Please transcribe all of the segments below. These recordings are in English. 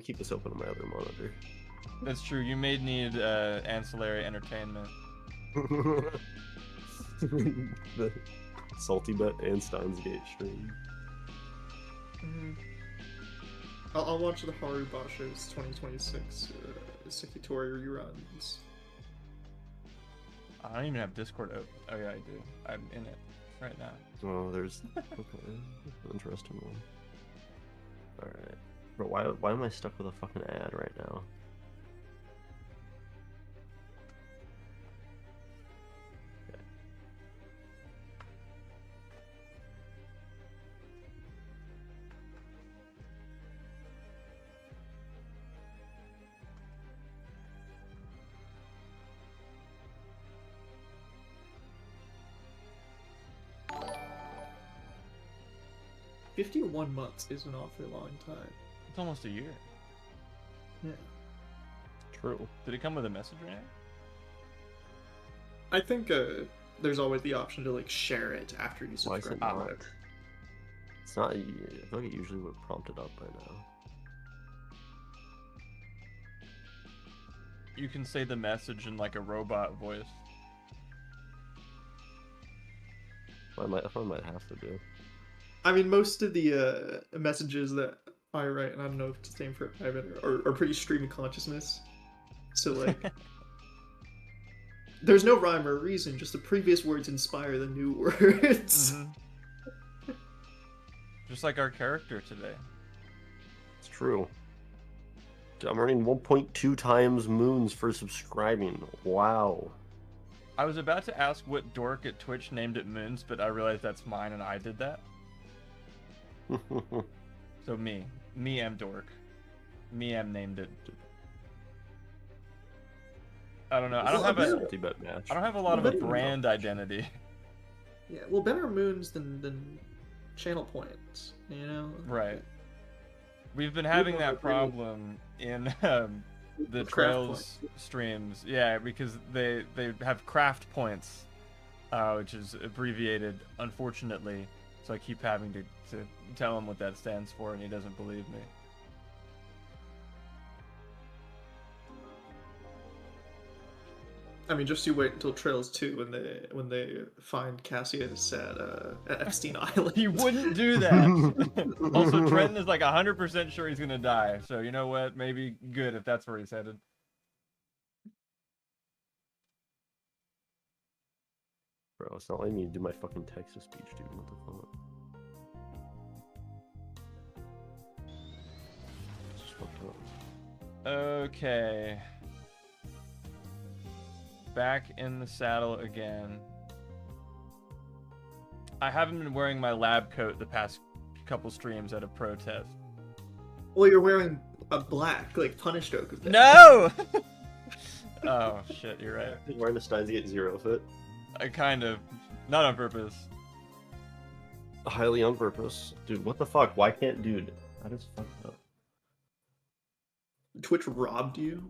keep this open on my other monitor. That's true. You may need ancillary entertainment. The Salty Bet and Steins Gate stream. I'll watch the Haru Basho's 2026 Sekitori reruns. I don't even have Discord open. Oh yeah, I do. I'm in it right now. Oh, there's okay, interesting one. All right, bro. Why am I stuck with a fucking ad right now? 51 months is an awfully long time. It's almost a year. Yeah. True. Did it come with a message or anything? I think there's always the option to like share it after you Why is subscribe. it not? It's not. I feel like it usually would have prompted up by now. You can say the message in like a robot voice. That's what I might have to do. I mean, most of the messages that I write, and I don't know if it's the same for Ivan, are pretty stream of consciousness. So like, there's no rhyme or reason. Just the previous words inspire the new words. Mm-hmm. Just like our character today. It's true. I'm earning 1.2 times moons for subscribing. Wow. I was about to ask what dork at Twitch named it Moons, but I realized that's mine and I did that. So me am dork. Me am named it. I don't know. I don't have a lot of a brand identity. Yeah, well, better moons than channel points, you know? Right. We've been having that problem in the Trails streams. Yeah, because they have craft points, which is abbreviated, unfortunately. So I keep having to tell him what that stands for, and he doesn't believe me. I mean, just you wait until Trails 2 when they find Cassius at Epstein Island. He wouldn't do that. Also, Trenton is like 100% sure he's gonna die. So you know what? Maybe good if that's where he's headed. Bro, it's not letting me do my fucking text-to-speech, dude. What the fuck? It's just fucked up. Okay. Back in the saddle again. I haven't been wearing my lab coat the past couple streams out of protest. Well, you're wearing a black, like, Punished Oak. No! Oh, shit, you're right. You're wearing a Steins Gate Zero fit. I kind of. Not on purpose. Highly on purpose. Dude, what the fuck? Why can't dude? That is fucked up. Twitch robbed you?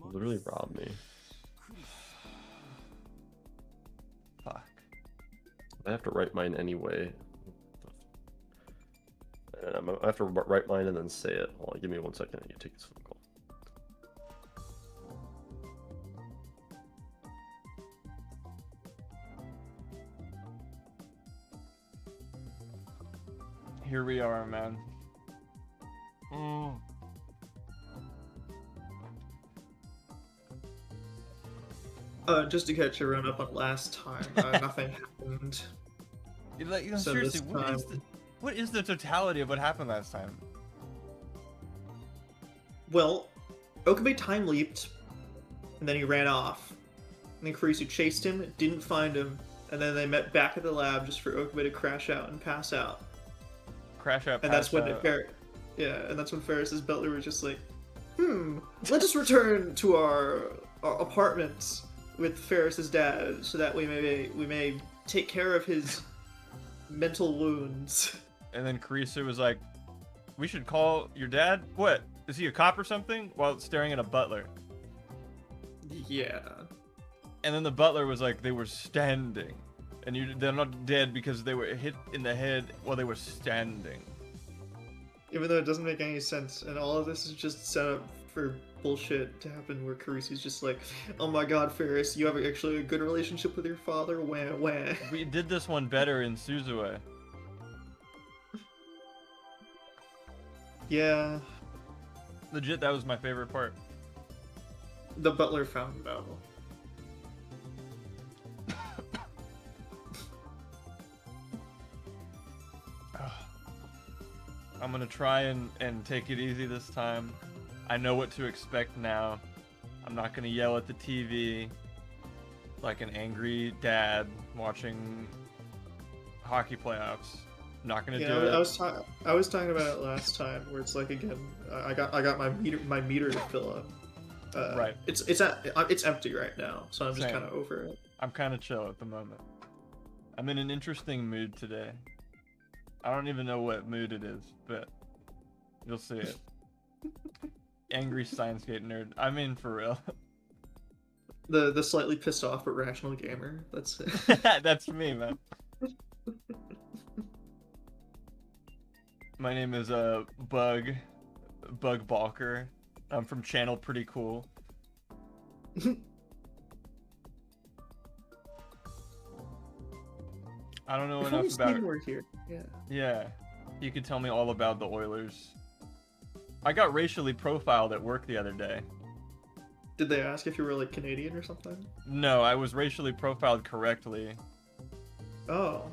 Literally robbed me. Fuck. I have to write mine anyway. And I have to write mine and then say it. Hold on, give me 1 second. I need to take this phone call. Here we are, man. Just to catch everyone up on last time, nothing happened. Like, So seriously, this what is the totality of what happened last time? Well, Okabe time leaped, and then he ran off. And then Kurisu chased him, didn't find him, and then they met back at the lab just for Okabe to crash out and pass out. Crash out, And that's when Ferris's butler was just like, let us return to our apartment with Ferris's dad, so that we may take care of his mental wounds. And then Kurisu was like, we should call your dad? What? Is he a cop or something? While staring at a butler. Yeah. And then the butler was like, they were standing. And they're not dead because they were hit in the head while they were standing. Even though it doesn't make any sense, and all of this is just set up for bullshit to happen where Carisi's just like, oh my god, Ferris, you have actually a good relationship with your father, wah wah. We did this one better in Suzue. Yeah, Legit, that was my favorite part. the butler found battle. I'm gonna try and take it easy this time. I know what to expect now. I'm not gonna yell at the TV like an angry dad watching hockey playoffs. I'm not gonna do it. I was talking about it last time, where it's like, again, I got my meter to fill up. Right. It's empty right now, so I'm just Same. kind of over it. I'm kind of chill at the moment. I'm in an interesting mood today. I don't even know what mood it is, but you'll see it. Angry Steins Gate nerd. I mean, for real. The slightly pissed off but rational gamer. That's it. That's me, man. My name is Bug Balker. I'm from channel Pretty Cool. I don't know If enough only about. Steven were here. Yeah. Yeah, you could tell me all about the Oilers. I got racially profiled at work the other day. Did they ask if you were like Canadian or something? No, I was racially profiled correctly. Oh.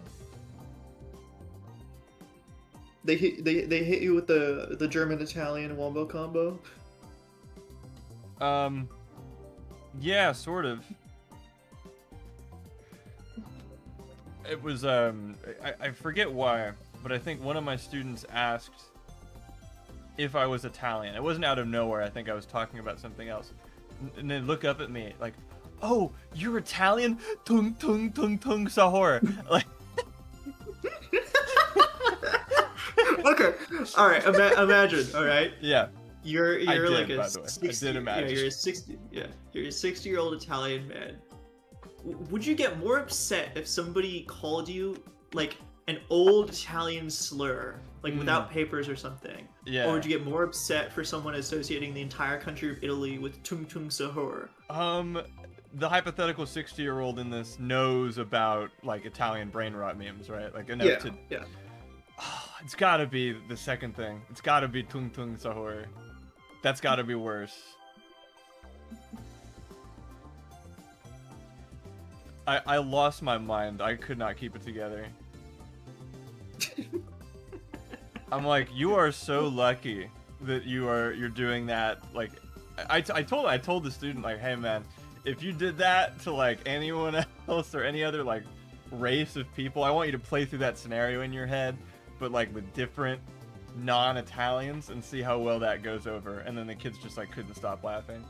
They hit you with the German Italian wombo combo. Yeah, sort of. It was I forget why, but I think one of my students asked if I was Italian. It wasn't out of nowhere. I think I was talking about something else. And they look up at me like, "Oh, you're Italian? Tung tung tung tung sahur." Like Okay. All right. Imagine. All right. yeah. You're did, like by a the way. I 60, did imagine. Yeah, you're a 60-year-old Italian man. Would you get more upset if somebody called you like an old Italian slur, like without papers or something? Yeah. Or would you get more upset for someone associating the entire country of Italy with tung tung sahur? The hypothetical 60-year-old in this knows about like Italian brain rot memes, right? Like enough Yeah. to. Yeah. It's gotta be the second thing. It's gotta be tung tung sahur. That's gotta be worse. I lost my mind. I could not keep it together. I'm like, you are so lucky that you're doing that. Like, I told the student, like, hey man, if you did that to like anyone else or any other like race of people, I want you to play through that scenario in your head, but like with different non-Italians, and see how well that goes over. And then the kids just like couldn't stop laughing.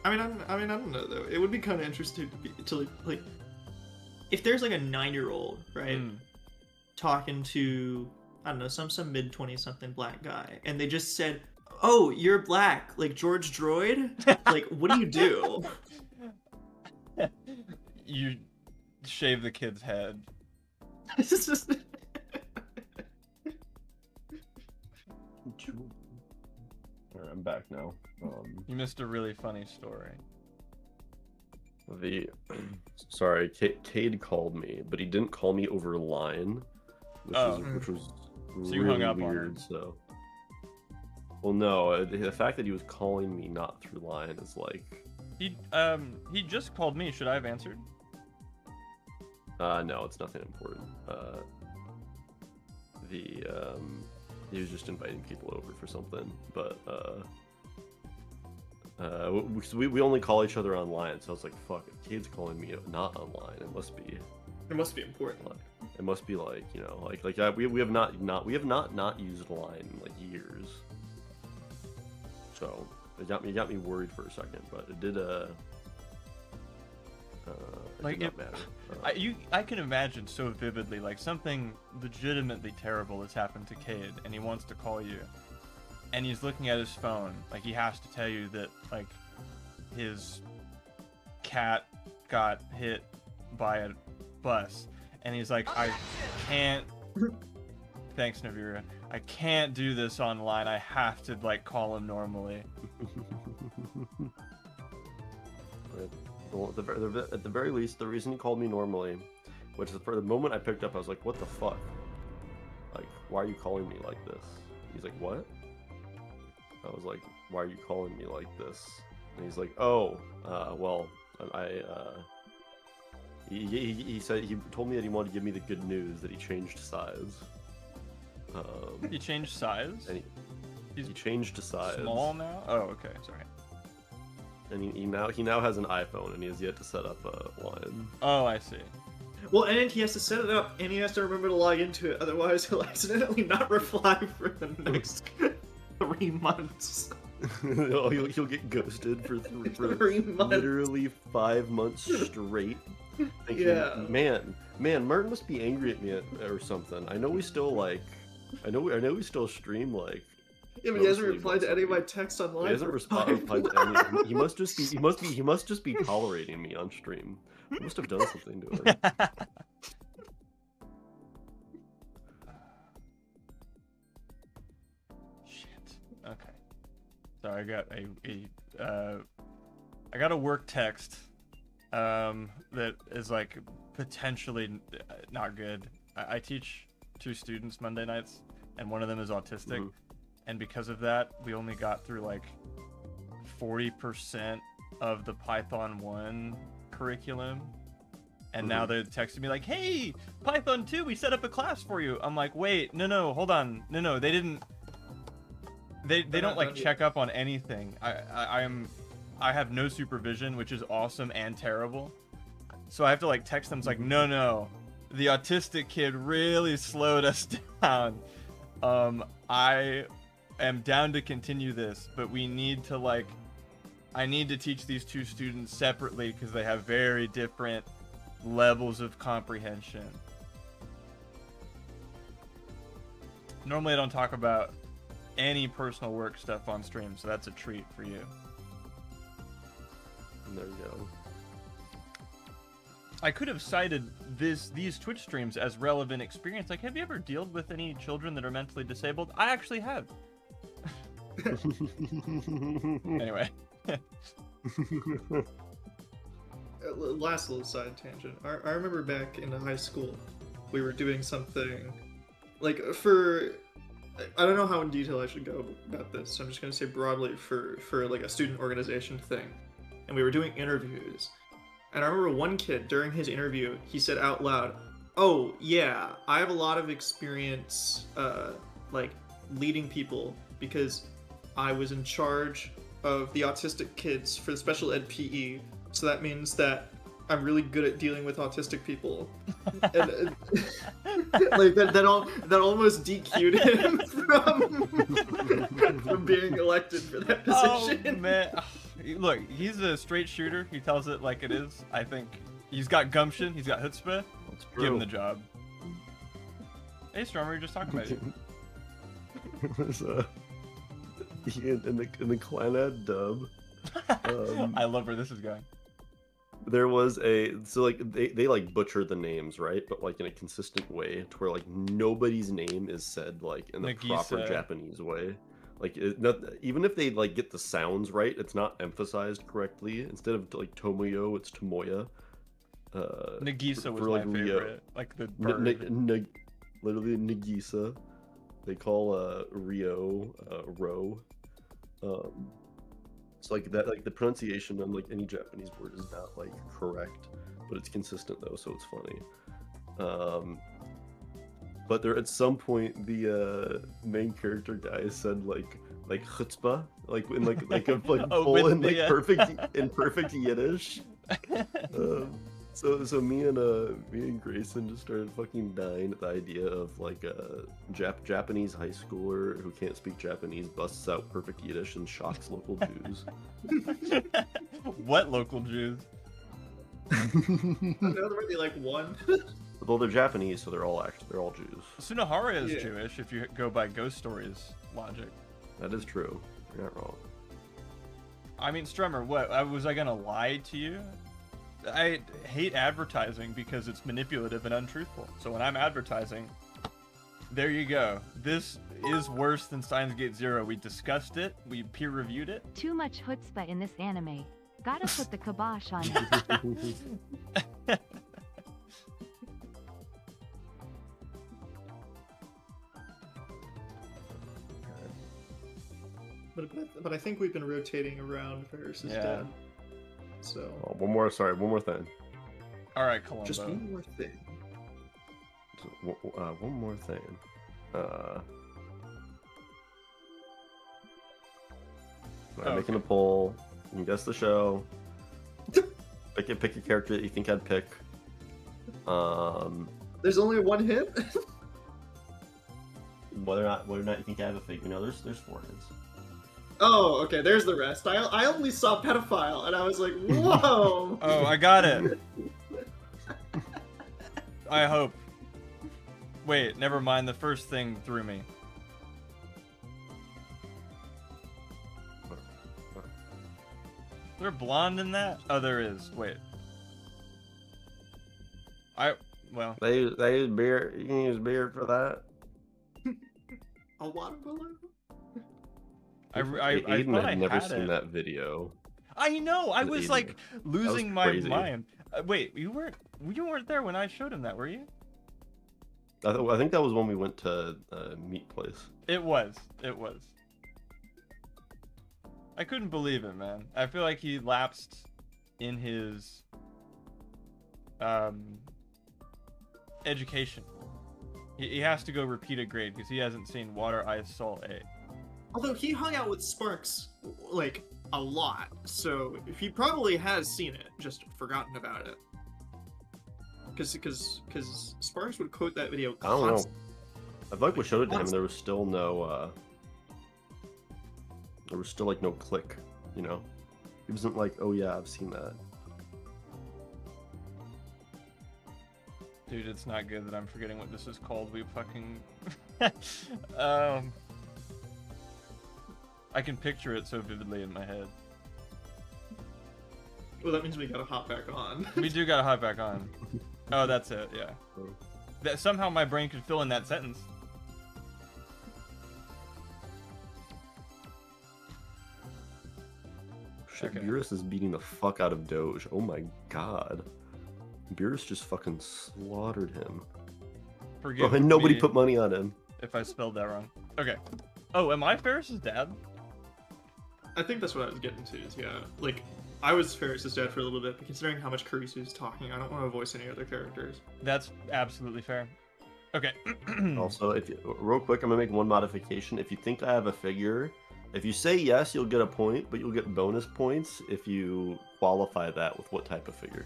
I don't know though. It would be kind of interesting to like, if there's like a 9-year-old, right, talking to, I don't know, some mid-20 something black guy, and they just said, "Oh, you're black, like George Droid." Like, what do you do? You shave the kid's head. Alright, I'm back now. You missed a really funny story. Sorry, Cade called me, but he didn't call me over line, which was So you really hung up on weird. him. So, well, no, the fact that he was calling me not through line is like, He just called me. Should I have answered? no, it's nothing important. He was just inviting people over for something, but we only call each other online, so I was like, fuck, if Cade's calling me not online, it must be important. like, it must be like, you know, like we have not used line in like years, so it got me worried for a second, but it did Like, did not matter. I can imagine so vividly, like something legitimately terrible has happened to Cade, and he wants to call you, and he's looking at his phone, like he has to tell you that like his cat got hit by a bus, and he's like, I can't Thanks, Navira. I can't do this online. I have to like call him normally. Well, at the very least, the reason he called me normally, which is for the moment I picked up, I was like, what the fuck? Like, why are you calling me like this? He's like, what? I was like, why are you calling me like this? And he's like, oh, well, he said, he told me that he wanted to give me the good news that he changed size. He changed size? And he changed to size. Small now? Oh, okay, sorry. And he now has an iPhone, and he has yet to set up a line. Oh, I see. Well, and he has to set it up, and he has to remember to log into it, otherwise he'll accidentally not reply for the next 3 months. he'll get ghosted for 3 months. Literally 5 months straight. Thinking, Yeah. Man, Martin must be angry at me or something. I know we still I know we still stream like. Yeah, but he hasn't mostly replied to any of my texts online. He hasn't for replied 5 to any. He must just be tolerating me on stream. I must have done something to him. Shit. Okay. So I got I got a work text that is like potentially not good. I teach 2 students Monday nights, and one of them is autistic. Mm-hmm. And because of that, we only got through like 40% of the Python 1 curriculum. And now they're texting me like, hey, Python 2, we set up a class for you. I'm like, wait, no, hold on. No, they didn't. They don't like check up on anything. I have no supervision, which is awesome and terrible. So I have to like text them. It's like, no, the autistic kid really slowed us down. I am down to continue this, but we need to I need to teach these 2 students separately because they have very different levels of comprehension. Normally I don't talk about any personal work stuff on stream, so that's a treat for you. There you go. I could have cited these Twitch streams as relevant experience. Like, have you ever dealt with any children that are mentally disabled? I actually have. Anyway. Last little side tangent. I remember back in high school, we were doing something like I don't know how in detail I should go about this, so I'm just gonna say broadly for like a student organization thing. And we were doing interviews. And I remember one kid during his interview, he said out loud, "Oh yeah, I have a lot of experience like leading people because I was in charge of the autistic kids for the special ed PE. So that means that I'm really good at dealing with autistic people." And like that almost DQ'd him from being elected for that position. Oh man. Look, he's a straight shooter. He tells it like it is. I think he's got gumption. He's got chutzpah. Give him the job. Hey, Stormer, you're just talking about you. There's in the Clanad dub. I love where this is going. There was they like butcher the names, right? But like in a consistent way, to where like nobody's name is said like in the proper Nagisa. Japanese way. Like even if they like get the sounds right, it's not emphasized correctly. Instead of like Tomoyo, it's Tomoya. Nagisa was like, my favorite. Like the bird. Literally Nagisa. They call Rio Ro. It's like that, like the pronunciation on like any Japanese word is not like correct, but it's consistent though, so it's funny. But there at some point the main character guy said like chutzpah, like in like a like full in like perfect Yiddish. So me and Grayson just started fucking dying at the idea of like a Japanese high schooler who can't speak Japanese busts out perfect Yiddish and shocks local Jews. What local Jews? I know there might be like one. Well, they're Japanese, so they're all Jews. Sunahara is Jewish if you go by Ghost Stories logic. That is true. You're not wrong. I mean, Strummer, what? Was I gonna lie to you? I hate advertising because it's manipulative and untruthful. So when I'm advertising, There you go. This is worse than Steins Gate Zero. We discussed it. We peer reviewed it. Too much chutzpah in this anime. Gotta put the kibosh on it. But I think we've been rotating around Ferris's dad. So Oh, one more thing. All right, Columbo. just one more thing. One more thing. I'm making a poll. You can guess the show. pick a character that you think I'd pick. There's only one hint. Whether or not you think I have a figure. No, there's 4 hints. Oh, okay. There's the rest. I only saw pedophile, and I was like, whoa. Oh, I got it. I hope. Wait, never mind. The first thing threw me. Is there a blonde in that? Oh, there is. Wait. Well. They use beer. You can use beer for that. A watermelon? Aiden thought had never had seen it. that video. I know. I was Aiden. like losing my crazy. mind. Wait, you weren't there when I showed him that, were you? I think that was when we went to Meat Place. It was. I couldn't believe it, man. I feel like he lapsed in his education. He has to go repeat a grade because he hasn't seen Water, Ice, Salt, A. Although he hung out with Sparks, like, a lot, so he probably has seen it, just forgotten about it. Because Sparks would quote that video I don't know. constantly. I feel like we showed it to him and there was still no like no click, you know? He wasn't like, oh yeah, I've seen that. Dude, it's not good that I'm forgetting what this is called. We fucking... I can picture it so vividly in my head. Well, that means we gotta hop back on. We do gotta hop back on. Oh, that's it, yeah. That somehow my brain could fill in that sentence. Shit, Okay. Beerus is beating the fuck out of Doge. Oh my god. Beerus just fucking slaughtered him. Forgive Oh, and nobody me put money on him. if I spelled that wrong. Okay. Oh, am I Ferris's dad? I think that's what I was getting to, is, yeah. Like, I was Ferris's dad for a little bit, but considering how much Kurisu's talking, I don't want to voice any other characters. That's absolutely fair. Okay. Also, real quick, I'm gonna make one modification. If you think I have a figure, if you say yes, you'll get a point, but you'll get bonus points if you qualify that with what type of figure.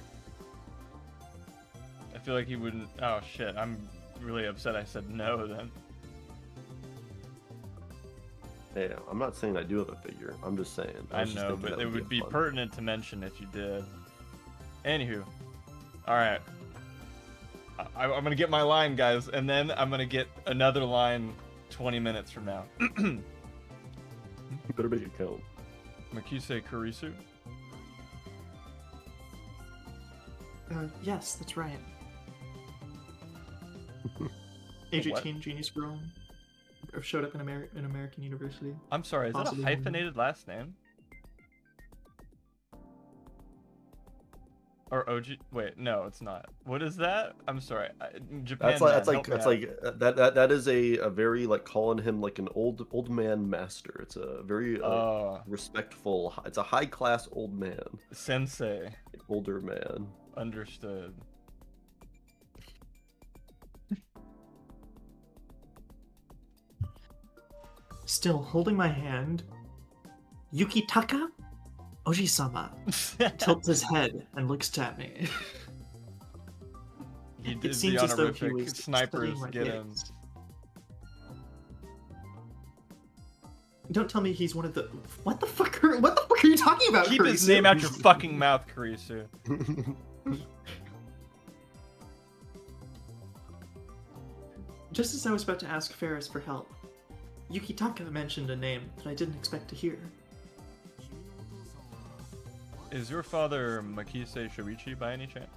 I feel like he wouldn't... Oh, shit. I'm really upset I said no, then. Hey, I'm not saying I do have a figure. I'm just saying. I was just know, thinking but that it would be fun. pertinent to mention if you did. Anywho. Alright. I'm gonna get my line, guys, and then I'm gonna get another line 20 minutes from now. You better make it count. Makise Kurisu? Yes, that's right. Age What? 18, genius girl. Showed up in American University. I'm sorry, is that a Possibly. hyphenated last name? Or OG? Wait, no, it's not. What is that? I'm sorry. Japan. That is a very like calling him like an old man master. It's a very respectful. It's a high class old man. Sensei. Older man. Understood. Still holding my hand, Yukitaka Oji-sama tilts his head and looks at me. He It did the seems as though he honorific was snipers studying my get him. gaze. Don't tell me he's one of the. What the fuck are you talking about? Keep his Kurisu? name out your fucking mouth, Kurisu. Just as I was about to ask Ferris for help, Yukitaka mentioned a name that I didn't expect to hear. Is your father Makise Shoichi by any chance?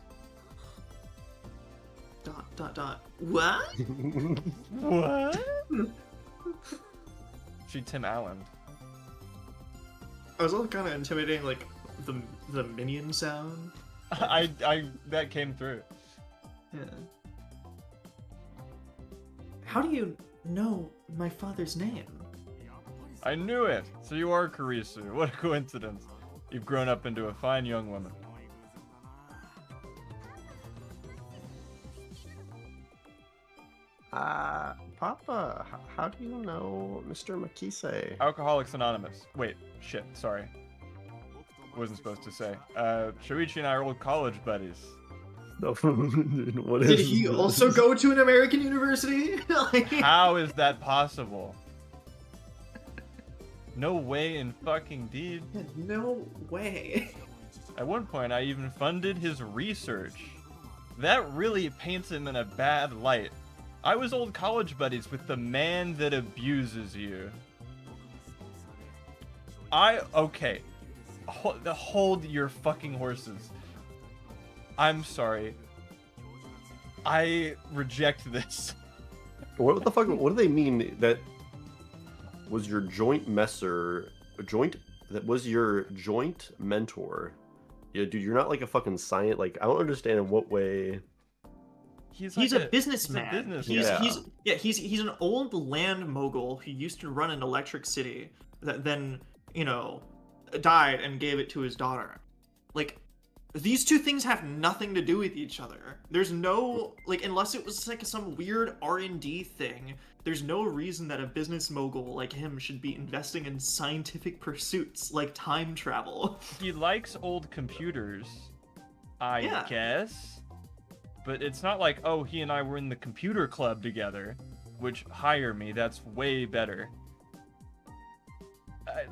What? What? She Tim Allen. I was also kind of intimidating, like the minion sound. I that came through. Yeah. How do you know my father's name? I knew it. So you are Karisu. What a coincidence. You've grown up into a fine young woman. Papa, how do you know Mr. Makise? Alcoholics Anonymous. Wait, shit, sorry. Wasn't supposed to say. Shoichi and I are old college buddies. No, what Did is he this? also go to an American university? Like- How is that possible? No way in fucking deed. No way. At one point, I even funded his research. That really paints him in a bad light. I was old college buddies with the man that abuses you. Okay. Hold your fucking horses. I'm sorry. I reject this. What the fuck? What do they mean that was your joint messer? That was your joint mentor? Yeah, dude, you're not like a fucking science. Like, I don't understand in what way. He's like a businessman. businessman. He's an old land mogul who used to run an electric city that then, died and gave it to his daughter. Like, these two things have nothing to do with each other. There's no, like, unless it was like some weird R&D thing, there's no reason that a business mogul like him should be investing in scientific pursuits like time travel. He likes old computers, I guess. But it's not like, oh, he and I were in the computer club together, which, hire me, that's way better.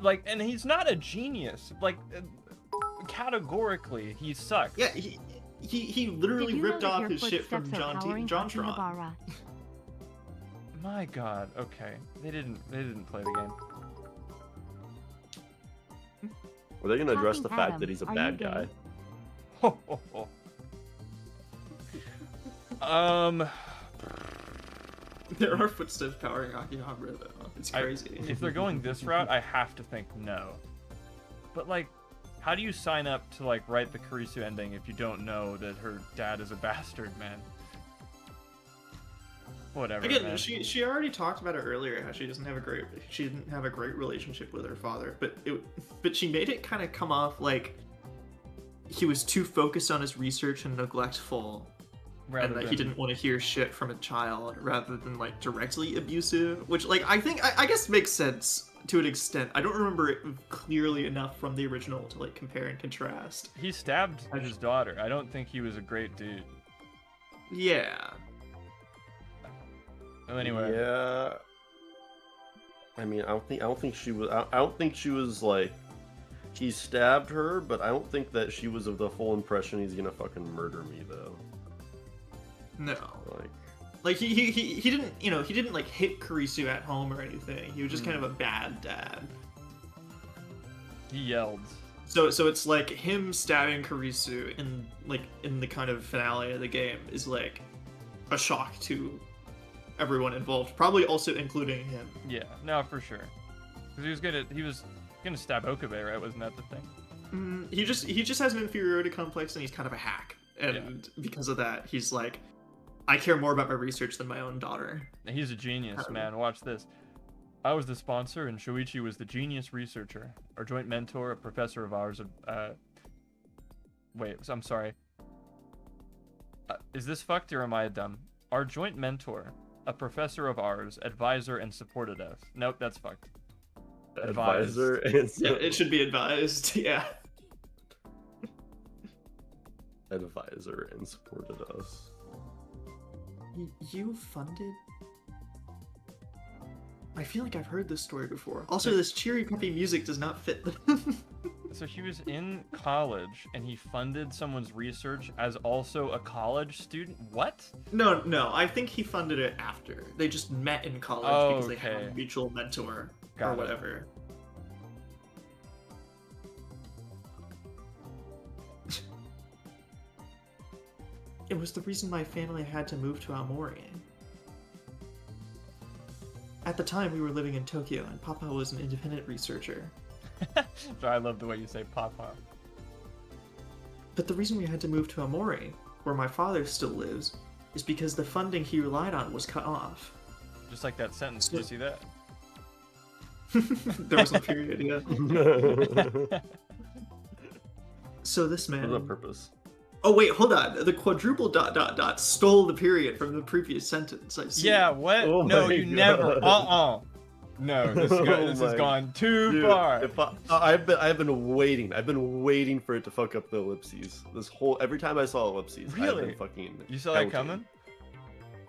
And he's not a genius. Categorically, he sucks. Yeah, he literally Did you know ripped that off your his shit from footsteps are powering JonTron. Akihabara? My god, okay. They didn't play the game. Were they gonna address Talking the fact Adam, that he's a are you bad gay? guy? Ho, ho, ho. There are footsteps powering Akihabara though. It's crazy. If they're going this route, I have to think no. But how do you sign up to write the Karisu ending if you don't know that her dad is a bastard, man? Whatever. Again, man. she already talked about it earlier how she didn't have a great relationship with her father, but she made it kind of come off like he was too focused on his research and neglectful. And that he didn't want to hear shit from a child rather than directly abusive, which I guess makes sense to an extent. I don't remember it clearly enough from the original to compare and contrast. He stabbed his daughter. I don't think he was a great dude. Yeah. Well, anyway. Yeah. I mean, I don't think she was. I don't think she was he stabbed her, but I don't think that she was of the full impression he's gonna fucking murder me though. No. He didn't, he didn't hit Karisu at home or anything. He was just kind of a bad dad. He yelled. So it's him stabbing Karisu in the kind of finale of the game is a shock to everyone involved, probably also including him. Yeah, no, for sure. Because he was gonna stab Okabe, right? Wasn't that the thing? He just has an inferiority complex and he's kind of a hack, and because of that, he's I care more about my research than my own daughter. He's a genius, man. Watch this. I was the sponsor, and Shoichi was the genius researcher. Our joint mentor, a professor of ours. Wait, I'm sorry. Is this fucked or am I dumb? Our joint mentor, a professor of ours, advisor, and supported us. Nope, that's fucked. Advisor and Yeah, it should be advised. Yeah. Advisor and supported us. You funded? I feel like I've heard this story before. Also, this cheery puppy music does not fit the... So he was in college, and he funded someone's research as also a college student? What? No, I think he funded it after. They just met in college because they had a mutual mentor or whatever. It was the reason my family had to move to Aomori. At the time, we were living in Tokyo, and Papa was an independent researcher. So I love the way you say papa. But the reason we had to move to Aomori, where my father still lives, is because the funding he relied on was cut off. Just like that sentence. Did you see that? There was a period, yeah. So this For man... the purpose. Oh wait, hold on. The quadruple ... stole the period from the previous sentence. I see. Yeah, what? Oh No, my you God. never. No, this has my- gone too Dude, far. if I've been waiting. I've been waiting for it to fuck up the ellipses. Every time I saw ellipses, I've Really? been fucking. You saw that counting. coming?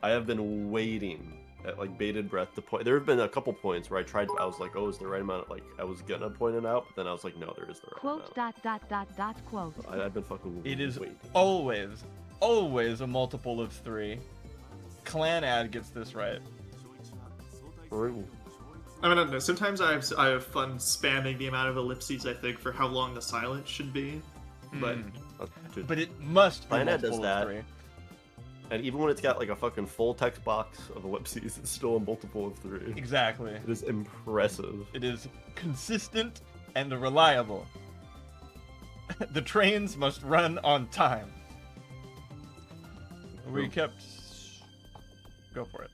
I have been waiting at like bated breath to point. There have been a couple points where I was like, oh, is the right amount? Like I was gonna point it out, but then I was like, no, there is the right Quote amount. quote. I've been fucking. It is waiting. always a multiple of 3. Clan ad gets this right. I mean, I don't know. Sometimes I have fun spamming the amount of ellipses I think for how long the silence should be. But Dude, But it must be Clan ad multiple does that. of 3. and even when it's got like a fucking full text box of ellipses, it's still a multiple of 3. Exactly. It is impressive. It is consistent and reliable. The trains must run on time. We kept... Go for it.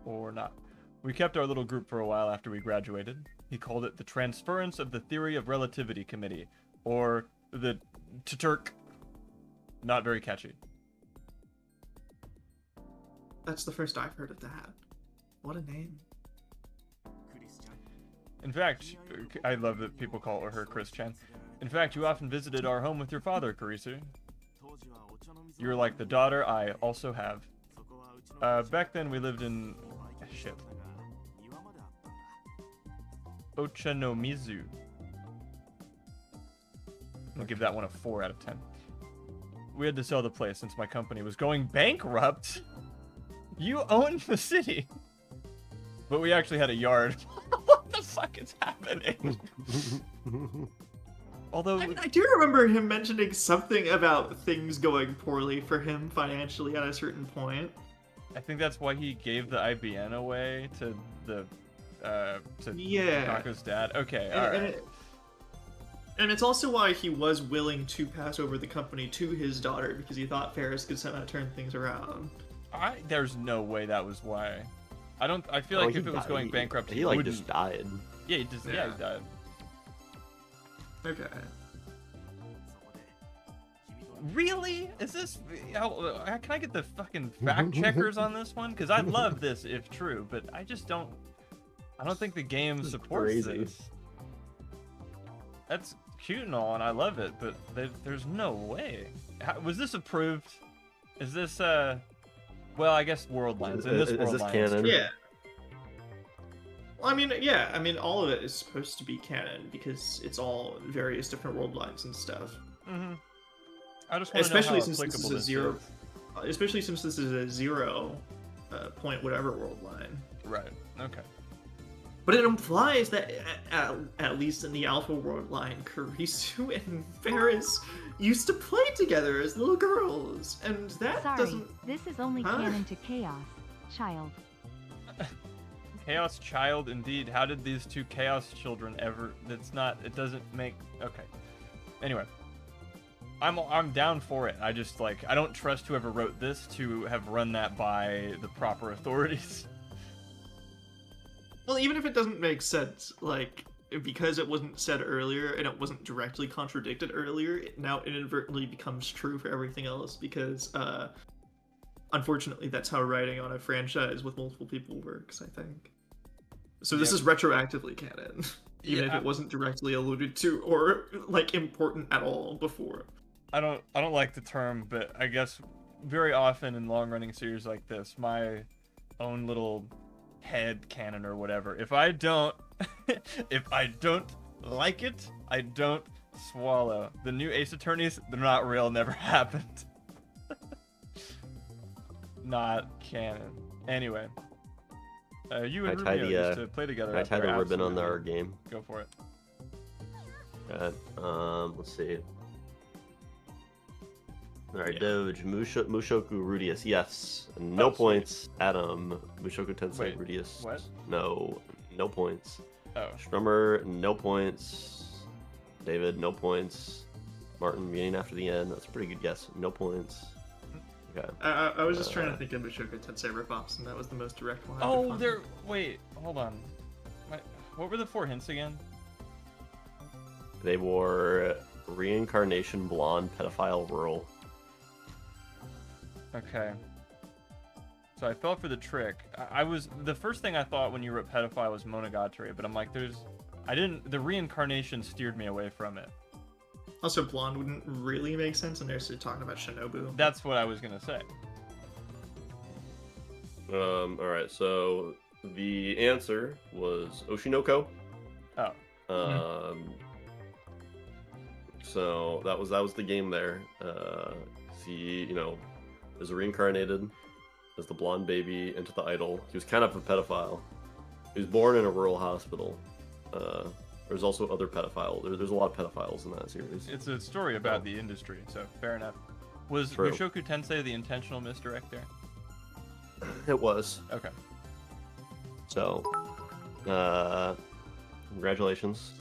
Or not. We kept our little group for a while after we graduated. He called it the Transference of the Theory of Relativity Committee, or the TTURC. Not very catchy. that's the first I've heard of that. What a name. In fact, I love that people call her Chris Chan. In fact, you often visited our home with your father, Karisu. You're like the daughter I also have. Back then we lived in... shit. Ochanomizu. I'll give that one a 4 out of 10. We had to sell the place since my company was going bankrupt. You own the city. But we actually had a yard. What the fuck is happening? Although... I do remember him mentioning something about things going poorly for him financially at a certain point. I think that's why he gave the IBN away to the Yeah. Kako's dad. Okay, And, alright. and it's also why he was willing to pass over the company to his daughter, because he thought Ferris could somehow turn things around. There's no way that was why. I feel like if it was going bankrupt, he like wouldn't. just died. Yeah, he just Yeah. he died. Okay. Really? Is this? Can I get the fucking fact checkers on this one? Because I love this if true, but I just don't. I don't think the game is supports crazy. this. That's cute and all, and I love it, but there's no way. Was this approved? Is this Well, I guess world lines. In this Is world this line, canon? Yeah. Well, I mean, yeah. I mean, all of it is supposed to be canon because it's all various different world lines and stuff. Mm-hmm. I just want to know Especially how since this is applicable a zero. Especially since this is a 0 point whatever world line. Right. Okay. But it implies that, at least in the Alpha world line, Karisu and Ferris used to play together as little girls, and that Sorry, doesn't. this is only Huh? canon to chaos, child. Chaos child, indeed. How did these two chaos children ever? It's not. It doesn't make. Okay. Anyway, I'm down for it. I just like I don't trust whoever wrote this to have run that by the proper authorities. Well, even if it doesn't make sense, like because it wasn't said earlier and it wasn't directly contradicted earlier, it now inadvertently becomes true for everything else because, unfortunately, that's how writing on a franchise with multiple people works. I think. So this is retroactively canon, even if Yeah. it wasn't directly alluded to or like important at all before. I don't like the term, but I guess very often in long-running series like this, my own little head canon or whatever, if I don't like it, I don't swallow. The new Ace Attorneys, they're not real, never happened. Not canon. Anyway, you and Can I tie Rubio the, used to play together. Can I out tie there, the ribbon on absolutely. our game? Go for it. Let's see. All right, Yeah. Doge, Mushoku Rudius, yes. No Oh, sweet. points. Adam, Mushoku Tensei Wait, Rudius. what? No points. Oh, Strummer, no points. David, no points. Martin, beginning after the end. That's a pretty good guess. No points. Okay. I was just trying to think of Mushoku Tensei ripoffs, and that was the most direct one. I could oh, find. there. Wait, hold on. What were the 4 hints again? They wore reincarnation blonde pedophile rural. Okay. So I fell for the trick. I was the first thing I thought when you wrote pedophile was Monogatari, but I'm like, the reincarnation steered me away from it. Also, blonde wouldn't really make sense unless you're talking about Shinobu. That's what I was gonna say. All right, so the answer was Oshinoko. Oh, So that was the game there. He, is reincarnated as the blonde baby into the idol. He was kind of a pedophile. He was born in a rural hospital. There's also other pedophiles. There's a lot of pedophiles in that series. it's a story about the industry, so fair enough. Was True. Mushoku Tensei the intentional misdirect there? It was. Okay. So, congratulations.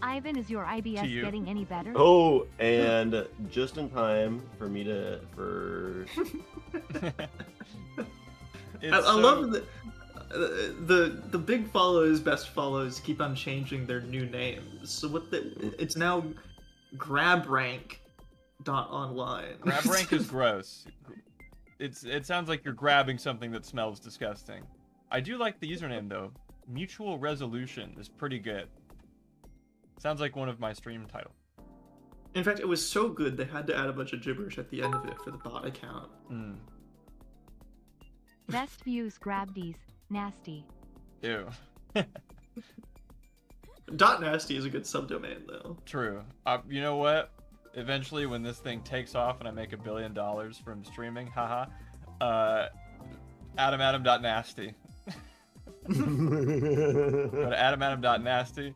Ivan, is your To IBS you. getting any better? Oh, and just in time for me to I love that the big follows, best follows keep on changing their new names. So it's now Grab Rank .online. Grab rank is gross. It sounds like you're grabbing something that smells disgusting. I do like the username though. Mutual Resolution is pretty good. Sounds like one of my stream titles. In fact, it was so good they had to add a bunch of gibberish at the end of it for the bot account. Mm. Best views, Grabdies, nasty. Ew. .nasty is a good subdomain though. True. You know what? Eventually, when this thing takes off and I make $1 billion from streaming, haha. AdamAdam.nasty. Go to AdamAdam.nasty.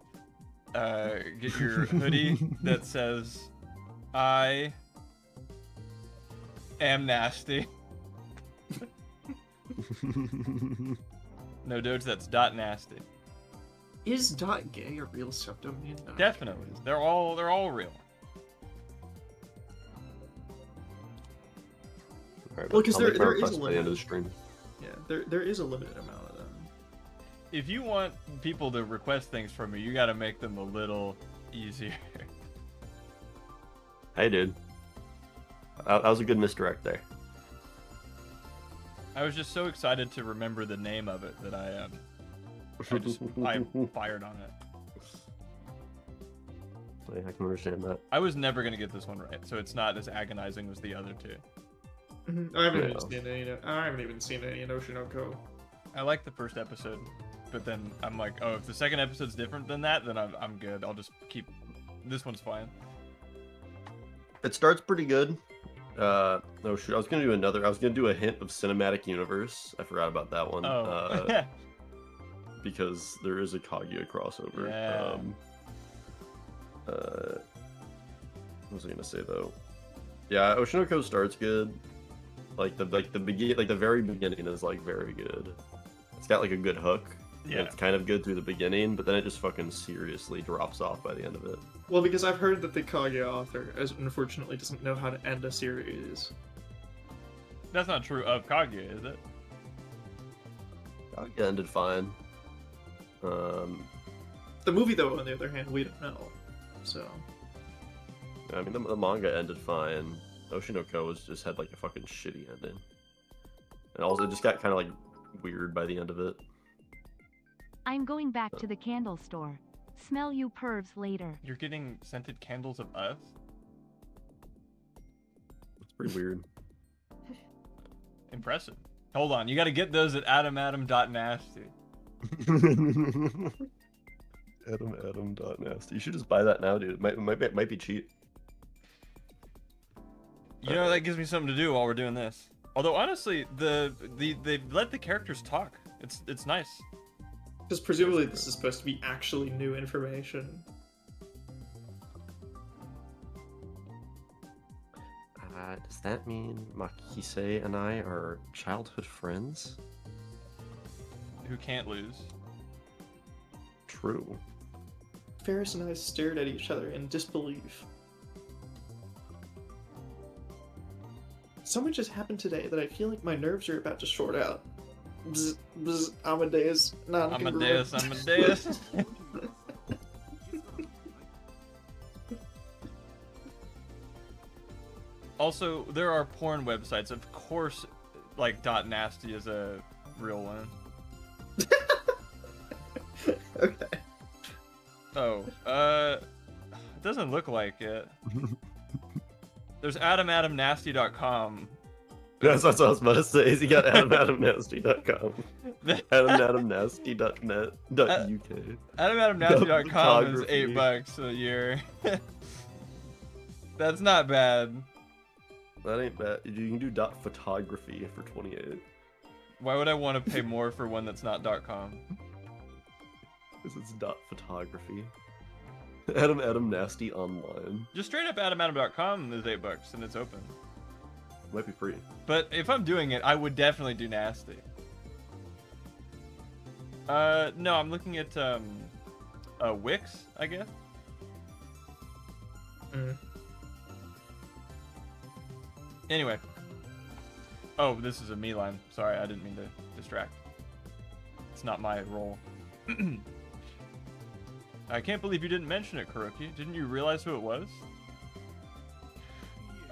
Get your hoodie that says, "I am nasty." No, Doge, that's .nasty. Is .gay a real subdomain? No. Definitely, they're all real. Alright, Well, 'cause I'll there- make my there is a request by the end of limit. the stream. Yeah, there is a limited amount of them. If you want people to request things from you, you got to make them a little easier. Hey, dude. That was a good misdirect there. I was just so excited to remember the name of it that I fired on it. I can understand that. I was never gonna get this one right, so it's not as agonizing as the other two. I haven't Yeah. even seen any. I haven't even seen any in Oshinoko. I like the first episode, but then I'm like, oh, if the second episode's different than that, then I'm good. I'll just keep. This one's fine. It starts pretty good. Oh shoot, I was gonna do a hint of cinematic universe. I forgot about that one. Oh, Because there is a Kaguya crossover. Yeah. What was I gonna say though? Yeah, Oshinoko starts good. Like the very beginning is like very good. It's got like a good hook. and Yeah. It's kind of good through the beginning, but then it just fucking seriously drops off by the end of it. Well, because I've heard that the Kaguya author, unfortunately, doesn't know how to end a series. That's not true of Kaguya, is it? Kaguya ended fine. The movie, though, on the other hand, we don't know. So, I mean, the manga ended fine. Oshinoko just had like a fucking shitty ending, and also it just got kind of like weird by the end of it. I'm going back to the candle store. Smell you pervs later. You're getting scented candles of us? It's pretty weird. Impressive. Hold on, you got to get those at AdamAdam.nasty. Adam.nasty. You should just buy that now, dude. It might be cheap. You know, that gives me something to do while we're doing this. Although honestly, they let the characters talk. It's nice. because presumably this is supposed to be actually new information. Does that mean Makise and I are childhood friends? Who can't lose? True. Ferris and I stared at each other in disbelief. So much has happened today that I feel like my nerves are about to short out. Bzz, bzz, Amadeus, Amadeus, Amadeus. Also, there are porn websites. Of course, like .nasty is a real one. Okay. Oh, it doesn't look like it. There's AdamAdamNasty.com. That's what I was about to say. Is he got AdamAdamNasty.com. AdamAdamNasty.net.uk. AdamAdamNasty.com is Photography. $8 a year. That's not bad. That ain't bad. You can do .photography for 28. Why would I want to pay more for one that's not .com? This is .photography. Adam Nasty online. Just straight up AdamAdam.com is $8 and it's open. Might be free. But if I'm doing it, I would definitely do nasty. No, I'm looking at Wix, I guess. Anyway. Oh, this is a me line. Sorry, I didn't mean to distract. It's not my role. I can't believe you didn't mention it, Kuroki. Didn't you realize who it was?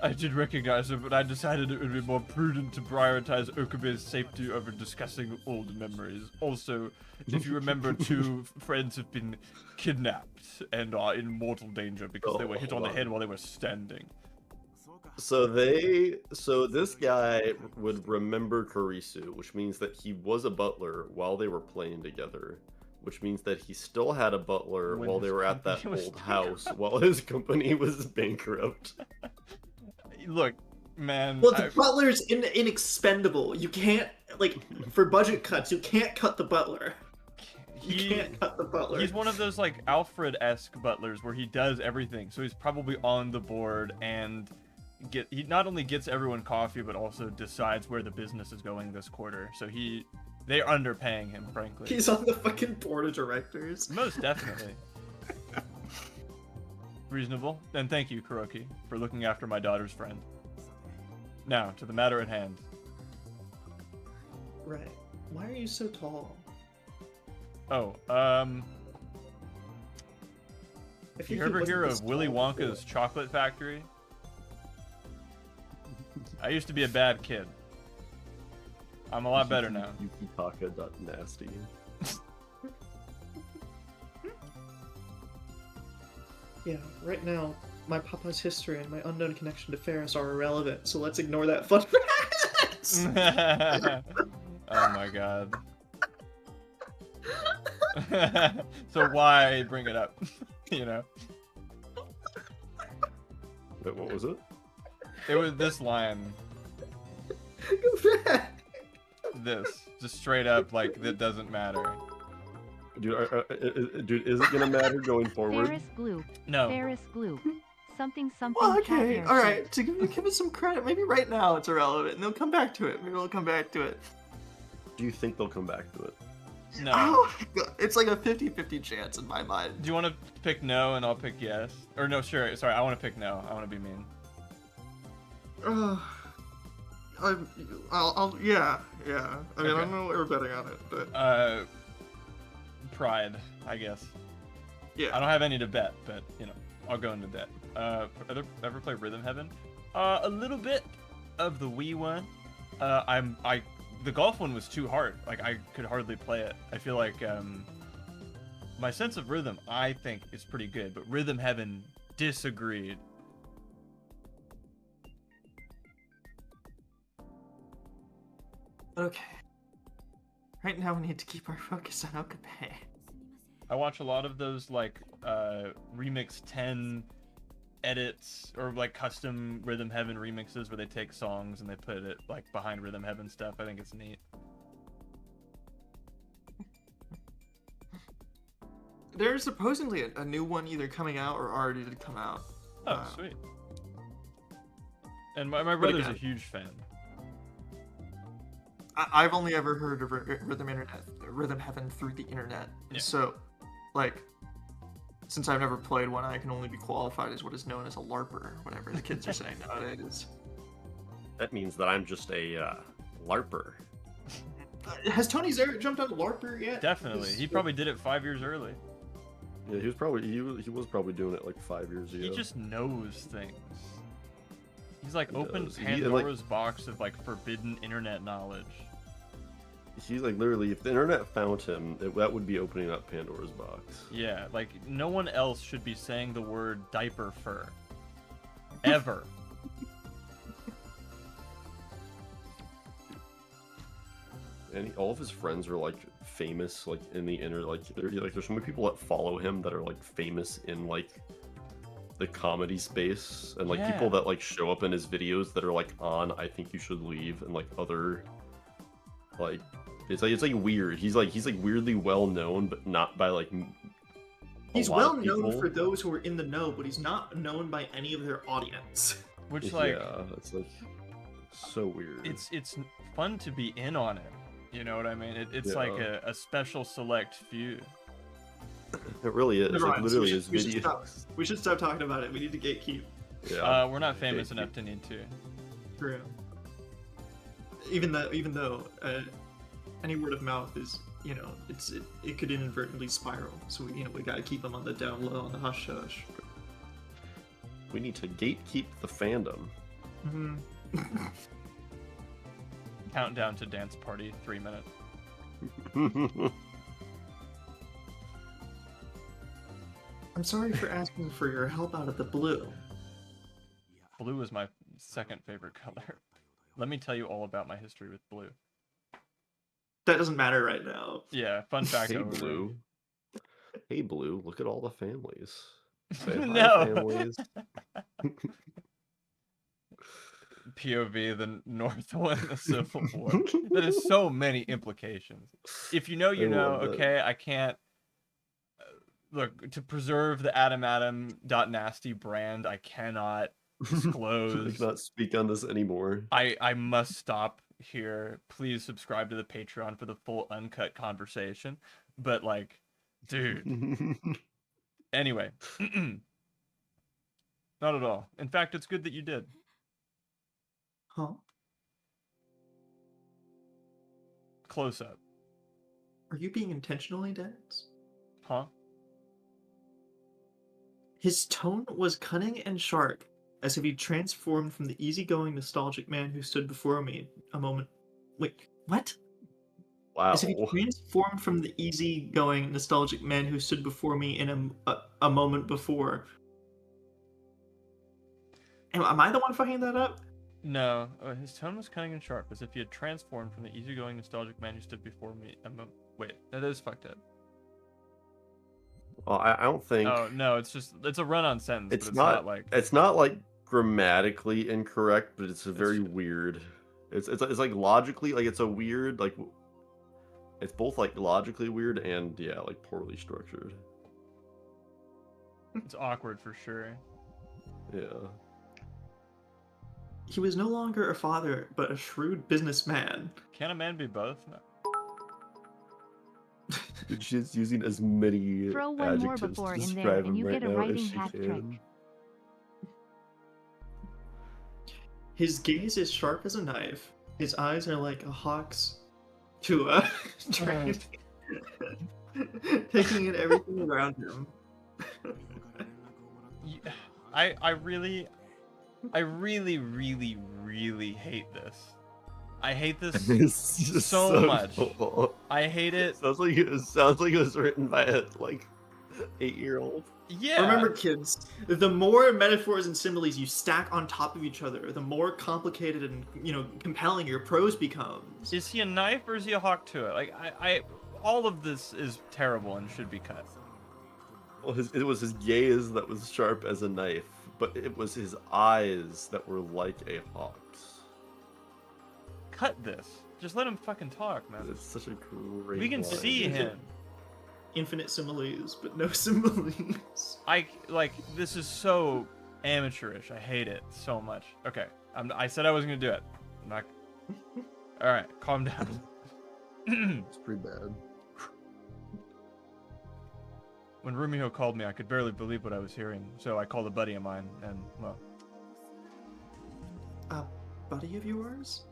I did recognize her, but I decided it would be more prudent to prioritize Okabe's safety over discussing old memories. Also, if you remember, two friends have been kidnapped and are in mortal danger because they were hit on the head while they were standing. So this guy would remember Kurisu, which means that he was a butler while they were playing together, which means that he still had a butler When while his they were at that company was old house while his company was bankrupt. Look, man. Well, the butler's inexpendable. You can't, like, for budget cuts, you can't cut the butler. You can't cut the butler. He's one of those, like, Alfred-esque butlers where he does everything. So he's probably on the board and he not only gets everyone coffee, but also decides where the business is going this quarter. So they're underpaying him, frankly. He's on the fucking board of directors. Most definitely. Reasonable. And thank you, Kuroki, for looking after my daughter's friend. Now, to the matter at hand. Right. Why are you so tall? Oh, If you ever hear of Willy Wonka's chocolate factory? I used to be a bad kid. I'm a lot better now. Yukitaka.nasty. Yeah, right now, my papa's history and my unknown connection to Ferris are irrelevant, so let's ignore that fun fact. Oh my god. So why bring it up? You know? Wait, what was it? It was this line. Go back. This. Just straight up, like, that doesn't matter. Dude, is it gonna matter going forward? Ferris Gloop. No. Ferris Gloop. Something something. Well, cat okay, hair alright, shit. to give it some credit, maybe right now it's irrelevant, and they'll come back to it. Maybe we'll come back to it. Do you think they'll come back to it? No. Oh, it's like a 50-50 chance in my mind. Do you want to pick no and I'll pick yes? Or no, sure. Sorry, I want to pick no. I want to be mean. Yeah. I mean, I Okay. don't know what we're betting on it, but Pride, I guess. yeah. I don't have any to bet, but, you know, I'll go into debt. Ever play Rhythm Heaven? A little bit of the Wii one. The golf one was too hard. Like, I could hardly play it. I feel like, my sense of rhythm, I think, is pretty good, but Rhythm Heaven disagreed. Okay. Right now we need to keep our focus on Okabe. I watch a lot of those, like, Remix 10 edits, or, like, custom Rhythm Heaven remixes where they take songs and they put it, like, behind Rhythm Heaven stuff. I think it's neat. There's supposedly a new one either coming out or already did come out. Oh, sweet. And my brother's a huge fan. I've only ever heard of Rhythm Heaven through the internet. Yeah. So, like, since I've never played one, I can only be qualified as what is known as a LARPer, whatever the kids are saying nowadays. That means that I'm just a LARPer. Has Tony Zarrett jumped on LARPer yet? Definitely. He probably did it 5 years early. Yeah, he was probably doing it like 5 years ago. He just knows things. He's like He opened does. Pandora's box of like forbidden internet knowledge. He's like literally, if the internet found him, that would be opening up Pandora's box. Yeah, like no one else should be saying the word diaper fur. Ever. And all of his friends are like famous, like in the there's so many people that follow him that are like famous in like the comedy space, and like people that like show up in his videos that are like on I Think You Should Leave, and like other like it's like weird. He's like weirdly well known, but not by like he's well known for those who are in the know, but he's not known by any of their audience. Which like it's like so weird. It's fun to be in on it. You know what I mean? It's like a special select few. It really is. Never Like, mind. literally, we his videos. We should stop talking about it. We need to gatekeep. Yeah. We're not famous enough to need to. True. Even though any word of mouth is, you know, it could inadvertently spiral. So we gotta keep them on the down low, on the hush hush. We need to gatekeep the fandom. Mm-hmm. Countdown to dance party, 3 minutes. I'm sorry for asking for your help out of the blue. Blue is my second favorite color. Let me tell you all about my history with blue. That doesn't matter right now. Yeah, fun fact. Hey, over. Blue. Hey, Blue. Look at all the families. Say hi, No. families. POV, the North won the Civil War. That has so many implications. If you know, you know. Okay, I can't. Look, to preserve the AdamAdam.nasty brand, I cannot disclose. I cannot speak on this anymore. I must stop here. Please subscribe to the Patreon for the full uncut conversation. But like, dude. Anyway. Not at all. In fact, it's good that you did. Huh? Close up. Are you being intentionally dense? Huh? His tone was cunning and sharp, as if he transformed from the easygoing, nostalgic man who stood before me a moment. Wait, what? Wow. As if he transformed from the easygoing, nostalgic man who stood before me in a moment before. Am I the one fucking that up? No, his tone was cunning and sharp, as if he had transformed from the easygoing, nostalgic man who stood before me. Wait, that is fucked up. Well, I don't think. Oh no, it's a run-on sentence. It's, but it's not like. It's not like grammatically incorrect, but it's a very weird. It's like logically, like it's a weird, like it's both like logically weird and like poorly structured. It's awkward for sure. Yeah. He was no longer a father, but a shrewd businessman. Can a man be both? No. She's using as many Throw one more adjectives before to in there, describe and him you right get a now as writing she hat trick. can. His gaze is sharp as a knife. His eyes are like a hawk's to taking in everything around him. I really, really hate this. I hate this It's just so much. cool. I hate it. Sounds like it was written by a like 8-year-old. Yeah. Remember, kids, the more metaphors and similes you stack on top of each other, the more complicated and compelling your prose becomes. Is he a knife or is he a hawk to it? Like I all of this is terrible and should be cut. Well, it was his gaze that was sharp as a knife, but it was his eyes that were like a hawk's. Cut this. Just let him fucking talk, man. It's such a great. We can line. see him. Infinite similes, but no similes. This is so amateurish. I hate it so much. Okay, I said I wasn't gonna do it. I'm not. All right, calm down. It's pretty bad. When Rumio called me, I could barely believe what I was hearing, so I called a buddy of mine, and, well... A buddy of yours?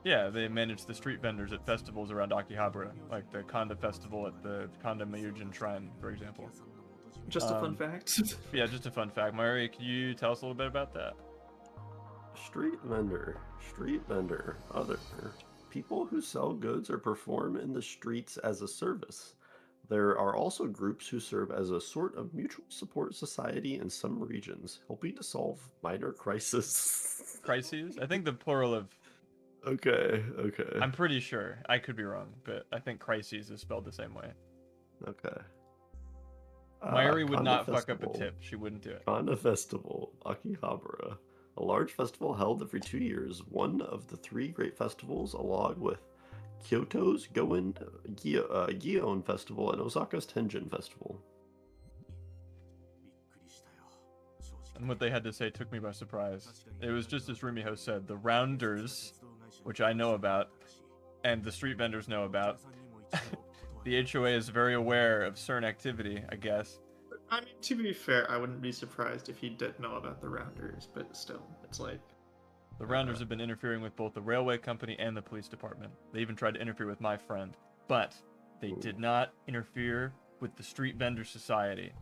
Yeah, they manage the street vendors at festivals around Akihabara, like the Kanda Festival at the Kanda Mayujin Shrine, for example. Just a fun fact. Yeah, just a fun fact. Mari, can you tell us a little bit about that? Street vendor. Other people who sell goods or perform in the streets as a service. There are also groups who serve as a sort of mutual support society in some regions, helping to solve minor crises. Crises? I think the plural of... Okay. I'm pretty sure. I could be wrong, but I think crises is spelled the same way. Okay. Mari would Kanda not Festival. fuck up a tip. She wouldn't do it. Kanda Festival, Akihabara. A large festival held every 2 years, one of the 3 great festivals along with Kyoto's Gion Festival and Osaka's Tenjin Festival. And what they had to say took me by surprise. It was just as Rumiho said, the rounders, which I know about, and the street vendors know about. The HOA is very aware of certain activity, I guess. I mean, to be fair, I wouldn't be surprised if he did know about the rounders, but still, it's like... The rounders have been interfering with both the railway company and the police department. They even tried to interfere with my friend, but they did not interfere with the street vendor society.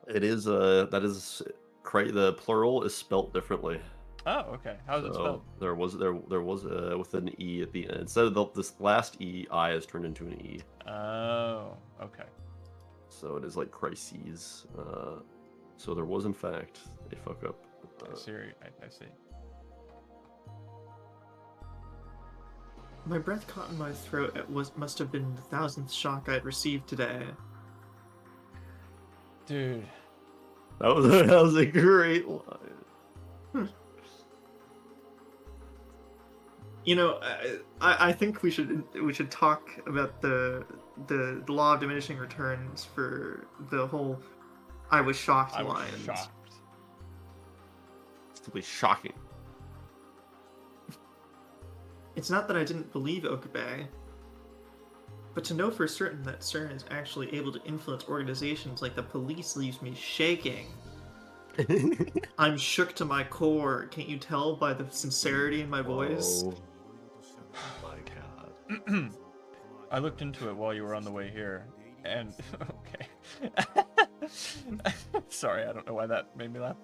It is the plural is spelt differently. Oh, okay. How's it spelled? There was with an E at the end. Instead of this last E, I is turned into an E. Oh, okay. So it is like crises. So there was in fact a fuck up. I see. My breath caught in my throat must have been the 1000th shock I'd received today. Dude. That was a great line. You know, I think we should talk about the law of diminishing returns for the whole I was shocked I was lines. shocked. It's simply shocking. It's not that I didn't believe Okabe, but to know for certain that CERN is actually able to influence organizations like the police leaves me shaking. I'm shook to my core. Can't you tell by the sincerity in my voice? Oh my god. I looked into it while you were on the way here, and okay. Sorry, I don't know why that made me laugh.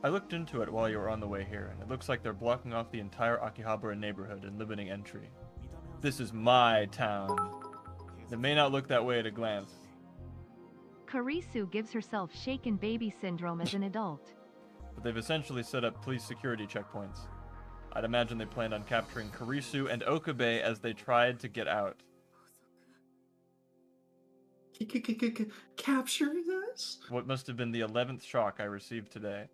I looked into it while you were on the way here, and it looks like they're blocking off the entire Akihabara neighborhood and limiting entry. This is my town. It may not look that way at a glance. Karisu gives herself shaken baby syndrome as an adult. But they've essentially set up police security checkpoints. I'd imagine they planned on capturing Karisu and Okabe as they tried to get out. Capturing us? What must have been the 11th shock I received today.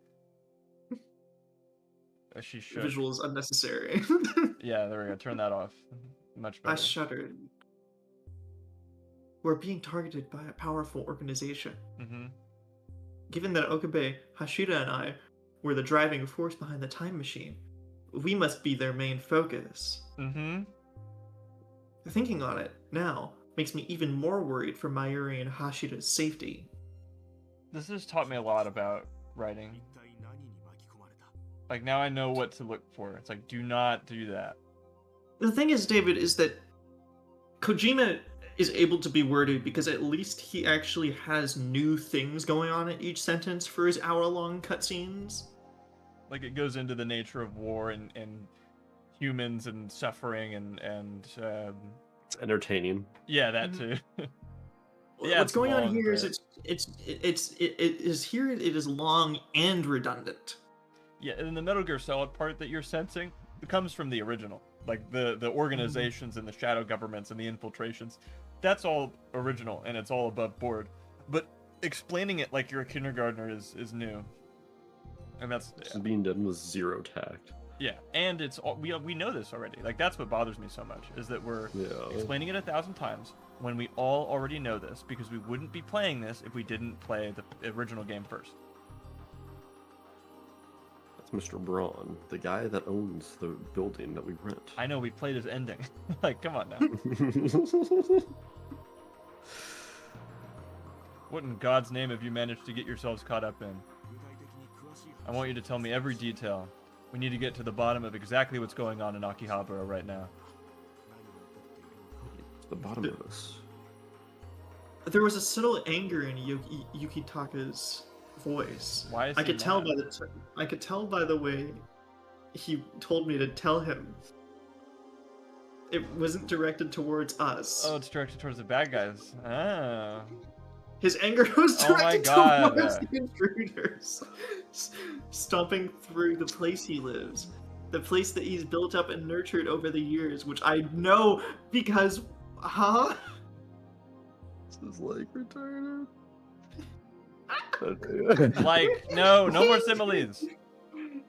She should. Visual is unnecessary. Yeah, there we go. Turn that off. Much better. I shuddered. We're being targeted by a powerful organization. Mm-hmm. Given that Okabe, Hashira, and I were the driving force behind the time machine, we must be their main focus. Mm-hmm. Thinking on it now makes me even more worried for Mayuri and Hashira's safety. This has taught me a lot about writing. Like, now I know what to look for. It's like, do not do that. The thing is, David, is that Kojima is able to be worded because at least he actually has new things going on in each sentence for his hour-long cutscenes. Like, it goes into the nature of war and humans and suffering and It's entertaining. yeah, that too. Yeah, What's it's going on long, here is but- it is long and redundant. Yeah, and the Metal Gear Solid part that you're sensing comes from the original. Like, the organizations and the shadow governments and the infiltrations. That's all original, and it's all above board. But explaining it like you're a kindergartner is new. And that's... This is being done with zero tact. Yeah, and it's all, we know this already. Like, that's what bothers me so much, is that we're Yeah. explaining it 1,000 times. when we all already know this, because we wouldn't be playing this if we didn't play the original game first. That's Mr. Braun, the guy that owns the building that we rent. I know we played his ending. Like, come on now. What in God's name have you managed to get yourselves caught up in? I want you to tell me every detail. We need to get to the bottom of exactly what's going on in Akihabara right now. The bottom of this. There was a subtle anger in Yukitaka's voice. Why is I he could tell mad? I could tell by the way he told me to tell him. It wasn't directed towards us. Oh, it's directed towards the bad guys. Ah. His anger was Oh my directed God. towards the intruders, stomping through the place he lives, the place that he's built up and nurtured over the years, which I know because, This is like retarded. Like, no more similes.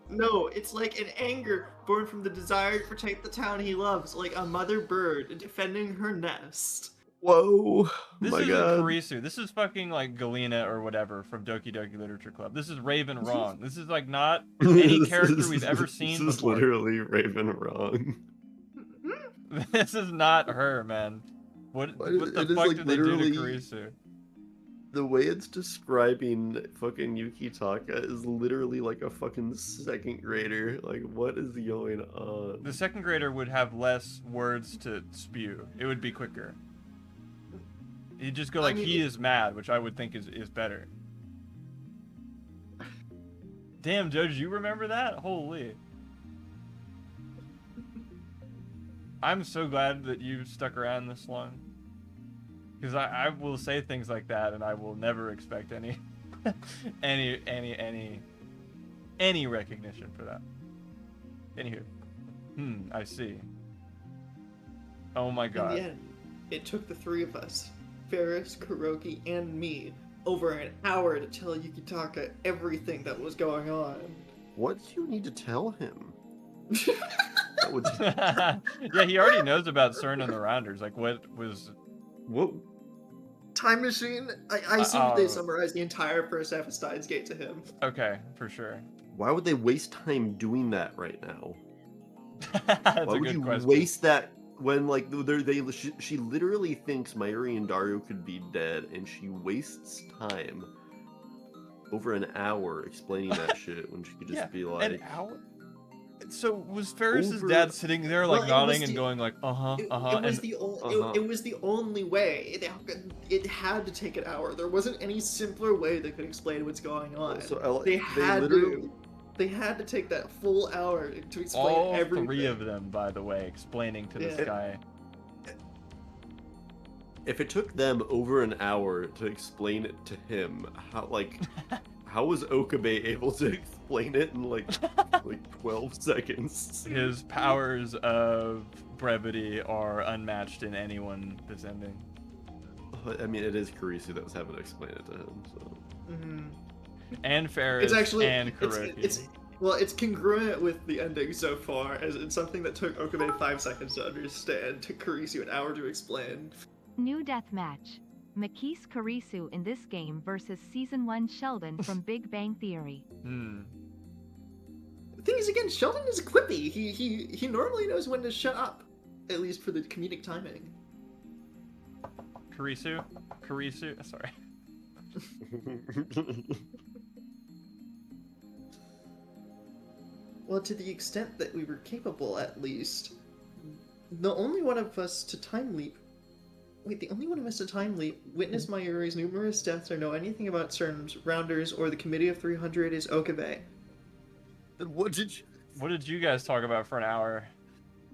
No, it's like an anger born from the desire to protect the town he loves, like a mother bird defending her nest. Whoa! This My isn't God. Kurisu. This is fucking like Galena or whatever from Doki Doki Literature Club. This is Raven Wrong. This is like not any character we've ever seen This is before. literally Raven Wrong. This is not her, man. What Why- the it is, fuck like, did they do to literally- Kurisu? The way it's describing fucking Yukitaka is literally like a fucking second grader. Like, what is going on? The second grader would have less words to spew. It would be quicker. He'd just go like, he is mad, which I would think is better. Damn, Judge, you remember that? Holy. I'm so glad that you stuck around this long. Because I will say things like that, and I will never expect any any recognition for that. Anywho. I see. Oh my god. In the end, it took the three of us, Ferris, Kuroki, and me, over an hour to tell Yukitaka everything that was going on. What do you need to tell him? That would... Yeah, he already knows about CERN and the Rounders. Like, what was... What? Time Machine? I assumed they oh. summarized the entire first half of Steins Gate to him. Okay, for sure. Why would they waste time doing that right now? That's Why a would good you question. waste that when, like, she literally thinks Mayuri and Dario could be dead, and she wastes time over an hour explaining that shit when she could just be like, An hour? So was Ferris's Over- dad sitting there like Well, it nodding was and the- going like, uh-huh, It, uh-huh, it was and the uh-huh. it was the only way. It had to take an hour. There wasn't any simpler way they could explain what's going on. So they had literally, to. They had to take that full hour to explain all everything. three of them, by the way, explaining to this Yeah. guy. if it took them over an hour to explain it to him, how was Okabe able to explain it in like 12 seconds? His powers of brevity are unmatched in anyone this ending. I mean, it is Kurisu that was having to explain it to him, so. Mhm. And Ferris It's actually and Kuroki. it's congruent with the ending so far, as it's something that took Okabe 5 seconds to understand, took Kurisu an hour to explain. New deathmatch. Makis Kurisu in this game versus Season 1 Sheldon from Big Bang Theory. The thing is, again, Sheldon is quippy. He normally knows when to shut up, at least for the comedic timing. Kurisu? Sorry. Well, to the extent that we were capable, at least. The only one of us to time leap. Wait, the only one of us to time leap, witness Mayuri's numerous deaths, or know anything about CERN's Rounders or the Committee of 300 is Okabe. What did you guys talk about for an hour?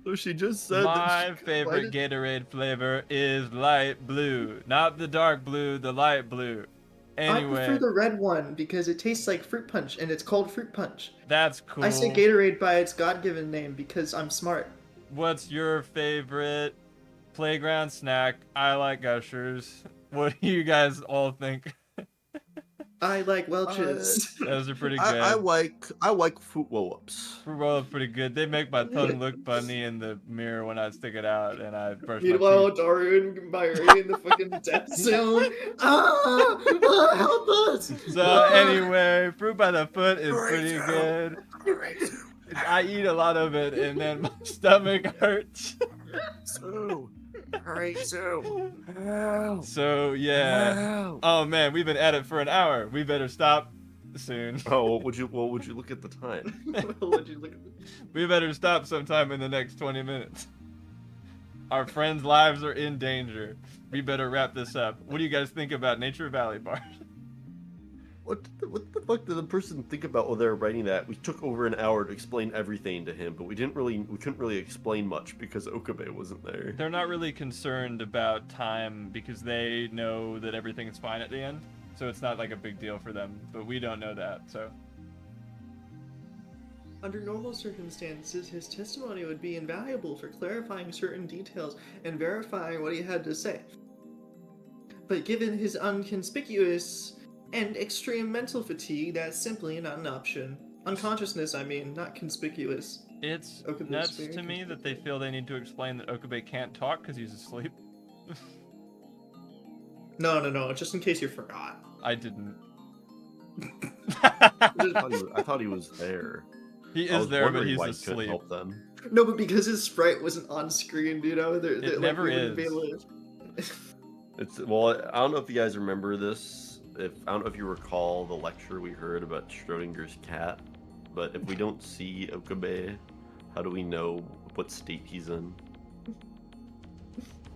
So she just said My that favorite Gatorade flavor is light blue. Not the dark blue, the light blue. I Anyway, prefer the red one because it tastes like fruit punch, and it's called fruit punch. that's cool. I say Gatorade by its God-given name because I'm smart. What's your favorite playground snack? I like Gushers. What do you guys all think? I like Welch's. Those are pretty good. I like fruit roll-ups. Fruit roll up pretty good. They make my tongue look funny in the mirror when I stick it out and I brush my Meanwhile, teeth. Daru and Mayuri in the fucking death zone. Help us! So anyway, fruit by the foot is pretty good. I eat a lot of it and then my stomach hurts. So, So yeah. Oh man, we've been at it for an hour. We better stop soon. Oh, would you look at the time? Would you look at We better stop sometime in the next 20 minutes. Our friends' lives are in danger. We better wrap this up. What do you guys think about Nature Valley Bar? What the fuck did the person think about while they were writing that? We took over an hour to explain everything to him, but we couldn't really explain much because Okabe wasn't there. They're not really concerned about time because they know that everything's fine at the end. So it's not like a big deal for them, but we don't know that, so. Under normal circumstances, his testimony would be invaluable for clarifying certain details and verifying what he had to say. But given his unconspicuous and extreme mental fatigue, that's simply not an option. Unconsciousness, I mean, not conspicuous. It's Okabe's nuts very to me that they feel they need to explain that Okabe can't talk because he's asleep. No, just in case you forgot. I didn't. I thought he was there. He I is was there, but wondering he's why he couldn't asleep. help them. No, but because his sprite wasn't on screen, you know? It never is. It's well, I don't know if you guys remember this. I don't know if you recall the lecture we heard about Schrodinger's cat, but if we don't see Okabe, how do we know what state he's in?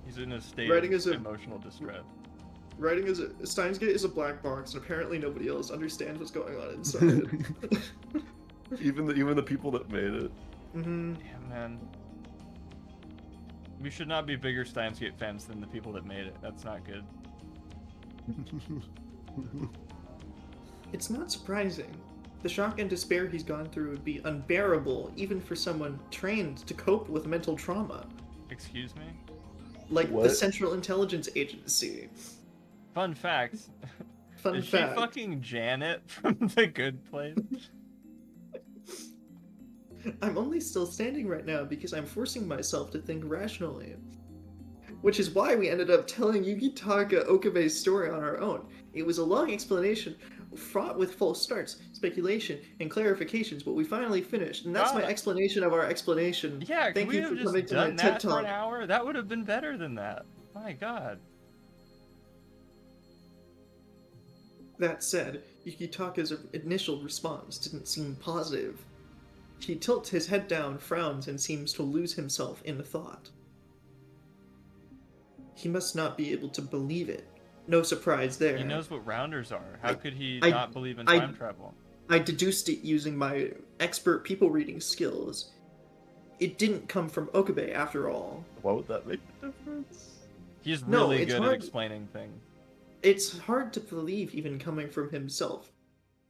He's in a state Writing of is a- emotional distress. Writing is Steins Gate is a black box, and apparently nobody else understands what's going on inside. even the people that made it. Mm-hmm. Damn, man. We should not be bigger Steins Gate fans than the people that made it. That's not good. It's not surprising. The shock and despair he's gone through would be unbearable, even for someone trained to cope with mental trauma, Excuse me? like the What? Central Intelligence Agency. Fun fact. Fun Is fact. she fucking Janet from The Good Place? I'm only still standing right now because I'm forcing myself to think rationally. Which is why we ended up telling Yukitaka Okabe's story on our own. It was a long explanation, fraught with false starts, speculation, and clarifications, but we finally finished, and that's my Ah. explanation of our explanation. Yeah, could Thank we you have for just coming to my done TED that for Talk. an hour? That would have been better than that. My god. That said, Yukitaka's initial response didn't seem positive. He tilts his head down, frowns, and seems to lose himself in thought. He must not be able to believe it. No surprise there. He knows what rounders are. How could he I- not believe in I- time travel? I deduced it using my expert people reading skills. It didn't come from Okabe after all. Why would that make a difference? He's No, really it's good at hard- explaining things. It's hard to believe even coming from himself.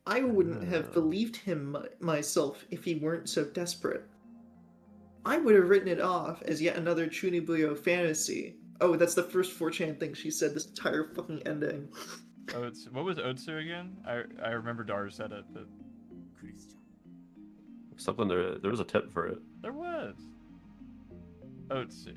I wouldn't have believed him myself if he weren't so desperate. I would have written it off as yet another Chunibuyo fantasy. Oh, that's the first 4chan thing she said this entire fucking ending. What was Otsu again? I remember Daru said it, but Something there was a tip for it. there was. Otsu.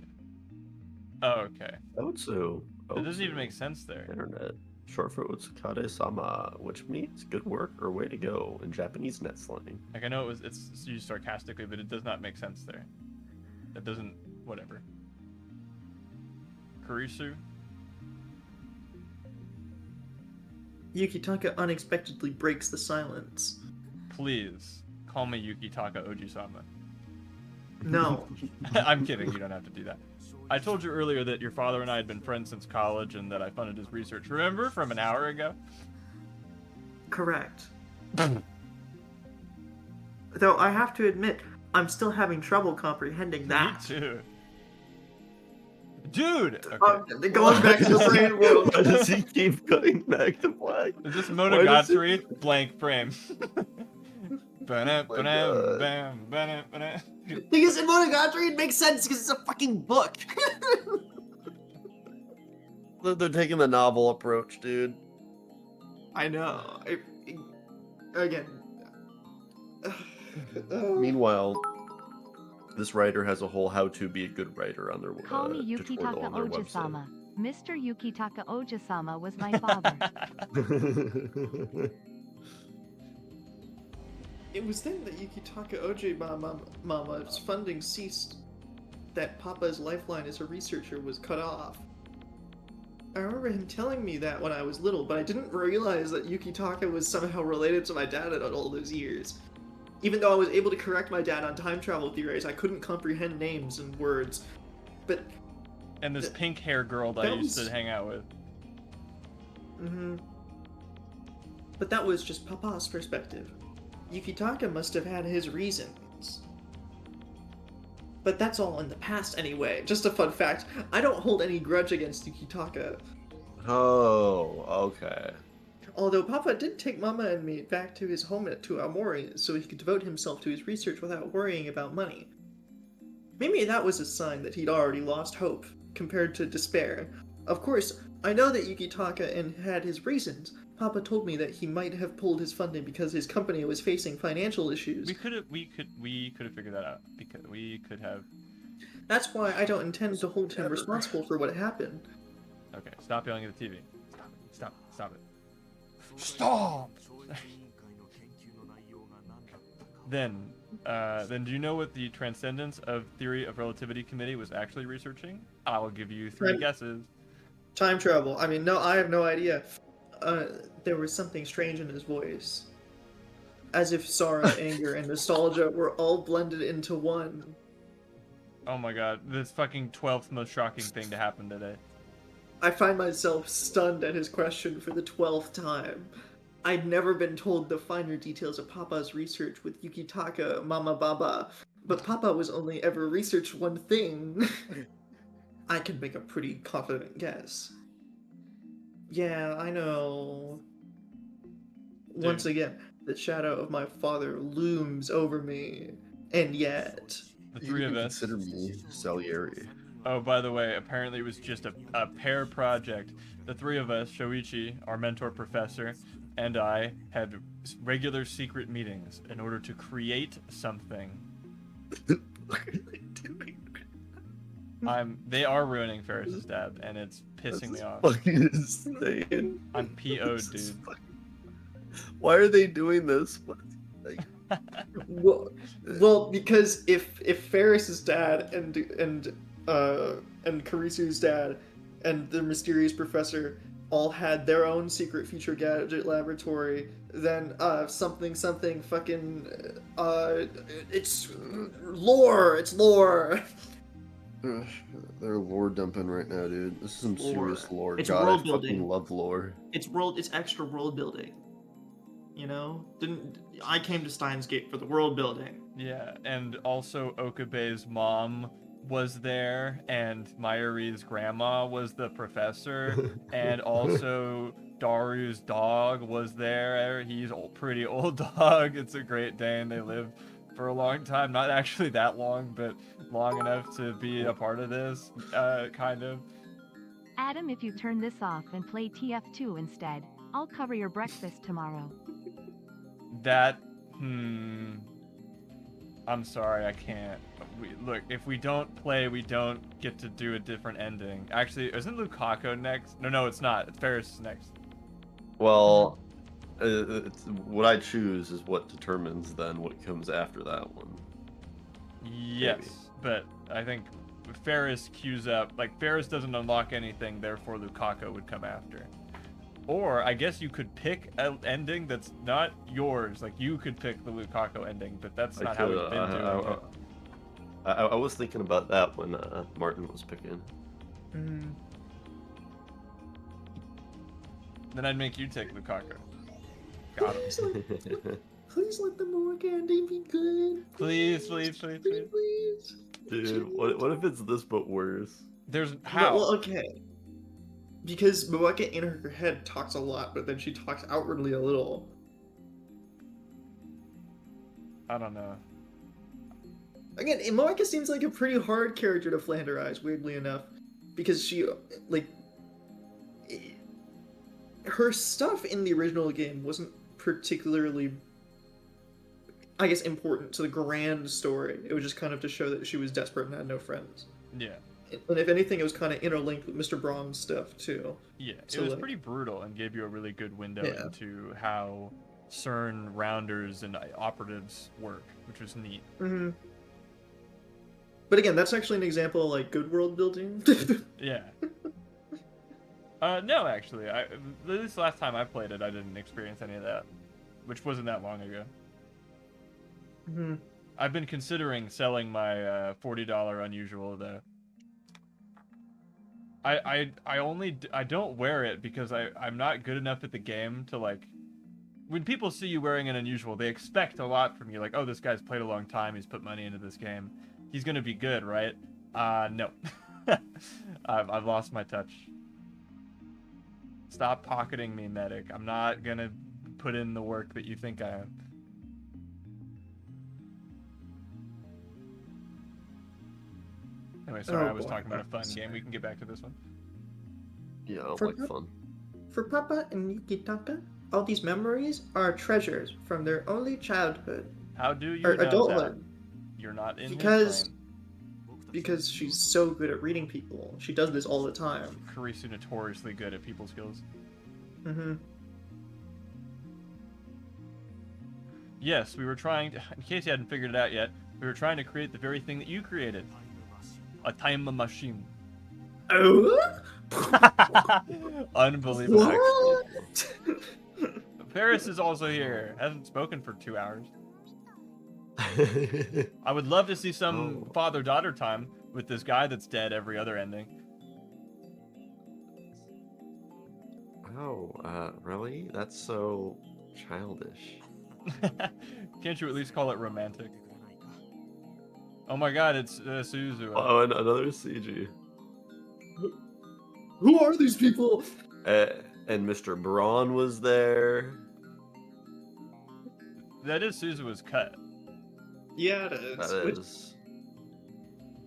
Oh, okay. Otsu. It doesn't even make sense there. Internet. Short for Utsukade-sama, which means good work or way to go in Japanese net slang. Like, I know it's used sarcastically, but it does not make sense there. It doesn't... whatever. Kurisu? Yukitaka unexpectedly breaks the silence. Please, call me Yukitaka Ojisama. No. I'm kidding, you don't have to do that. I told you earlier that your father and I had been friends since college and that I funded his research. Remember from an hour ago? Correct. Though I have to admit, I'm still having trouble comprehending that. Me too. Dude! Okay. Going back to the brain world. Why does he keep going back to black? Is this Why does it- Monogatari? Blank frame. Ba-na, my ba-na, God. bam, ba-na, ba-na. Because in Monogatari it makes sense because it's a fucking book. They're taking the novel approach, dude. I know. Again. Meanwhile, this writer has a whole how to be a good writer on their Call me tutorial Yukitaka on their website. Ojisama. Mr. Yukitaka Ojisama was my father. It was then that Yukitaka Mama's funding ceased, that Papa's lifeline as a researcher was cut off. I remember him telling me that when I was little, but I didn't realize that Yukitaka was somehow related to my dad at all those years. Even though I was able to correct my dad on time travel theories, I couldn't comprehend names and words. But... And this pink hair girl that I used to hang out with. Mm-hmm. But that was just Papa's perspective. Yukitaka must have had his reasons. But that's all in the past anyway. Just a fun fact, I don't hold any grudge against Yukitaka. Oh, okay. Although Papa did take Mama and me back to his home to Aomori so he could devote himself to his research without worrying about money. Maybe that was a sign that he'd already lost hope, compared to despair. Of course, I know that Yukitaka had his reasons. Papa told me that he might have pulled his funding because his company was facing financial issues. We could have figured that out because we could have. That's why I don't intend to hold him responsible for what happened. Okay, stop yelling at the TV. Stop it. Stop! Then do you know what the Transcendence of Theory of Relativity Committee was actually researching? I will give you 3 guesses. Time travel. I mean, no, I have no idea. There was something strange in his voice. As if sorrow, anger, and nostalgia were all blended into one. Oh my god, this fucking 12th most shocking thing to happen today. I find myself stunned at his question for the 12th time. I'd never been told the finer details of Papa's research with Yukitaka Mama Baba, but Papa was only ever researched one thing. I can make a pretty confident guess. Yeah, I know. Dude. Once again, the shadow of my father looms over me, and yet... The 3 of us. Consider me Salieri. Oh, by the way, apparently it was just a pair project. The 3 of us, Shoichi, our mentor professor, and I had regular secret meetings in order to create something. What are they doing? They are ruining Ferris's dad, and it's pissing me off. Fucking insane. I'm PO'd, dude. Why are they doing this? Like, well, because if Ferris's dad and Karisu's dad and the mysterious professor all had their own secret future gadget laboratory, then something fucking it's lore. It's lore. They're lore dumping right now, dude. This is some serious lore. It's God, world I building. fucking love lore. It's extra world building. You know, I came to Steins Gate for the world building. Yeah, and also Okabe's mom was there, and Mayuri's grandma was the professor, and also Daru's dog was there. He's a pretty old dog. It's a Great Dane. They live for a long time. Not actually that long, but long enough to be a part of this, kind of. Adam, if you turn this off and play TF2 instead, I'll cover your breakfast tomorrow. That, I'm sorry, I can't. Look, if we don't play, we don't get to do a different ending. Actually, isn't Lukaku next? No, it's not. It's Ferris next. Well, what I choose is what determines then what comes after that one. Yes, Maybe. but I think Ferris queues up. Like, Ferris doesn't unlock anything, therefore Lukaku would come after. Or, I guess you could pick an ending that's not yours. Like, you could pick the Lukaku ending, but that's not how we've been doing it. I was thinking about that when Martin was picking. Mm. Then I'd make you take Lukaku. Got him. Please let the Mork ending be good. Please. Dude, what if it's this but worse? There's how? Well, okay. Because Moeka in her head talks a lot, but then she talks outwardly a little. I don't know. Again, Moeka seems like a pretty hard character to flanderize, weirdly enough. Because she, like... her stuff in the original game wasn't particularly, I guess, important to the grand story. It was just kind of to show that she was desperate and had no friends. Yeah. And if anything, it was kind of interlinked with Mr. Braun's stuff too. Yeah, So, it was like- pretty brutal and gave you a really good window Yeah. into how CERN rounders and operatives work, which was neat. hmm But again, that's actually an example of like good world building. Yeah. No, actually, this last time I played it, I didn't experience any of that, which wasn't that long ago. hmm I've been considering selling my $40 unusual though. I don't wear it because I'm not good enough at the game to like. When people see you wearing an unusual, they expect a lot from you. Like, oh, this guy's played a long time. He's put money into this game. He's gonna be good, right? No. I've lost my touch. Stop pocketing me, medic. I'm not gonna put in the work that you think I am. Anyway, sorry, Oh, I was boy. talking about a fun Sorry. game. We can get back to this one. Yeah, I don't For like what? fun. For Papa and Yukitaka, all these memories are treasures from their early childhood How do you or know adulthood. that? You're not in Because- his brain. Because she's so good at reading people. She does this all the time. Karisu notoriously good at people skills. hmm Yes, we were trying to, in case you hadn't figured it out yet, we were trying to create the very thing that you created. A time machine. Oh? Unbelievable. What? Paris is also here. Hasn't spoken for 2 hours. I would love to see some Oh. father-daughter time with this guy that's dead every other ending. Oh, really? That's so childish. Can't you at least call it romantic? Oh my god, it's Suzu. Oh, and another CG. Who are these people? And Mr. Braun was there. That is Suzu's cut. Yeah, it is. That Which- is.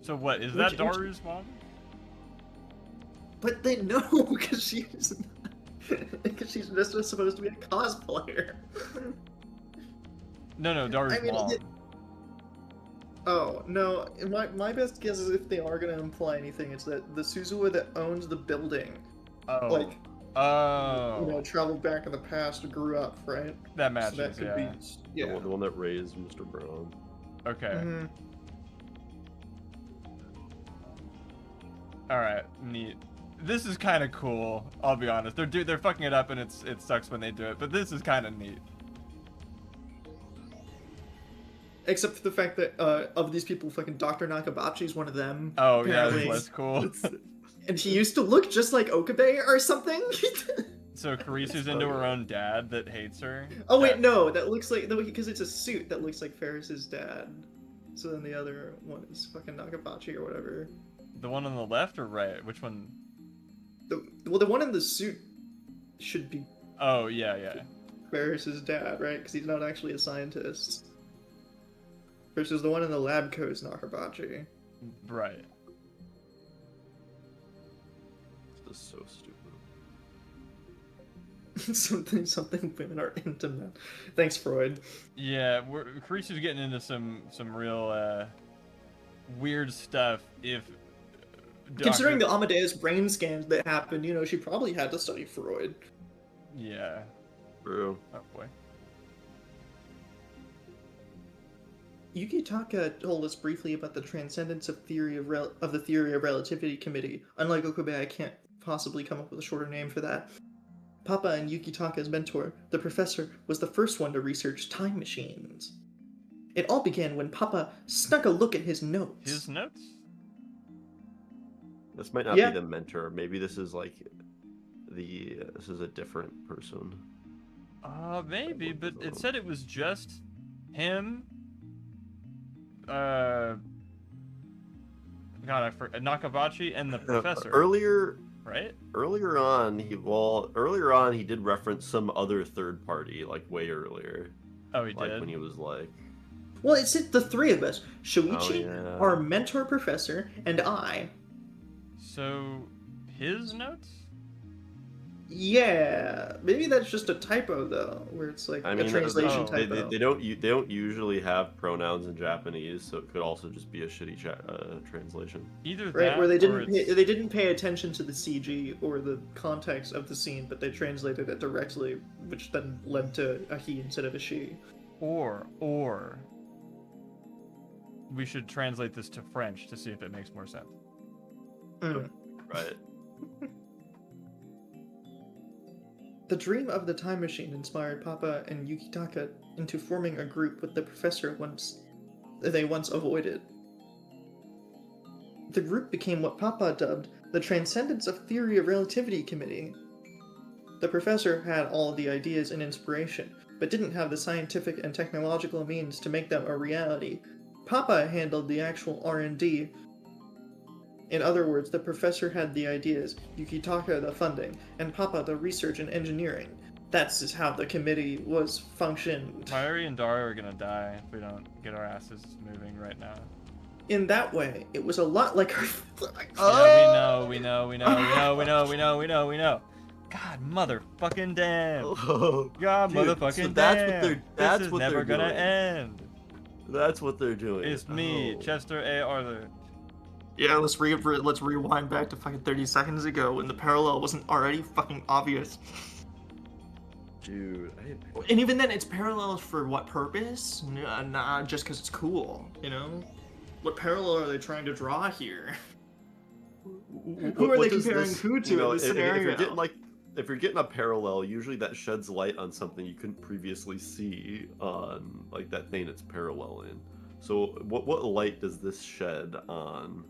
So what, is Which- that Daru's mom? but they know because she's because she's just supposed to be a cosplayer. No, Daru's I mean, mom. Oh no! My best guess is if they are gonna imply anything, it's that the Suzuwa that owns the building, Oh. like Oh. traveled back in the past, grew up, right? That So matches, that could yeah. be yeah. The one that raised Mr. Braun. Okay. Mhm. Alright, neat. This is kind of cool, I'll be honest. They're fucking it up and it sucks when they do it, but this is kind of neat. Except for the fact that of these people, fucking Dr. Nakabachi is one of them. Oh, yeah, that's apparently. less cool. And he used to look just like Okabe or something. So Karisu's into her own dad that hates her. Oh wait, no, that looks like because it's a suit that looks like Ferris's dad. So then the other one is fucking Nakabachi or whatever. The one on the left or right? Which one? The one in the suit should be Oh, yeah. Ferris's dad, right? Because he's not actually a scientist. Versus the one in the lab coat is Nakabachi. Right. This is so stupid. something women are into, man. Thanks, Freud. Yeah, Karisu's getting into some real weird stuff. If Considering the Amadeus brain scans that happened, she probably had to study Freud. Yeah. True. Oh boy. Yukitaka told us briefly about the transcendence of the theory of relativity committee. Unlike Okabe, I can't possibly come up with a shorter name for that. Papa and Yukitaka's mentor, the professor, was the first one to research time machines. It all began when Papa snuck a look at his notes. His notes? This might not Yeah. be the mentor. Maybe this is like this is a different person. Maybe, but it said it was just him. God, Nakabachi and the professor. Earlier Right? Earlier on, he did reference some other third party, like way earlier, Oh, he like did. when he was like, Well, it said the three of us. Shuichi, yeah. our mentor professor, and I. So, his notes? Yeah, maybe that's just a typo though, where it's like I a mean, translation oh. typo. they don't usually have pronouns in Japanese, so it could also just be a shitty translation. Either Right, where that or it's they didn't pay attention to the CG or the context of the scene, but they translated it directly, which then led to a he instead of a she. or we should translate this to French to see if it makes more sense. Mm. Right. The dream of the time machine inspired Papa and Yukitaka into forming a group with the professor they once avoided. The group became what Papa dubbed the Transcendence of Theory of Relativity Committee. The professor had all the ideas and inspiration, but didn't have the scientific and technological means to make them a reality. Papa handled the actual R&D. In other words, the professor had the ideas, Yukitaka the funding, and Papa the research and engineering. That's just how the committee was functioned. Mayuri and Daru are gonna die if we don't get our asses moving right now. In that way, it was a lot like our... Yeah, we know. God, motherfucking damn. Oh, God, dude, motherfucking so that's damn. what they're that's this is what never they're gonna doing. end. That's what they're doing. It's me, Oh. Chester A. Arthur. Yeah, let's rewind back to fucking 30 seconds ago when the parallel wasn't already fucking obvious. Dude, And even then, it's parallels for what purpose? Nah, just because it's cool, you know? What parallel are they trying to draw here? Who are they comparing who to in this scenario? If you're getting a parallel, usually that sheds light on something you couldn't previously see on like that thing it's parallel in. So what light does this shed on?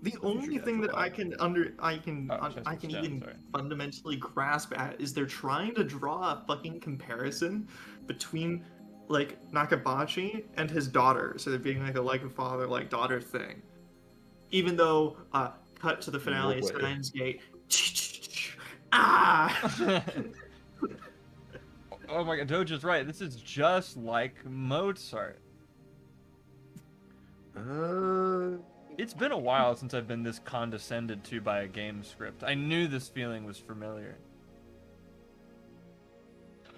The only thing that I can Chester's down, even sorry. fundamentally grasp at is they're trying to draw a fucking comparison between like Nakabachi and his daughter, so they're being like a father like daughter thing. Even though cut to the finale of No way. Steins Gate. Ah! Oh my god, Doja's right. This is just like Mozart. It's been a while since I've been this condescended to by a game script. I knew this feeling was familiar.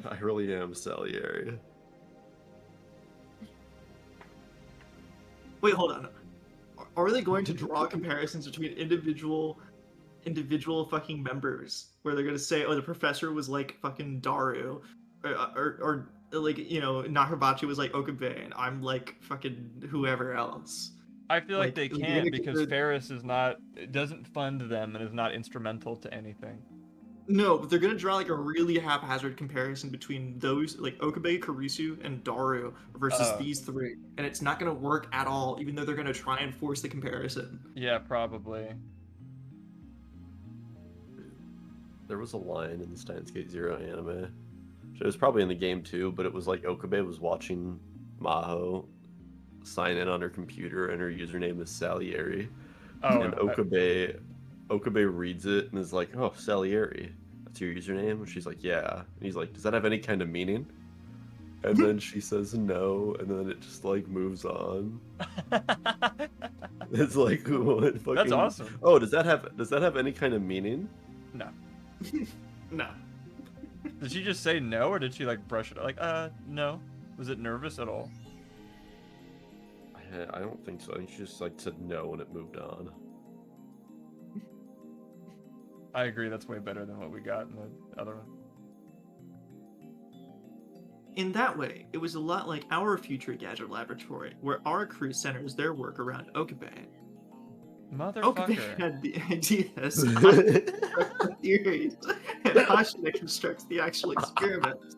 I really am Salieri. Wait, hold on. Are they going to draw comparisons between individual fucking members, where they're gonna say, "Oh, the professor was like fucking Daru," or like, you know, Nakabachi was like Okabe, and I'm like fucking whoever else. I feel like they Like, can't because Ferris doesn't fund them and is not instrumental to anything. No, but they're gonna draw like a really haphazard comparison between those, like Okabe, Kurisu, and Daru versus these three, and it's not gonna work at all. Even though they're gonna try and force the comparison. Yeah, probably. There was a line in the Steins Gate Zero anime. It was probably in the game too, but it was like Okabe was watching Maho sign in on her computer, and her username is Salieri. Oh, And Okabe reads it and is like, "Oh, Salieri, that's your username?" And she's like, "Yeah." And he's like, "Does that have any kind of meaning?" And then she says no, and then it just like moves on. It's like, what fucking... That's awesome. Oh, does that have any kind of meaning? No. No. Did she just say no, or did she like brush it? Like, no. Was it nervous at all? I don't think so. I think she just like said no and it moved on. I agree. That's way better than what we got in the other one. In that way, it was a lot like our future gadget laboratory, where our crew centers their work around Okabe. Okabe Motherfucker. had the ideas, the theories, and Hashina constructs the actual experiments.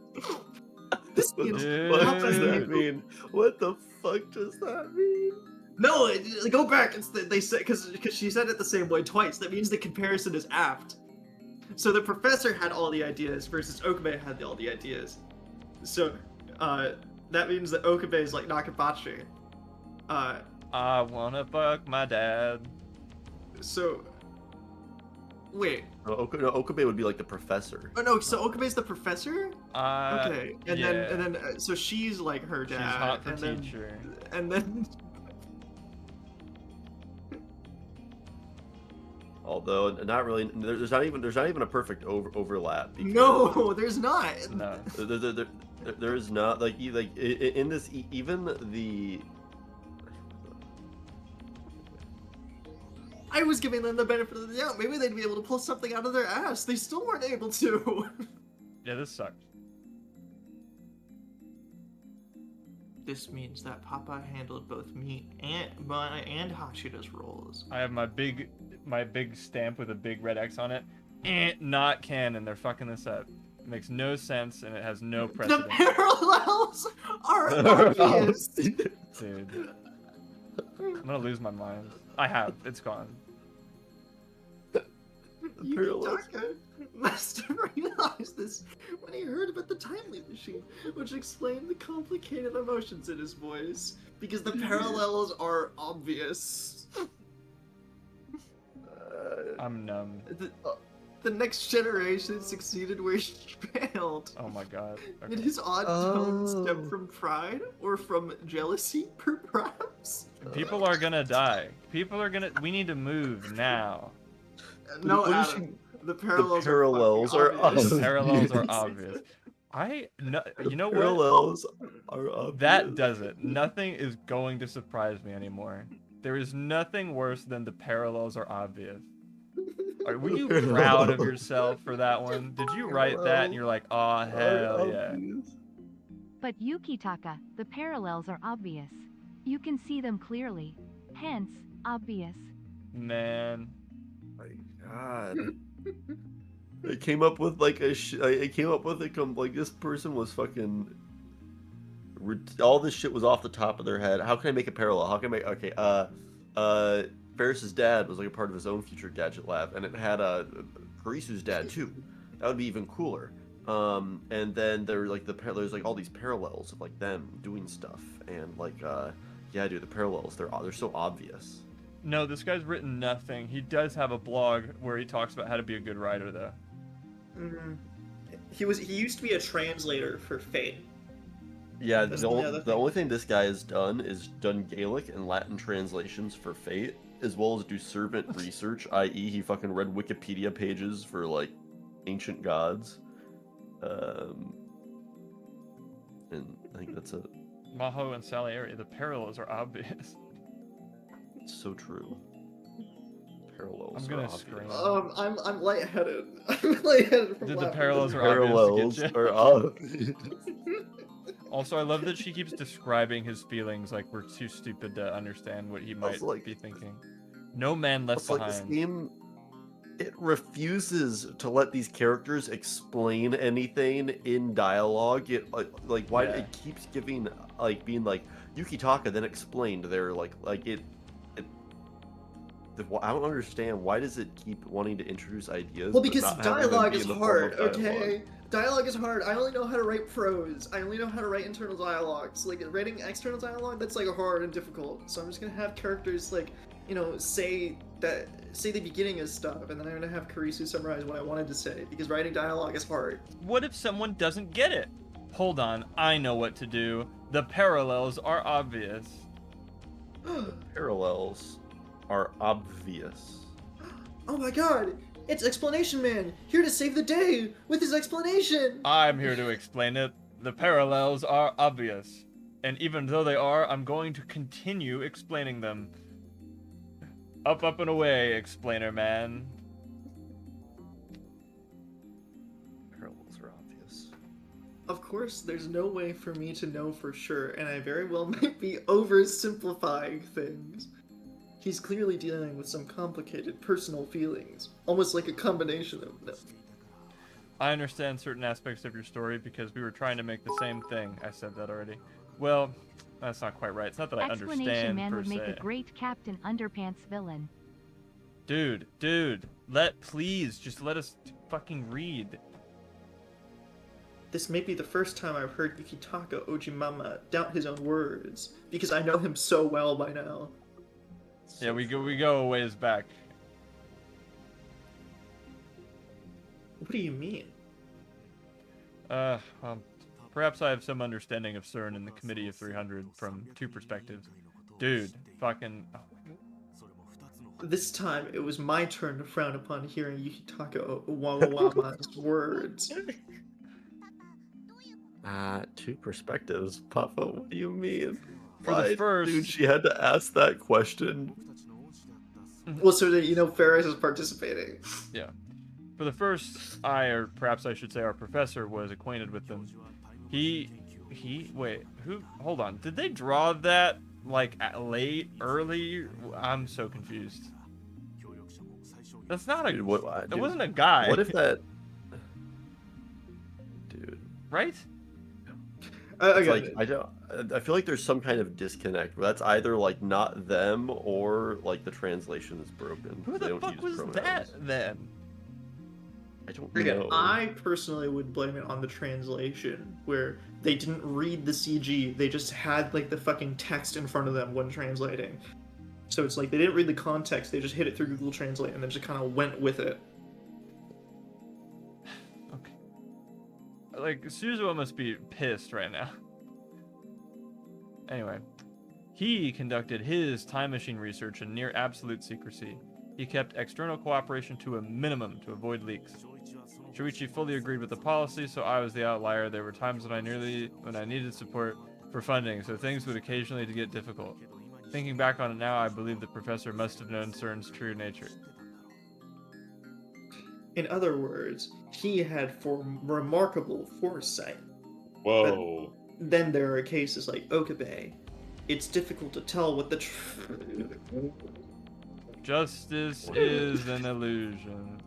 This means What does that Dude. mean? What the fuck does that mean? no. Go back. They said because she said it the same way twice. That means the comparison is apt. So the professor had all the ideas versus Okabe had all the ideas. So that means that Okabe is like Nakabachi. I wanna fuck my dad. So wait. No, Okabe would be like the professor. Oh no, so Okabe's the professor? Okay. And yeah. then so she's like her dad. She's hot for and teacher. And then Although not really, there's not even a perfect overlap. Because No, there's not. No. there is not in this even the. I was giving them the benefit of the doubt. Maybe they'd be able to pull something out of their ass. They still weren't able to. Yeah, this sucked. This means that Papa handled both me and Hashida's roles. I have my big stamp with a big red X on it. Not canon. They're fucking this up. It makes no sense and it has no precedent. The parallels are obvious. Dude. I'm gonna lose my mind. I have. It's gone. Yukitaka must have realized this when he heard about the timely machine, which explained the complicated emotions in his voice, because the parallels are obvious. I'm numb. The next generation succeeded where he failed. Oh my god. Okay. Did his odd tone stem from pride or from jealousy, perhaps? People are gonna die. We need to move now. No, What is Adam. The parallels, are obvious. The parallels are obvious. You know what? Parallels are obvious. That does it. Nothing is going to surprise me anymore. There is nothing worse than the parallels are obvious. Were you proud of yourself for that one? Did you write that and you're like, oh, hell yeah. But Yukitaka, the parallels are obvious. You can see them clearly. Hence, obvious. Man. My God. I came up with like this person was fucking. All this shit was off the top of their head. How can I make a parallel? How can I make Ferris's dad was like a part of his own future gadget lab, and it had Karisu's dad too. That would be even cooler. And then there's like all these parallels of like them doing stuff, and yeah, dude, the parallels they're so obvious. No, this guy's written nothing. He does have a blog where he talks about how to be a good writer, though. Mm-hmm. He used to be a translator for Fate. Yeah, That's the thing. only thing this guy has done is done Gaelic and Latin translations for Fate, as well as do servant research, i.e. he fucking read Wikipedia pages for, like, ancient gods. And I think that's it. Maho and Salieri, the parallels are obvious. It's so true. Parallels I'm gonna are obvious. scream. I'm lightheaded. I'm lightheaded from The laughing. parallels are Parallels obvious. are obvious. Also, I love that she keeps describing his feelings like we're too stupid to understand what he might be thinking. No man left behind. Like this game, it refuses to let these characters explain anything in dialogue. It it keeps giving being like Yukitaka then explained their I don't understand, why does it keep wanting to introduce ideas? Well, because but not having them dialogue be is in the form hard, of dialogue? okay? Dialogue is hard. I only know how to write prose. I only know how to write internal dialogues. Like, writing external dialogue, that's, like, hard and difficult. So I'm just gonna have characters, like, say the beginning of stuff, and then I'm gonna have Karisu summarize what I wanted to say, because writing dialogue is hard. What if someone doesn't get it? Hold on, I know what to do. The parallels are obvious. Parallels are obvious. Oh my god! It's Explanation Man, here to save the day with his explanation! I'm here to explain it. The parallels are obvious. And even though they are, I'm going to continue explaining them. Up, up, and away, Explainer Man. Parallels are obvious. Of course, there's no way for me to know for sure, and I very well might be oversimplifying things. He's clearly dealing with some complicated personal feelings, almost like a combination of them. I understand certain aspects of your story because we were trying to make the same thing. I said that already. Well, that's not quite right. It's not that I Explanation understand Man per would make se. a great Captain Underpants villain. Dude, please, just let us fucking read. This may be the first time I've heard Yukitaka Ojimama doubt his own words, because I know him so well by now. Yeah, we go a ways back. What do you mean? Perhaps I have some understanding of CERN and the Committee of 300 from two perspectives. Dude, fucking... This time, it was my turn to frown upon hearing Yukitaka Wawawama's words. Two perspectives. Papa, what do you mean? For the Why, first, dude, she had to ask that question. Well, so that you know Ferris is participating. yeah. For the first, or perhaps I should say our professor was acquainted with them. Wait, who, hold on. Did they draw that, like, early? I'm so confused. That's not a, Dude, that dude, wasn't a guy. What if that... Dude. Right? It's like, I feel like there's some kind of disconnect where that's either like not them or like the translation is broken. Who They the don't fuck use was pronouns. that then? I don't Again, know. I personally would blame it on the translation, where they didn't read the CG, they just had like the fucking text in front of them when translating. So it's like they didn't read the context, they just hit it through Google Translate and then just kind of went with it. Okay. Like, Suzuo must be pissed right now. Anyway, he conducted his time machine research in near absolute secrecy. He kept external cooperation to a minimum to avoid leaks. Shuichi fully agreed with the policy, so I was the outlier. There were times when I needed support for funding, so things would occasionally get difficult. Thinking back on it now, I believe the professor must have known CERN's true nature. In other words, he had remarkable foresight. Whoa. But then there are cases like Okabe. It's difficult to tell what the Justice is an illusion.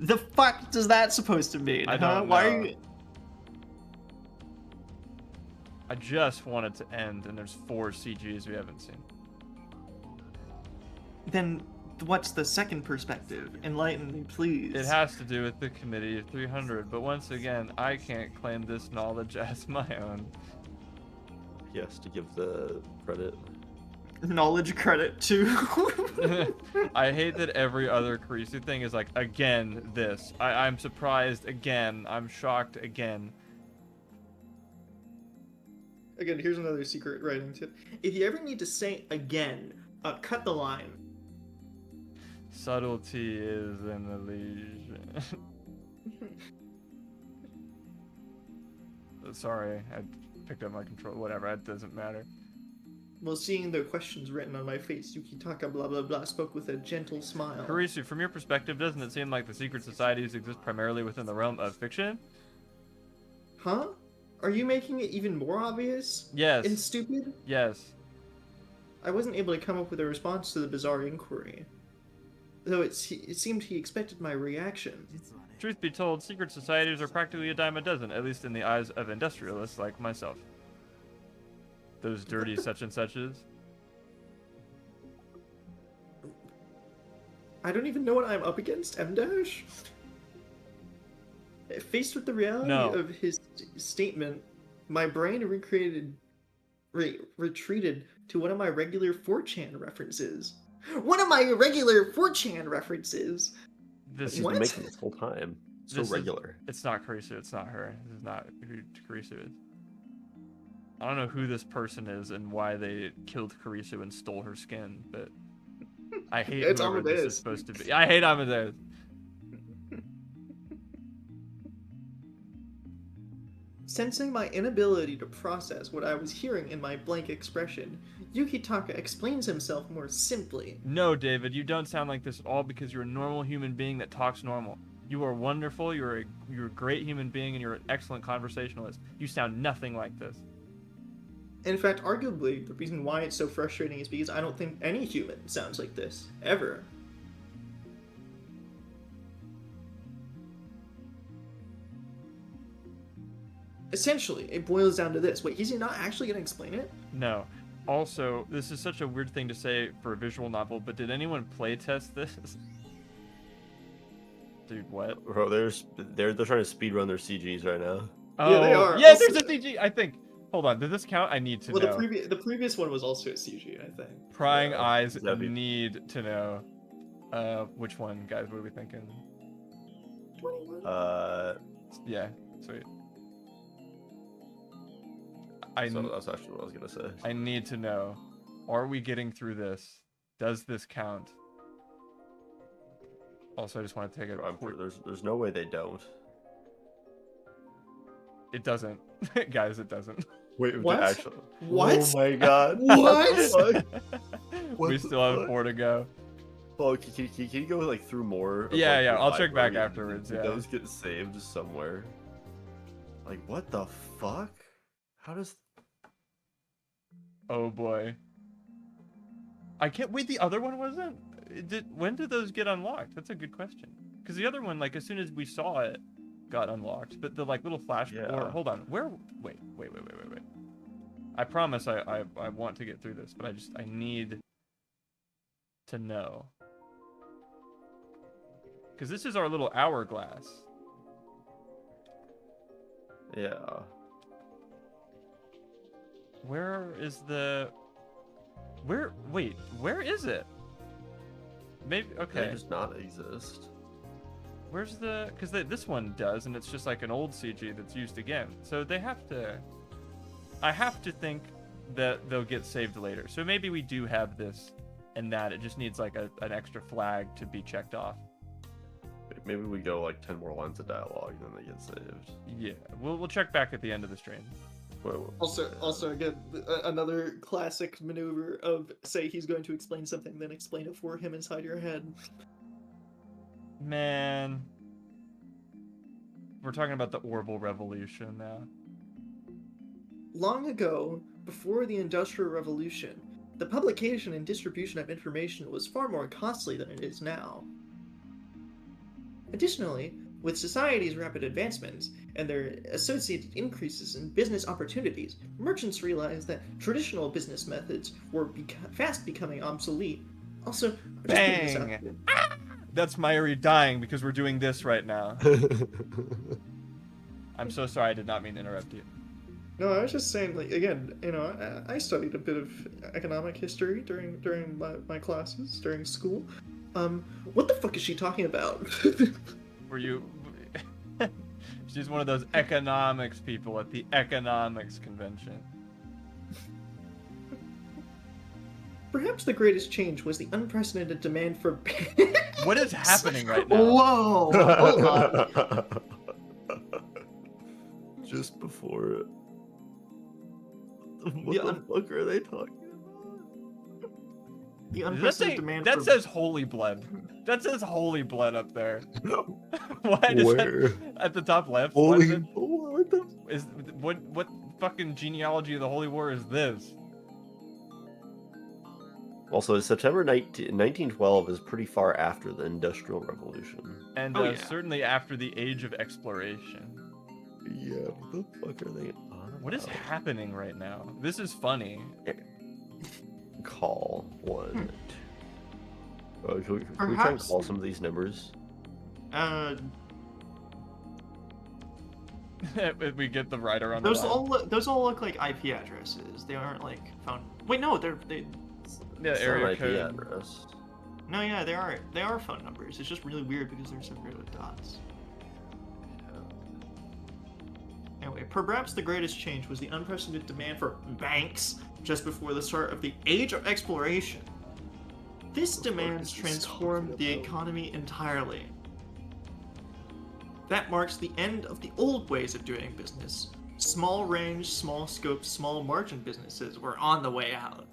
The fuck does that supposed to mean? I don't Why know. are you... I just want it to end, and there's 4 CGs we haven't seen. Then what's the second perspective? Enlighten me, please. It has to do with the Committee of 300, but once again, I can't claim this knowledge as my own. Yes, to give the credit. Knowledge credit to... I hate that every other Kurisu thing is like, again, this. I'm surprised again. I'm shocked again. Again, here's another secret writing tip. If you ever need to say again, cut the line. Subtlety is an illusion. Sorry, I picked up my control. Whatever, it doesn't matter. While seeing the questions written on my face, Yukitaka blah blah blah spoke with a gentle smile. Kurisu, from your perspective, doesn't it seem like the secret societies exist primarily within the realm of fiction? Huh? Are you making it even more obvious? Yes. And stupid? Yes. I wasn't able to come up with a response to the bizarre inquiry. Though it seemed he expected my reaction. Truth be told, secret societies are practically a dime a dozen, at least in the eyes of industrialists like myself. Those dirty such and suches. I don't even know what I'm up against, M-Dash? Faced with the reality of his statement, my brain retreated to one of my regular 4chan references. One of my regular 4chan references! This She's been making this whole time. So regular. It's not Kurisu, it's not her. This is not who Kurisu is. I don't know who this person is and why they killed Kurisu and stole her skin, but I hate whoever this is supposed to be. I hate Amadeus. Sensing my inability to process what I was hearing in my blank expression, Yukitaka explains himself more simply. No, David, you don't sound like this at all because you're a normal human being that talks normal. You are wonderful, you're a great human being, and you're an excellent conversationalist. You sound nothing like this. In fact, arguably, the reason why it's so frustrating is because I don't think any human sounds like this, ever. Essentially, it boils down to this. Wait, is he not actually going to explain it? No. Also, this is such a weird thing to say for a visual novel, but did anyone playtest this? Dude, what? Bro, they're trying to speedrun their CGs right now. Oh, yeah, they are. Yeah, Also, there's a CG, I think. Hold on, did this count? I need to know. Well, the previous one was also a CG, I think. Prying eyes need to know. Which one, guys? What are we thinking? 21? Yeah, sweet. So that's actually what I was gonna say. I need to know. Are we getting through this? Does this count? Also, I just want to take a I'm quick... sure there's no way they don't. It doesn't. Guys, it doesn't. Wait, What? actually. What? Oh my god. What? What We the still have fuck? 4 to go. Oh, can you go like through more? Of, Yeah, like, yeah, the I'll check back library? afterwards, Did yeah. those get saved somewhere? Like, what the fuck? How does... Oh boy. I can't wait. The other one wasn't. When did those get unlocked? That's a good question. Because the other one, like as soon as we saw it, got unlocked. But the like little flash. Yeah. Or hold on. Where? Wait. I promise I want to get through this, but I need to know. Because this is our little hourglass. Yeah. Where is the... Wait, where is it? Maybe, They okay. just not exist. Where's the... Because this one does, and it's just like an old CG that's used again. So they have to... I have to think that they'll get saved later. So maybe we do have this and that. It just needs like an extra flag to be checked off. Maybe we go like 10 more lines of dialogue and then they get saved. Yeah, we'll check back at the end of the stream. Wait. Also, again, another classic maneuver of say he's going to explain something, then explain it for him inside your head. Man. We're talking about the Orbital Revolution now. Long ago, before the Industrial Revolution, the publication and distribution of information was far more costly than it is now. Additionally, with society's rapid advancements and their associated increases in business opportunities, merchants realized that traditional business methods were fast becoming obsolete. Also, I'm just putting this out Bang! there. That's Myri dying because we're doing this right now. I'm so sorry, I did not mean to interrupt you. No, I was just saying, like, again, you know, I studied a bit of economic history during my classes, during school. What the fuck is she talking about? Were you... She's one of those economics people at the economics convention. Perhaps the greatest change was the unprecedented demand for... What is happening right now? Whoa! Hold on. Just before it. What Yeah, the fuck are they talking The Does that, unprecedented demand that for... says holy blood. That says holy blood up there. about? Why does Where? that, at the top left? Why does Holy... it, What the... is what fucking genealogy of the Holy War is this? Also, September 1912 is pretty far after the Industrial Revolution. And Oh, yeah. certainly after the Age of Exploration. Yeah, what the fuck are they on What is about? happening right now? This is funny. Call one. Can we try and Perhaps- call some of these numbers? We get the writer on the Those line. those all look like IP addresses. They aren't like phone. Wait, no, they. Yeah, It's not area an IP code. address. No, yeah, they are phone numbers. It's just really weird because they're separated with dots. Anyway, perhaps the greatest change was the unprecedented demand for banks just before the start of the Age of Exploration. This What the fuck demand is this transformed talking the about? economy entirely. That marks the end of the old ways of doing business. Small range, small scope, small margin businesses were on the way out.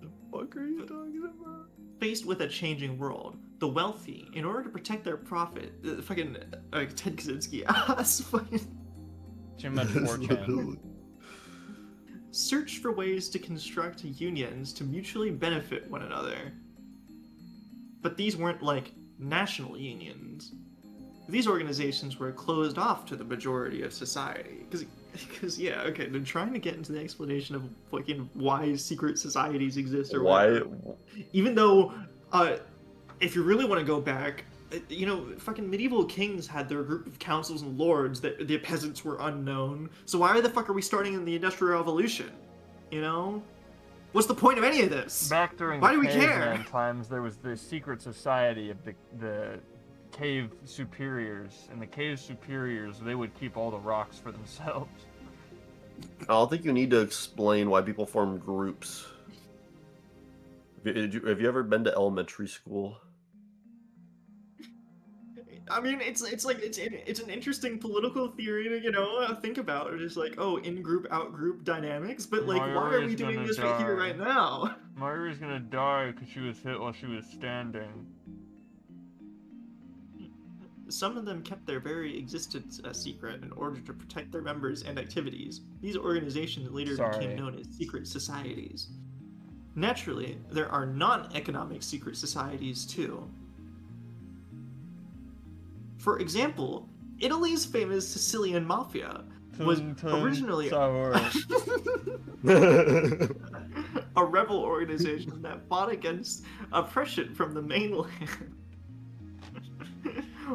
The fuck are you talking about? Faced with a changing world, the wealthy, in order to protect their profit, fucking Ted Kaczynski ass, fucking Too much 4chan. search for ways to construct unions to mutually benefit one another. But these weren't like national unions. These organizations were closed off to the majority of society. Because yeah, okay, they're trying to get into the explanation of fucking why secret societies exist or Why? whatever. Even though, if you really want to go back, you know, fucking medieval kings had their group of councils and lords that the peasants were unknown. So why the fuck are we starting in the Industrial Revolution? You know? What's the point of any of this? Back during Why the do we caveman care? times, there was the secret society of the cave superiors, and the cave superiors, they would keep all the rocks for themselves. I don't think you need to explain why people form groups. Have you ever been to elementary school? I mean, it's an interesting political theory to think about. Or just like, oh, in group out group dynamics, but like, why are we doing this right here right now? Margaret's gonna die because she was hit while she was standing. Some of them kept their very existence a secret in order to protect their members and activities. These organizations later became known as secret societies. Naturally, there are non-economic secret societies too. For example, Italy's famous Sicilian mafia was originally a rebel organization that fought against oppression from the mainland.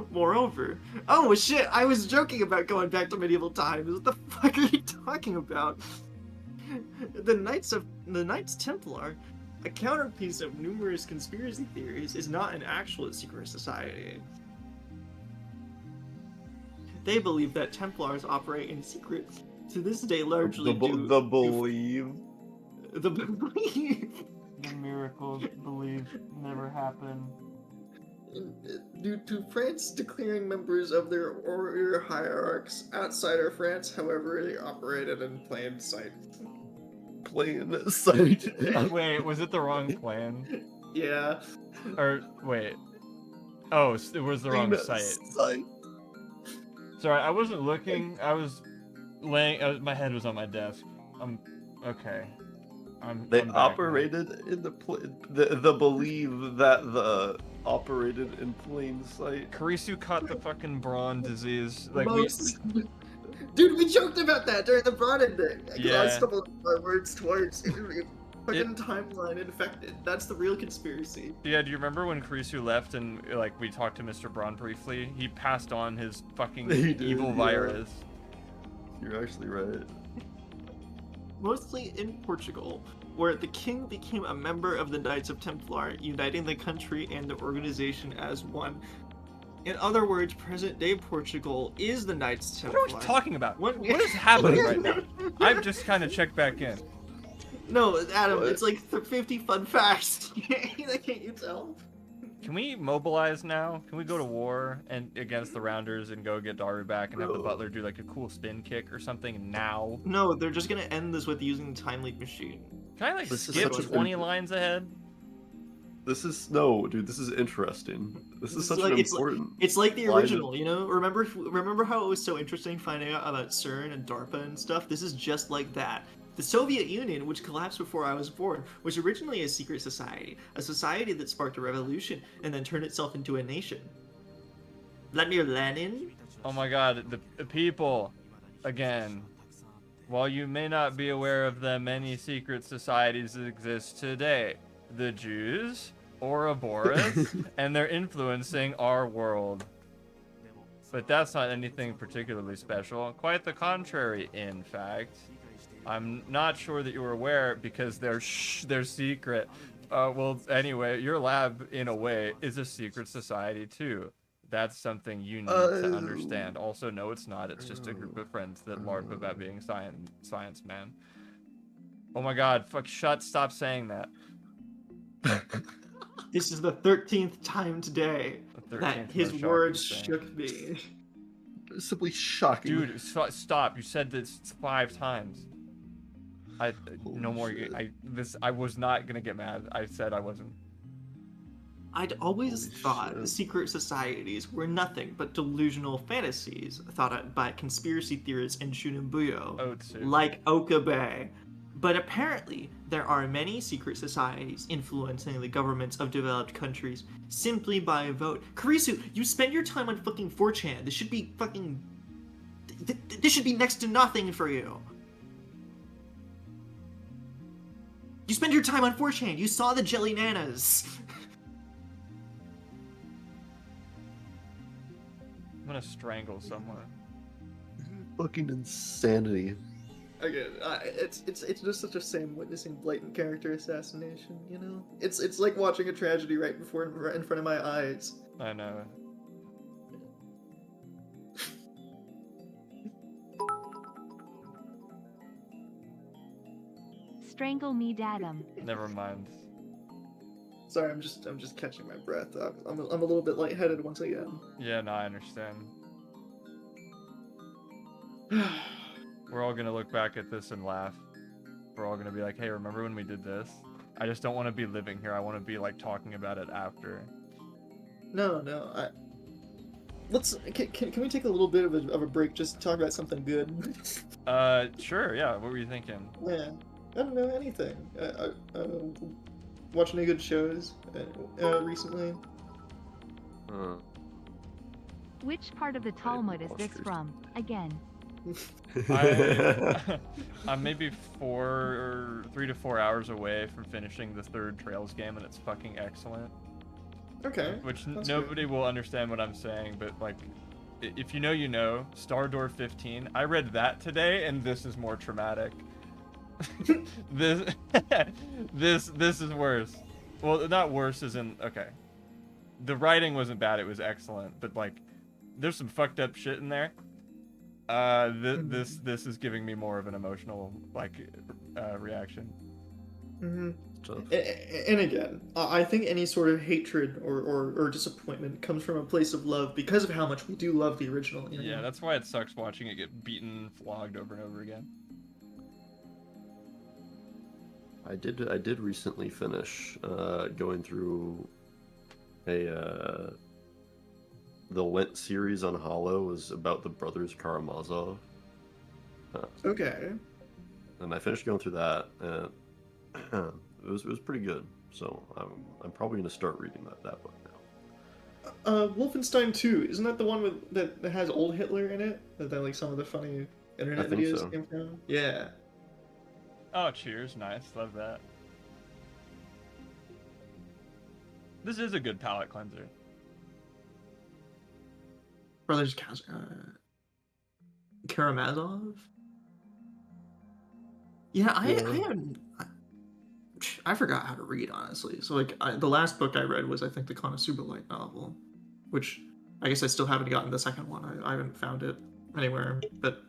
Moreover, oh shit, I was joking about going back to medieval times. What the fuck are you talking about? The Knights Templar, a counterpiece of numerous conspiracy theories, is not an actual secret society. They believe that Templars operate in secret to this day, largely the believe. The belief. The miracles believed never happened. Due to France declaring members of their warrior hierarchs outside of France, however, they operated in plain sight. Plain sight. Wait, was it the wrong plan? Yeah. Or wait. Oh, it was the wrong site. Sorry, I wasn't looking. I was laying. My head was on my desk. Okay. They I'm operated in the believe that the operated in plain sight. Karisu caught the fucking brawn disease. Like Dude, we joked about that during the brawn ending. Yeah. I stumbled my words twice. Fucking timeline infected. That's the real conspiracy. Yeah, do you remember when Karisu left and like we talked to Mr. Braun briefly? He passed on his fucking evil virus. You're actually right. Mostly in Portugal, where the king became a member of the Knights of Templar, uniting the country and the organization as one. In other words, present-day Portugal is the Knights Templar. What are we talking about? What is happening right now? I've just kind of checked back in. No, Adam, it's like 50 fun facts. Can't you tell? Can we mobilize now? Can we go to war and against the Rounders and go get Daru back and have the Butler do like a cool spin kick or something now? No, they're just gonna end this with using the time leap machine. Can I like skip 20 lines ahead? This is dude. This is interesting. This is such an important. It's like the original, you know. Remember how it was so interesting finding out about CERN and DARPA and stuff. This is just like that. The Soviet Union, which collapsed before I was born, was originally a secret society, a society that sparked a revolution and then turned itself into a nation. Vladimir Lenin? Oh my god, the people, again. While you may not be aware of them, many secret societies exist today. The Jews, Ouroboros, and they're influencing our world. But that's not anything particularly special. Quite the contrary, in fact. I'm not sure that you were aware because they're secret. Well, anyway, your lab, in a way, is a secret society, too. That's something you need to understand. Also, no, it's not. It's just a group of friends that LARP about being science man. Oh my god, stop saying that. This is the 13th time today that his words shook me. Simply shocking. Dude, stop. You said this 5 times. No more. I was not gonna get mad. I said I wasn't. I'd always thought secret societies were nothing but delusional fantasies thought up by conspiracy theorists in Shunimbuyo, like Okabe. But apparently, there are many secret societies influencing the governments of developed countries simply by a vote. Karisu, you spend your time on fucking 4chan. This should be fucking... This should be next to nothing for you. You spend your time on 4chan. You saw the Jelly Nanas. I'm gonna strangle someone. Fucking insanity. Again, it's just such a shame witnessing blatant character assassination. You know, it's like watching a tragedy right in front of my eyes. I know. Strangle me, Dadum. Never mind. Sorry, I'm just catching my breath. I'm a little bit lightheaded once again. Yeah, no, I understand. We're all gonna look back at this and laugh. We're all gonna be like, hey, remember when we did this? I just don't want to be living here. I want to be like talking about it after. No. Can we take a little bit of a break just to talk about something good? Sure, yeah. What were you thinking? Yeah, I don't know anything. Watch any good shows recently? Which part of the Talmud is this from? Again. I'm maybe 3 to 4 hours away from finishing the third Trails game, and it's fucking excellent. Okay. Which that's nobody will understand what I'm saying, but like, if you know, you know. Star Door 15. I read that today, and this is more traumatic. this is worse. Well, not worse as in, okay. The writing wasn't bad, it was excellent, but like, there's some fucked up shit in there. This is giving me more of an emotional reaction. Mm-hmm. And again, I think any sort of hatred or disappointment comes from a place of love because of how much we do love the original. You know? Yeah, that's why it sucks watching it get beaten, flogged over and over again. I did recently finish going through the Lent series on Hollow was about the brothers Karamazov. Okay. And I finished going through that, and it was pretty good. So I'm probably gonna start reading that book now. Wolfenstein 2, isn't that the one that has old Hitler in it? That like some of the funny internet I think videos so. came from? Yeah. Oh, cheers. Nice. Love that. This is a good palate cleanser. Brothers Karamazov? Yeah, I forgot how to read, honestly. So, like, the last book I read was, I think, the Konosuba light novel, which I guess I still haven't gotten the second one. I haven't found it anywhere, but...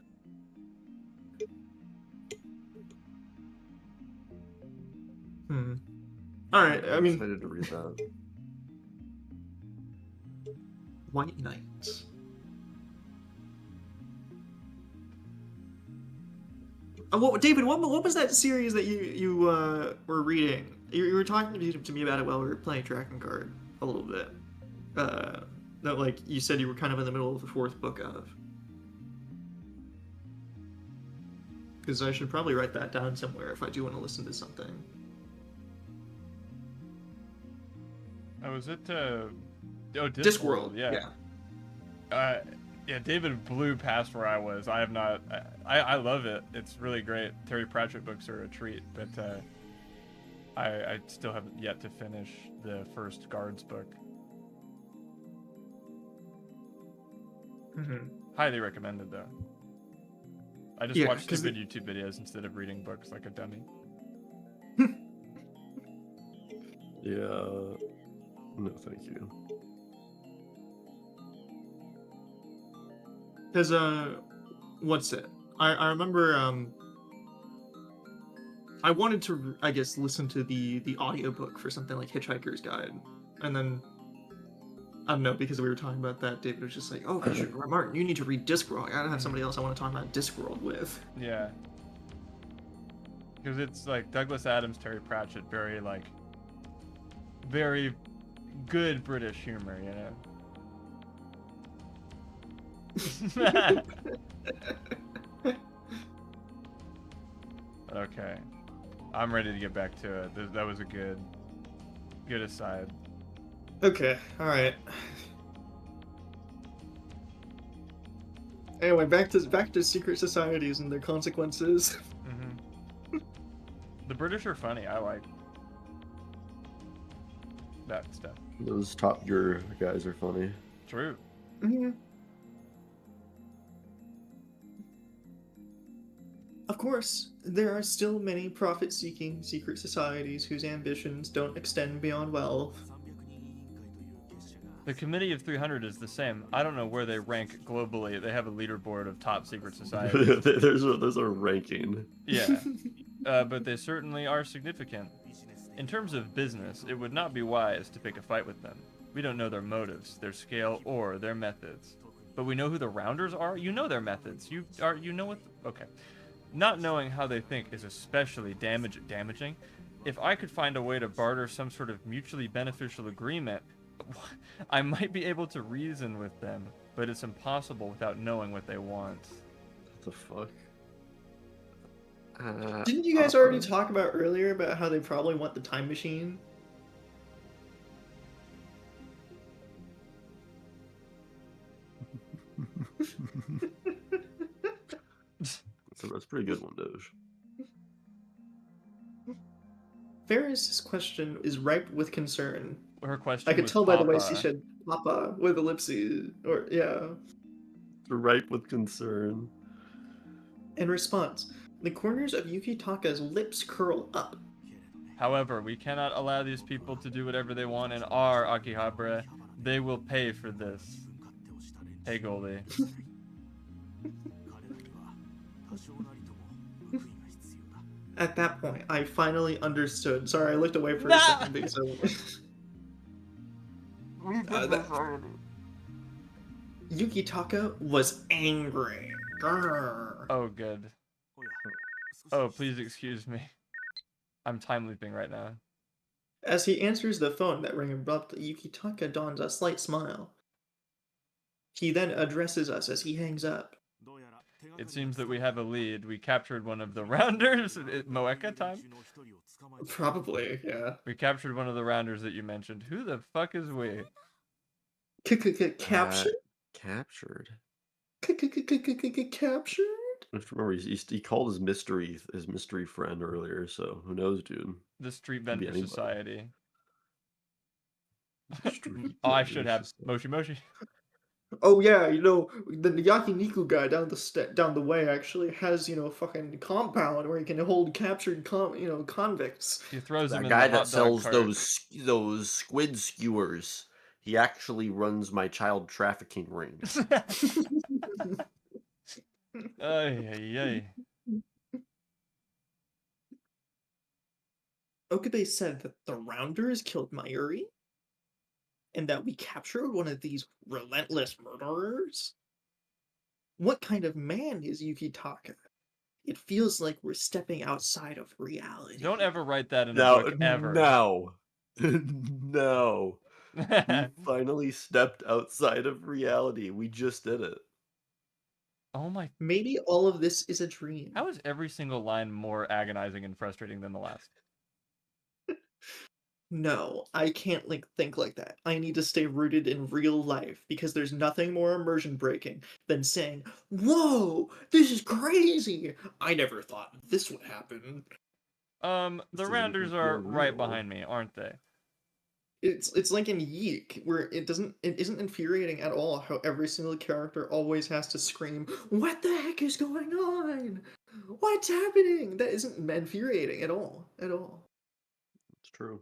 Alright, I I'm mean... excited to read that. White Knights. David, what was that series that you were reading? You were talking to me about it while we were playing Dragon Guard a little bit. That, like, you said you were kind of in the middle of the fourth book of. Because I should probably write that down somewhere if I do want to listen to something. Oh, is it Discworld, yeah. Yeah, David blew past where I was. I have not. I love it. It's really great. Terry Pratchett books are a treat, but I still haven't yet to finish the first Guards book. Mm-hmm. Highly recommended, though. I just watched stupid YouTube videos instead of reading books like a dummy. Yeah. No, thank you. Because, what's it? I remember, I wanted to, I guess, listen to the audiobook for something like Hitchhiker's Guide. And then, I don't know, because we were talking about that, David was just like, oh, Martin, you need to read Discworld. I gotta have somebody else I want to talk about Discworld with. Yeah. Because it's like Douglas Adams, Terry Pratchett, very good British humor, you know? Okay, I'm ready to get back to it. That was a good aside. Okay, all right. Anyway, back to secret societies and their consequences. Mm-hmm. The British are funny. I like that stuff. Those Top Gear guys are funny. True. Mm-hmm. Of course, there are still many profit-seeking secret societies whose ambitions don't extend beyond wealth. The Committee of 300 is the same. I don't know where they rank globally. They have a leaderboard of top secret societies. there's a ranking. Yeah, but they certainly are significant. In terms of business, it would not be wise to pick a fight with them. We don't know their motives, their scale, or their methods. But we know who the Rounders are? You know their methods. You know what... Okay. Not knowing how they think is especially damaging. If I could find a way to barter some sort of mutually beneficial agreement, I might be able to reason with them, but it's impossible without knowing what they want. What the fuck? Didn't you guys already talk about earlier about how they probably want the time machine? So that's a pretty good one, Doge. Ferris's question is ripe with concern. Her question I could was tell by the way Papa. she said "Papa" with ellipses, or yeah. Ripe with concern. In response, the corners of Yukitaka's lips curl up. However, we cannot allow these people to do whatever they want in our Akihabara. They will pay for this. Hey, Goldie. At that point, I finally understood. Sorry, I looked away for a second because Yukitaka was angry. Grr. Oh, good. Oh, please excuse me. I'm time leaping right now. As he answers the phone that rang abruptly, Yukitaka dons a slight smile. He then addresses us as he hangs up. It seems that we have a lead. We captured one of the Rounders. Moeka time? Probably, yeah. We captured one of the Rounders that you mentioned. Who the fuck is we? Captured? Captured. Captured? I have to remember, he called his mystery friend earlier, so who knows, dude? The Street Could be Vendor anybody. Society. Street Oh, I Vendor should have Society. Moshi. Oh yeah, you know, the Yakiniku guy down the way actually has, you know, fucking compound where he can hold captured convicts. He throws them That in guy the hot that dog sells cart. those squid skewers. He actually runs my child trafficking ring. Ay, ay, ay. Okabe said that the Rounders killed Mayuri, and that we captured one of these relentless murderers. What kind of man is Yukitaka? It feels like we're stepping outside of reality. Don't ever write that in a Now, book, ever. no. No. We finally stepped outside of reality. We just did it. Oh my... Maybe all of this is a dream. How is every single line more agonizing and frustrating than the last? No, I can't think like that. I need to stay rooted in real life because there's nothing more immersion breaking than saying, "Whoa, this is crazy! I never thought this would happen." The This Rounders isn't are more right real. behind me, aren't they? It's like in Yeek, where it isn't infuriating at all how every single character always has to scream, "What the heck is going on? What's happening?" That isn't infuriating at all. At all. It's true.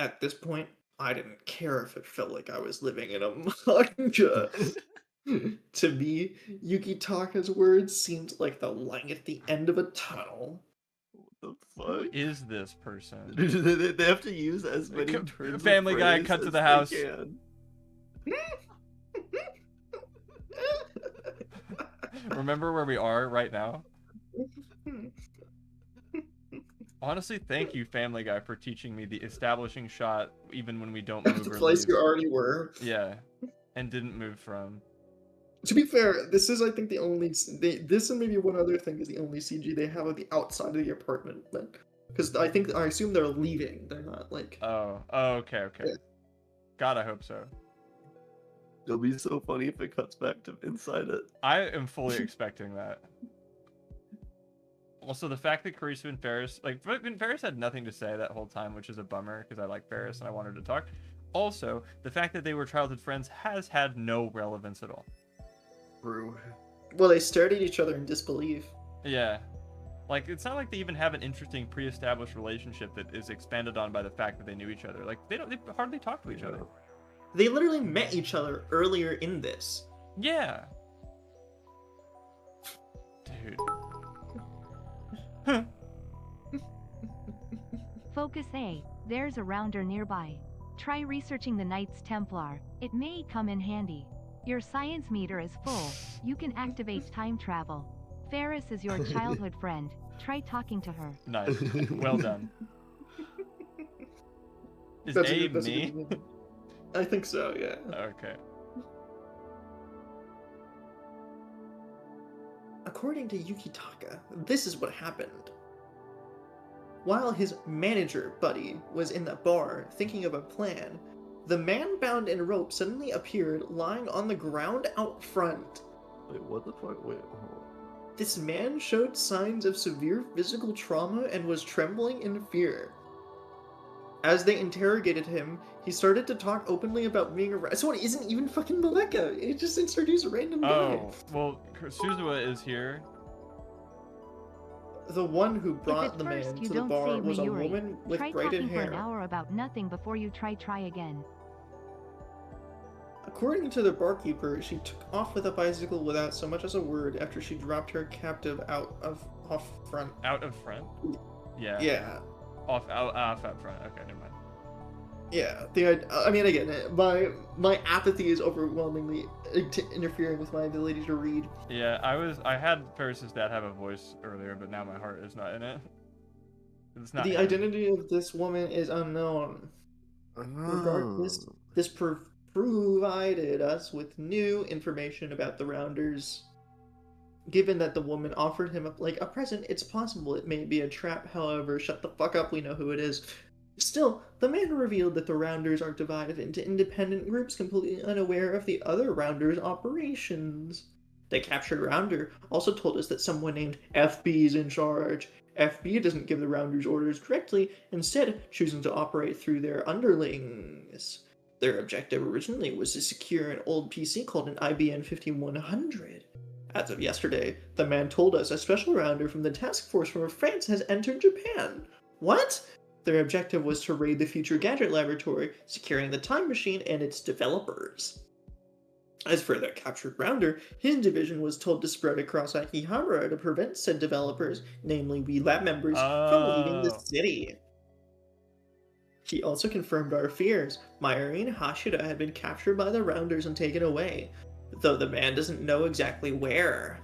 At this point, I didn't care if it felt like I was living in a manga. To me, Yukitaka's words seemed like the light at the end of a tunnel. The Who fuck? is this person? They have to use as many turns of Family Guy, phrase cut to as the they house. can. Remember where we are right now? Honestly, thank you, Family Guy, for teaching me the establishing shot even when we don't move The or place leave. you already were. Yeah, and didn't move from. To be fair, this is, I think, the only this and maybe one other thing is the only CG they have of the outside of the apartment. Because I assume they're leaving. They're not like. Oh, okay. Yeah. God, I hope so. It'll be so funny if it cuts back to inside it. I am fully expecting that. Also, the fact that Karisu and Ferris, Ferris had nothing to say that whole time, which is a bummer because I like Ferris and I wanted to talk. Also, the fact that they were childhood friends has had no relevance at all. True. Well, they stared at each other in disbelief. Yeah. Like, it's not like they even have an interesting pre-established relationship that is expanded on by the fact that they knew each other. Like, they hardly talk to each other. They literally met each other earlier in this. Yeah. Dude. Focus A, there's a rounder nearby. Try researching the Knights Templar, it may come in handy. Your science meter is full, you can activate time travel. Ferris is your childhood friend, try talking to her. Nice. Well done. Is That's A that's me? good. I think so, yeah. Okay. According to Yukitaka, this is what happened. While his manager buddy was in the bar thinking of a plan, the man bound in rope suddenly appeared lying on the ground out front. Wait, what the fuck? Wait, hold on. This man showed signs of severe physical trauma and was trembling in fear. As they interrogated him, he started to talk openly about being arrested. So it isn't even fucking Maleka. It just introduced a random guy. Oh, well, Suzawa is here. The one who If brought at the first man you to the don't bar save was a Mayuri, woman with try braided talking for an hair. hour about nothing before you try again. According to the barkeeper, she took off with a bicycle without so much as a word after she dropped her captive off front. Out of front? Yeah. Yeah. Off out front. Okay, never mind. Yeah, I mean, again, my apathy is overwhelmingly interfering with my ability to read. Yeah, I had Ferris's dad have a voice earlier, but now my heart is not in it. It's not The him. identity of this woman is unknown. Regardless, this provided us with new information about the Rounders. Given that the woman offered him a present, it's possible it may be a trap. However, shut the fuck up, we know who it is. Still, the man revealed that the Rounders are divided into independent groups completely unaware of the other Rounders' operations. The captured Rounder also told us that someone named FB is in charge. FB doesn't give the Rounders orders directly, instead choosing to operate through their underlings. Their objective originally was to secure an old PC called an IBM 5100. As of yesterday, the man told us a special Rounder from the task force from France has entered Japan. What? Their objective was to raid the Future Gadget Laboratory, securing the time machine and its developers. As for the captured Rounder, his division was told to spread across Akihabara to prevent said developers, namely we lab members, from leaving the city. He also confirmed our fears. Mayuri and Hashira had been captured by the Rounders and taken away, though the man doesn't know exactly where.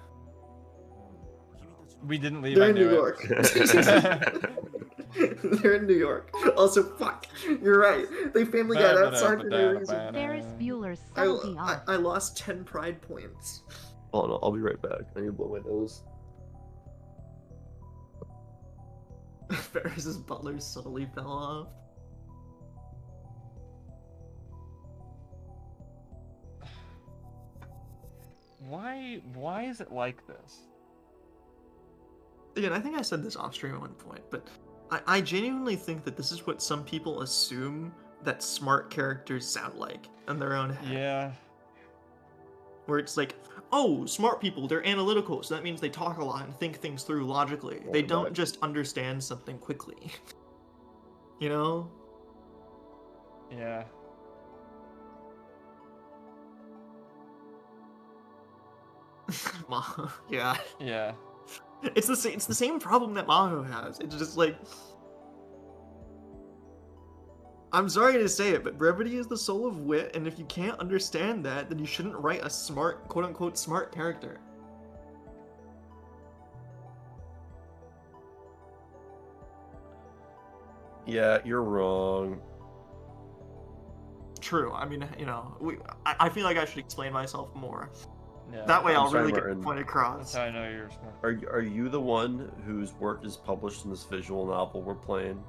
We didn't leave. They're I in knew New York. They're in New York. Also, fuck, you're right. They family got outside for no reason. Ferris Bueller's subtlety off. I lost 10 pride points. Hold on, I'll be right back. I need to blow my nose. Ferris's butler subtly fell off. Why is it like this? Again, I think I said this off stream at one point, but I genuinely think that this is what some people assume that smart characters sound like in their own head. Yeah. Where it's like, oh, smart people, they're analytical, so that means they talk a lot and think things through logically. They don't just understand something quickly. You know? Yeah. Yeah. Yeah. It's the same problem that Maho has. It's just like, I'm sorry to say it, but brevity is the soul of wit, and if you can't understand that, then you shouldn't write a smart, quote-unquote, smart character. Yeah, you're wrong. True. I mean, you know, I feel like I should explain myself more. Yeah. That way I'm I'll sorry, really get Martin. the point That's across. how I know you're smart. Are you the one whose work is published in this visual novel we're playing?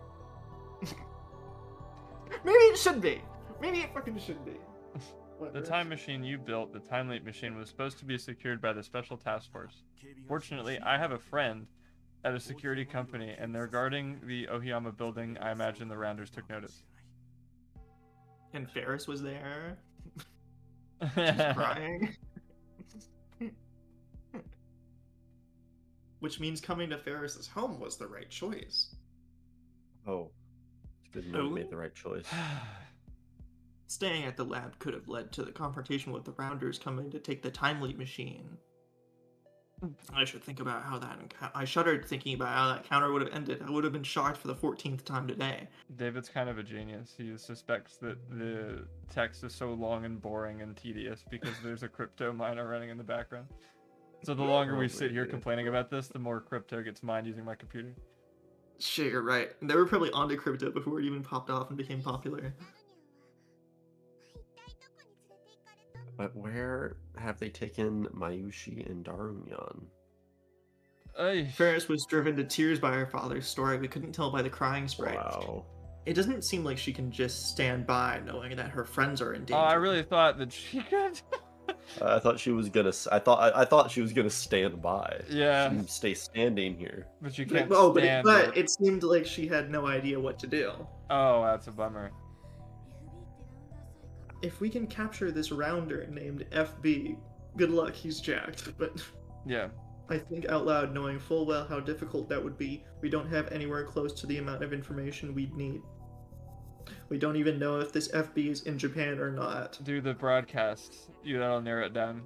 Maybe it should be. Maybe it fucking should be. The Whatever. time machine you built, the Time Leap machine, was supposed to be secured by the Special Task Force. Fortunately, I have a friend at a security company, and they're guarding the Ohiyama building. I imagine the Rounders took notice. And Ferris was there, crying. Which means coming to Ferris's home was the right choice. Oh, it's good to know you made the right choice. Staying at the lab could have led to the confrontation with the Rounders coming to take the Time Leap machine. I should think about how that. I shuddered thinking about how that counter would have ended. I would have been shocked for the 14th time today. David's kind of a genius. He suspects that the text is so long and boring and tedious because there's a crypto miner running in the background. So the longer we sit here complaining about this, the more crypto gets mined using my computer. Shit, you're right. They were probably onto crypto before it even popped off and became popular. But where have they taken Mayushi and Darunyan? Ferris was driven to tears by her father's story. We couldn't tell by the crying sprite. Wow. It doesn't seem like she can just stand by knowing that her friends are in danger. Oh, I really thought that she could. I thought she was gonna. I thought she was gonna stand by. Yeah. She can stay standing here. But you can't but stand it seemed like she had no idea what to do. Oh, that's a bummer. If we can capture this rounder named FB, good luck, he's jacked. But Yeah. I think out loud, knowing full well how difficult that would be, we don't have anywhere close to the amount of information we'd need. We don't even know if this FB is in Japan or not. Do the broadcast. That'll narrow it down.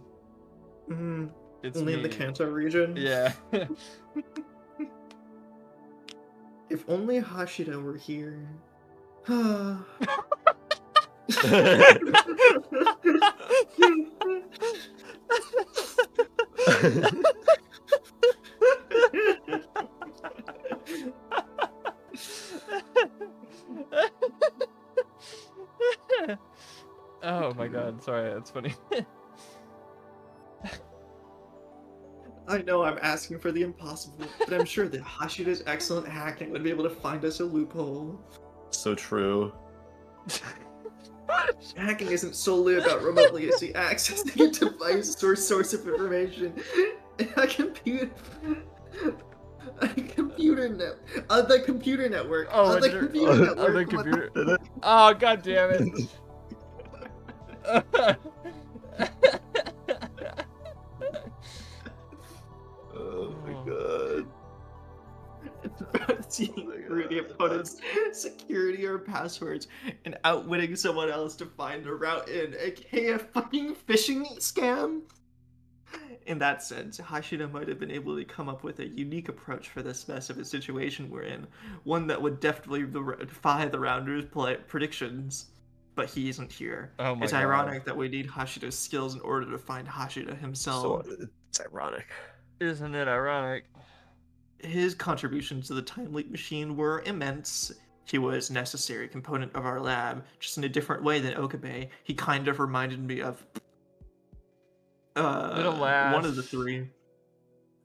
It's Only in the me. Kanto region? Yeah. If only Hashida were here. Oh my god, sorry, that's funny. I know I'm asking for the impossible, but I'm sure that Hashida's excellent hacking would be able to find us a loophole. So true. Hacking isn't solely about remotely accessing a device or source of information. A computer network. On the computer network. Oh, on the you're- computer on network. the computer. Oh god damn it. Oh my god. It's about seeing through the opponent's security or passwords and outwitting someone else to find a route in, aka a fucking phishing scam. In that sense, Hashida might have been able to come up with a unique approach for this mess of a situation we're in, one that would definitely defy the Rounders' predictions. But he isn't here. Oh my it's god. ironic that we need Hashida's skills in order to find Hashida himself. So it's ironic. Isn't it ironic? His contributions to the Time Leap machine were immense. He was a necessary component of our lab, just in a different way than Okabe. He kind of reminded me of one of the three.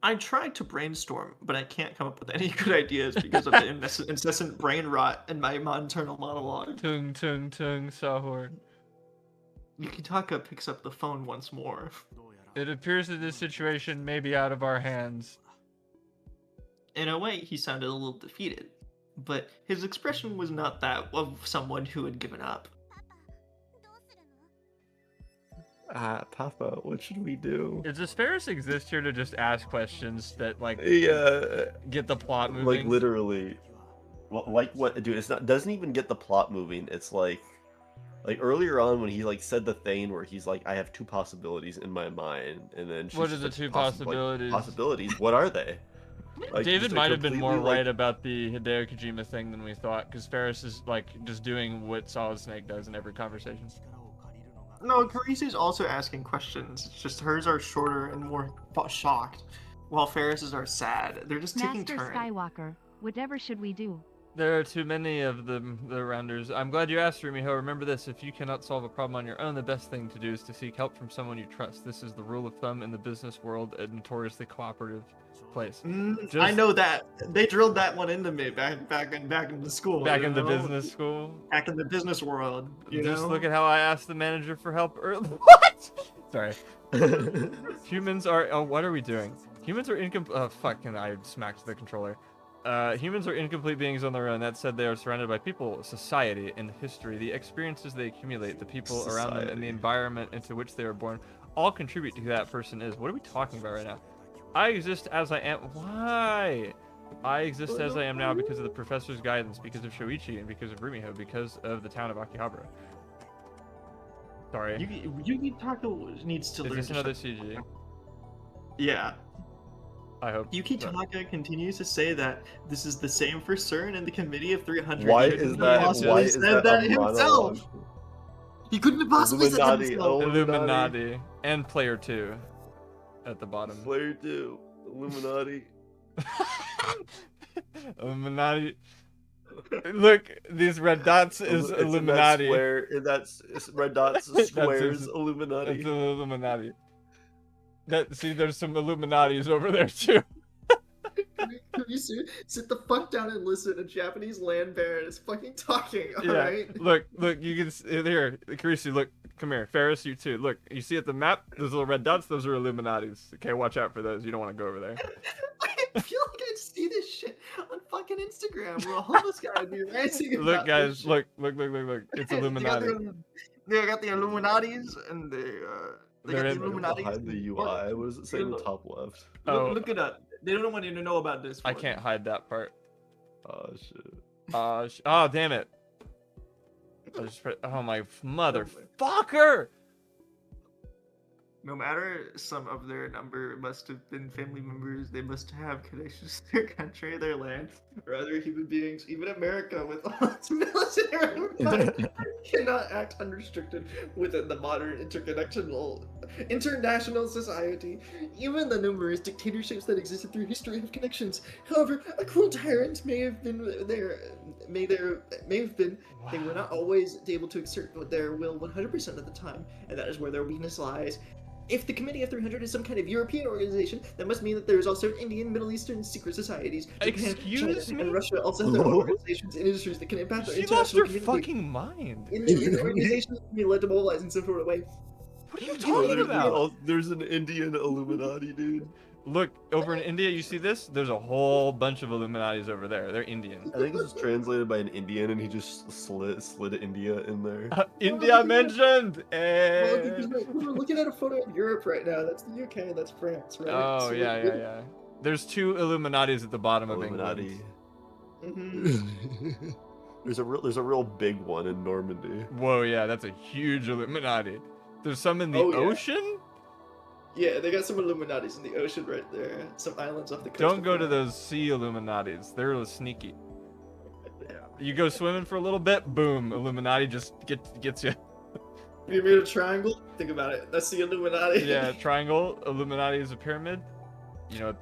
I tried to brainstorm, but I can't come up with any good ideas because of the incessant brain rot in my internal monologue. Tung tung tung sahur. Yukitaka picks up the phone once more. It appears that this situation may be out of our hands. In a way, he sounded a little defeated, but his expression was not that of someone who had given up. Papa, what should we do? Does Ferris exist here to just ask questions that like Yeah, get the plot moving? like literally. Well, like what, dude? It's not. Doesn't even get the plot moving. It's like earlier on when he like said the thing where he's like, I have two possibilities in my mind, and then she's What are just the like, two possibilities? possibilities? What are they? Like, David just, might have been more completely, right about the Hideo Kojima thing than we thought, because Ferris is like just doing what Solid Snake does in every conversation. No, Carisi's also asking questions. It's just hers are shorter and more shocked, while Ferris's are sad. They're just taking Master turns. Skywalker, whatever should we do? There are too many of the rounders. I'm glad you asked, Rumiho. Remember this, if you cannot solve a problem on your own, the best thing to do is to seek help from someone you trust. This is the rule of thumb in the business world, a notoriously cooperative place. I know that. They drilled that one into me back in the school. Back you in the know? business school. Back in the business world. You Just know? look at how I asked the manager for help earlier. What? Sorry. Humans are. Oh, what are we doing? Humans are incomplete. Oh, fuck! And I smacked the controller. Humans are incomplete beings on their own. That said, they are surrounded by people, society, and history. The experiences they accumulate, the people around them, and the environment into which they are born, all contribute to who that person is. What are we talking about right now? I exist as I am. Why? I exist as I am now because of the professor's guidance, because of Shoichi, and because of Rumiho, because of the town of Akihabara. Sorry. Yukitaka needs to Is learn this to another shut- CG? Yeah. I hope. Yuki so. Tanaka continues to say that this is the same for CERN and the Committee of 300. Why He couldn't is have that? possibly Why is said that that a himself. monologue? He couldn't have possibly said that Illuminati, himself. Illuminati and player 2 at the bottom. Player 2, Illuminati. Illuminati. Look, these red dots is It's Illuminati. In that red dots, That's squares, It's Illuminati. the Illuminati. See, there's some Illuminatis over there too. Can you sit the fuck down and listen? A Japanese land baron is fucking talking. Alright. Look, you can see here. Karisu, look, come here. Ferris, you too. Look, you see at the map, those little red dots. Those are Illuminatis. Okay, watch out for those. You don't want to go over there. I feel like I see this shit on fucking Instagram where a homeless guy would be ranting about Look, guys, this shit. look. It's Illuminati. They got the Illuminatis and they They're got in- the Illuminatis. Behind the UI, what does it say in the top left? Oh. Look it up. They don't want you to know about this. I one. can't hide that part. Oh shit. Oh, damn it. Oh my motherfucker! No matter some of their number must have been family members, they must have connections to their country, their land, or other human beings. Even America, with all its military might, cannot act unrestricted within the modern international society. Even the numerous dictatorships that existed through history have connections. However, a cruel tyrant may have been there. They were not always able to exert their will 100% of the time, and that is where their weakness lies. If the Committee of 300 is some kind of European organization, that must mean that there is also Indian, Middle Eastern secret societies. Japan, Excuse China, me? and Russia also have their own organizations and industries that can impact their She lost international her community. fucking mind. In the organizations can be led to mobilize in some sort of way. What are you Oh, talking about? there's an Indian Illuminati, dude. Look, over in India, you see this? There's a whole bunch of Illuminatis over there. They're Indian. I think this was translated by an Indian, and he just slid India in there. India mentioned! Well, Eh. because we're looking at a photo of Europe right now. That's the UK, that's France, right? Oh, So yeah. There's 2 Illuminatis at the bottom of Illuminati. England. Mm-hmm. There's a real big one in Normandy. Whoa, yeah, that's a huge Illuminati. There's some in the Oh, yeah. ocean? Yeah, they got some Illuminatis in the ocean right there. Some islands off the coast. Don't of go to France. those sea Illuminatis. They're real sneaky. Yeah. You go swimming for a little bit, boom, Illuminati just gets you. Have you made a triangle? Think about it. That's the Illuminati. Yeah, triangle. Illuminati is a pyramid. You know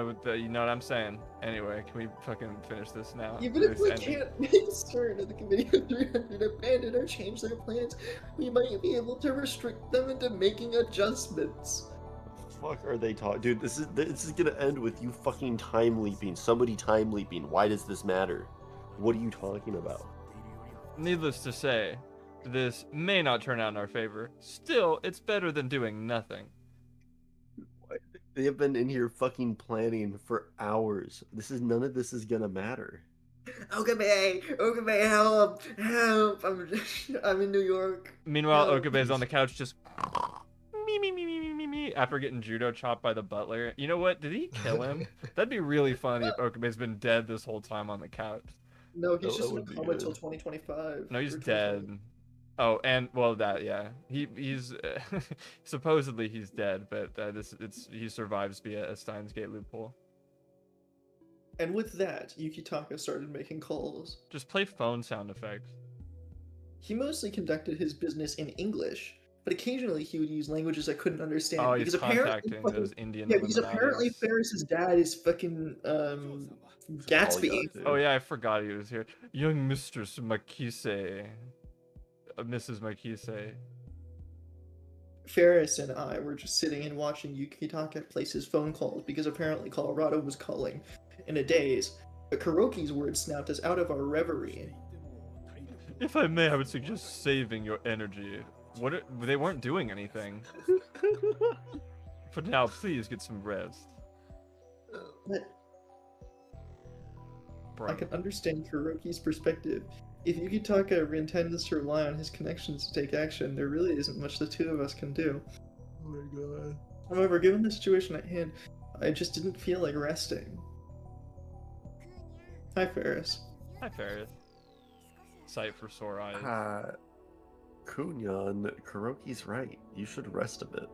what I'm saying. Anyway, can we fucking finish this now? Even if This we ending. can't make CERN and the Committee of 300 abandon or change their plans, we might be able to restrict them into making adjustments. Fuck are they talking? Dude, this is gonna end with you fucking time leaping. Somebody time leaping. Why does this matter? What are you talking about? Needless to say, this may not turn out in our favor. Still, it's better than doing nothing. They have been in here fucking planning for hours. None of this is gonna matter. Okabe, help, help! I'm in New York. Meanwhile, No, Okabe's on the couch just me after getting judo chopped by the butler. You know what? Did he kill him? That'd be really funny if Okabe's been dead this whole time on the couch. No, he's That just in a would be coma good. until 2025. No, he's or dead. 2020. Oh, and well, yeah, he's supposedly he's dead, but he survives via a Steins Gate loophole. And with that, Yukitaka started making calls. Just play phone sound effects. He mostly conducted his business in English, but occasionally he would use languages I couldn't understand. Oh, he's because apparently, contacting those Indian. yeah, because apparently Illuminatis. Ferris's dad is fucking Gatsby. Polyglot, Oh yeah, I forgot he was here. Young Mistress Makise. Mrs. Makise. Ferris and I were just sitting and watching Yukitaka place his phone calls because apparently Colorado was calling in a daze. But Kuroki's words snapped us out of our reverie. If I may, I would suggest saving your energy. They weren't doing anything. For now, please get some rest. But Bro. I can understand Kuroki's perspective. If Yukitaka intends to rely on his connections to take action, there really isn't much the two of us can do. Oh my god. However, given the situation at hand, I just didn't feel like resting. Hi, Ferris. Hi, Ferris. Sight for sore eyes. Kunyan, Kuroki's right. You should rest a bit.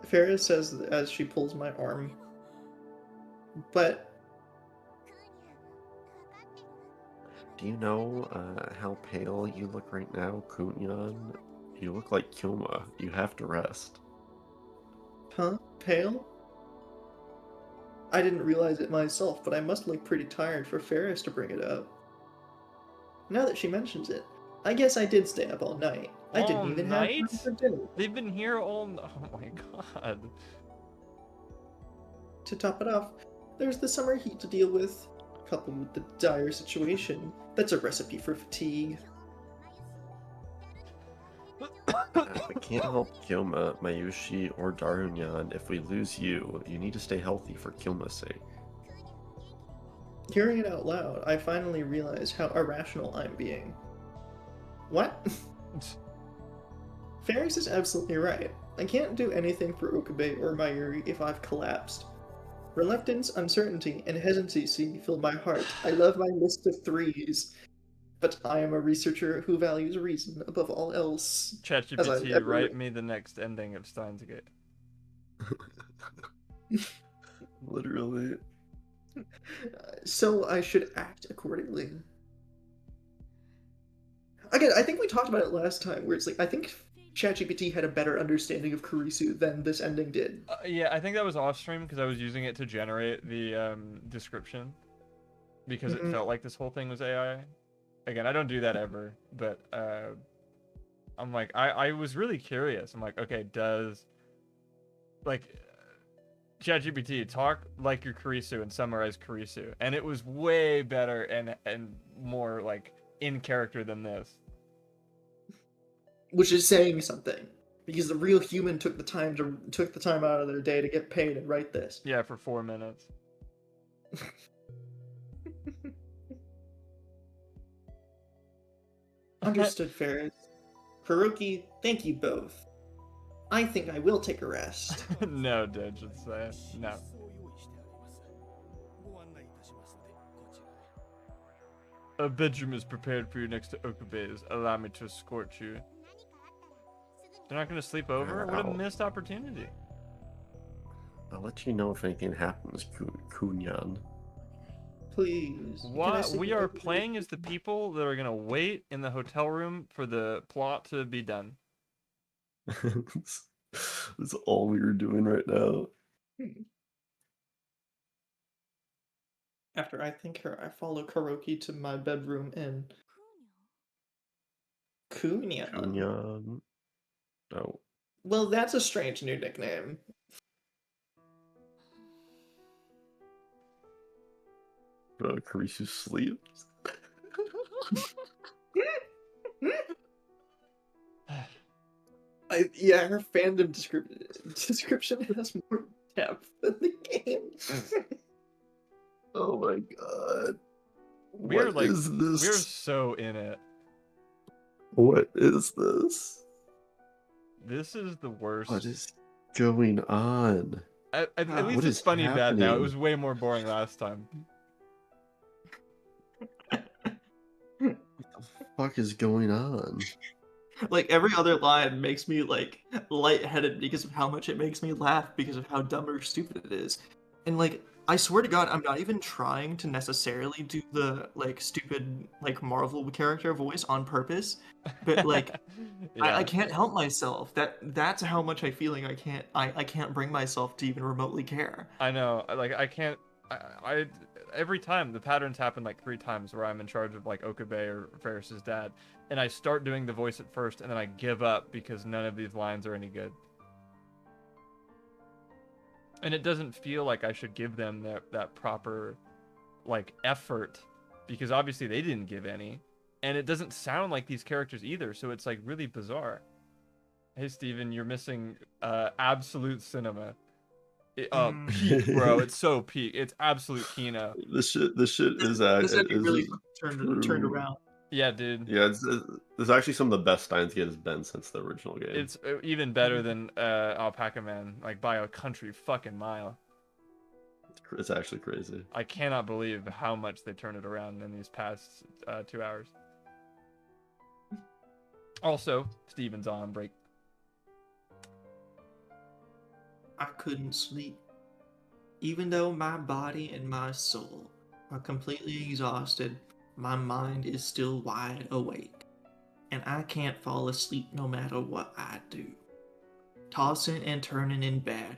Ferris says as she pulls my arm. But Do you know how pale you look right now, Kunyan? You look like Kyoma. You have to rest. huh? Pale? I didn't realize it myself, but I must look pretty tired for Ferris to bring it up. Now that she mentions it, I guess I did stay up all night. I All didn't even have night? time for dinner. They've been here all. Oh my god. To top it off, there's the summer heat to deal with, coupled with the dire situation. That's a recipe for fatigue. We can't help Kyoma, Mayushi, or Darunyan if we lose you. You need to stay healthy for Kyoma's sake. Hearing it out loud, I finally realize how irrational I'm being. What? Ferris is absolutely right. I can't do anything for Okabe or Mayuri if I've collapsed. Reluctance, uncertainty, and hesitancy fill my heart. I love my list of threes. But I am a researcher who values reason above all else. As I've ChatGPT, ever write me the next ending of Steins Gate. Literally. So I should act accordingly. Again, I think we talked about it last time, where it's like, I think ChatGPT had a better understanding of Kurisu than this ending did. Yeah, I think that was off stream because I was using it to generate the description because it felt like this whole thing was AI. Again, I don't do that ever, but I'm like, I was really curious. I'm like, okay, does like ChatGPT talk like your Kurisu and summarize Kurisu? And it was way better and more like in character than this. Which is saying something. Because the real human took the time out of their day to get paid and write this. Yeah, for 4 minutes. Understood, Ferris. Haruki, thank you both. I think I will take a rest. No, dude, just say no. A bedroom is prepared for you next to Okabe's. Allow me to escort you. They're not going to sleep over? What a missed opportunity. I'll let you know if anything happens, Kunyan. Please. What we are playing as the people that are going to wait in the hotel room for the plot to be done. That's all we were doing right now. After I thank her, I follow Karoki to my bedroom in Kunyan. Kunyan. Oh. Well, that's a strange new nickname. Kurisu sleeps. Yeah, her fandom description has more depth than the game. Oh my god. We're What is this? We're so in it. What is this? This is the worst. What is going on? At least What it's is funny bad now. It happening? was way more boring last time. What the fuck is going on? Like, every other line makes me, like, lightheaded because of how much it makes me laugh because of how dumb or stupid it is. And, like, I swear to God, I'm not even trying to necessarily do the, like, stupid, like, Marvel character voice on purpose. But, like, Yeah. I can't help myself. That's how much I feel like I can't bring myself to even remotely care. I know. Like I can't. I every time the patterns happen like 3 times where I'm in charge of like Okabe or Ferris's dad, and I start doing the voice at first, and then I give up because none of these lines are any good. And it doesn't feel like I should give them that proper like effort because obviously they didn't give any. And it doesn't sound like these characters either, so it's like really bizarre. Hey Steven, you're missing absolute cinema. Peak, bro. It's so peak. It's absolute Kino. This shit is This ending really turned true. around. Yeah, dude. Yeah, it's actually some of the best Steins Gate has been since the original game. It's even better than Alpaca Man, like by a country fucking mile. It's actually crazy. I cannot believe how much they turned it around in these past 2 hours. Also, Steven's on break. I couldn't sleep. Even though my body and my soul are completely exhausted, my mind is still wide awake, and I can't fall asleep no matter what I do. Tossing and turning in bed,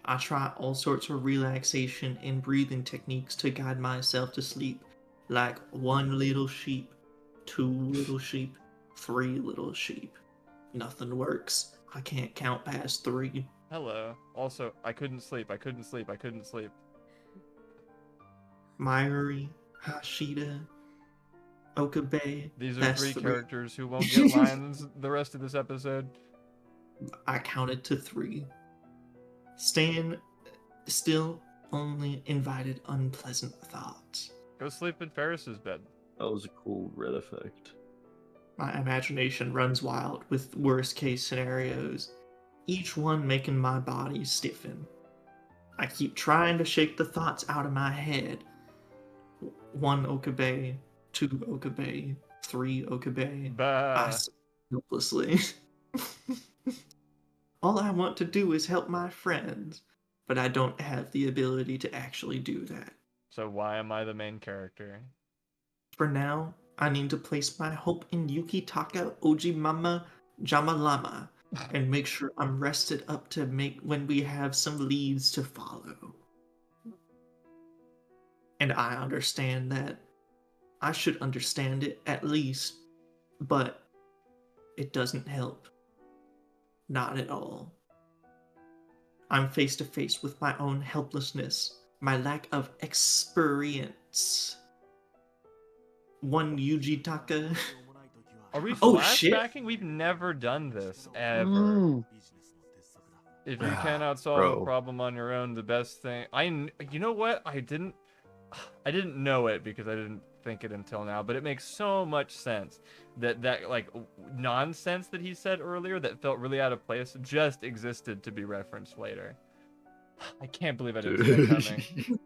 I try all sorts of relaxation and breathing techniques to guide myself to sleep, like 1 little sheep, 2 little sheep, 3 little sheep. Nothing works. I can't count past 3. Hello. Also, I couldn't sleep. I couldn't sleep. I couldn't sleep. Mayuri, Hashida, Okabe. These are That's 3 3. characters who won't get lines the rest of this episode. I counted to 3. Staying still only invited unpleasant thoughts. Go sleep in Ferris's bed. That was a cool red effect. My imagination runs wild with worst case scenarios, each one making my body stiffen. I keep trying to shake the thoughts out of my head. 1 Okabe, 2 Okabe, 3 Okabe. I Bah. sigh helplessly. All I want to do is help my friends, but I don't have the ability to actually do that. So why am I the main character? For now, I need to place my hope in Yukitaka Ojimama Jamalama and make sure I'm rested up to make when we have some leads to follow. And I understand that. I should understand it at least, but it doesn't help. Not at all. I'm face to face with my own helplessness, my lack of experience. 1 Yuji Taka. Are we Oh, shit. flashbacking? We've never done this, ever. If you cannot solve a Bro. problem on your own, the best thing... You know what? I didn't know it because I didn't think it until now, but it makes so much sense that like nonsense that he said earlier that felt really out of place just existed to be referenced later. I can't believe I didn't see that coming.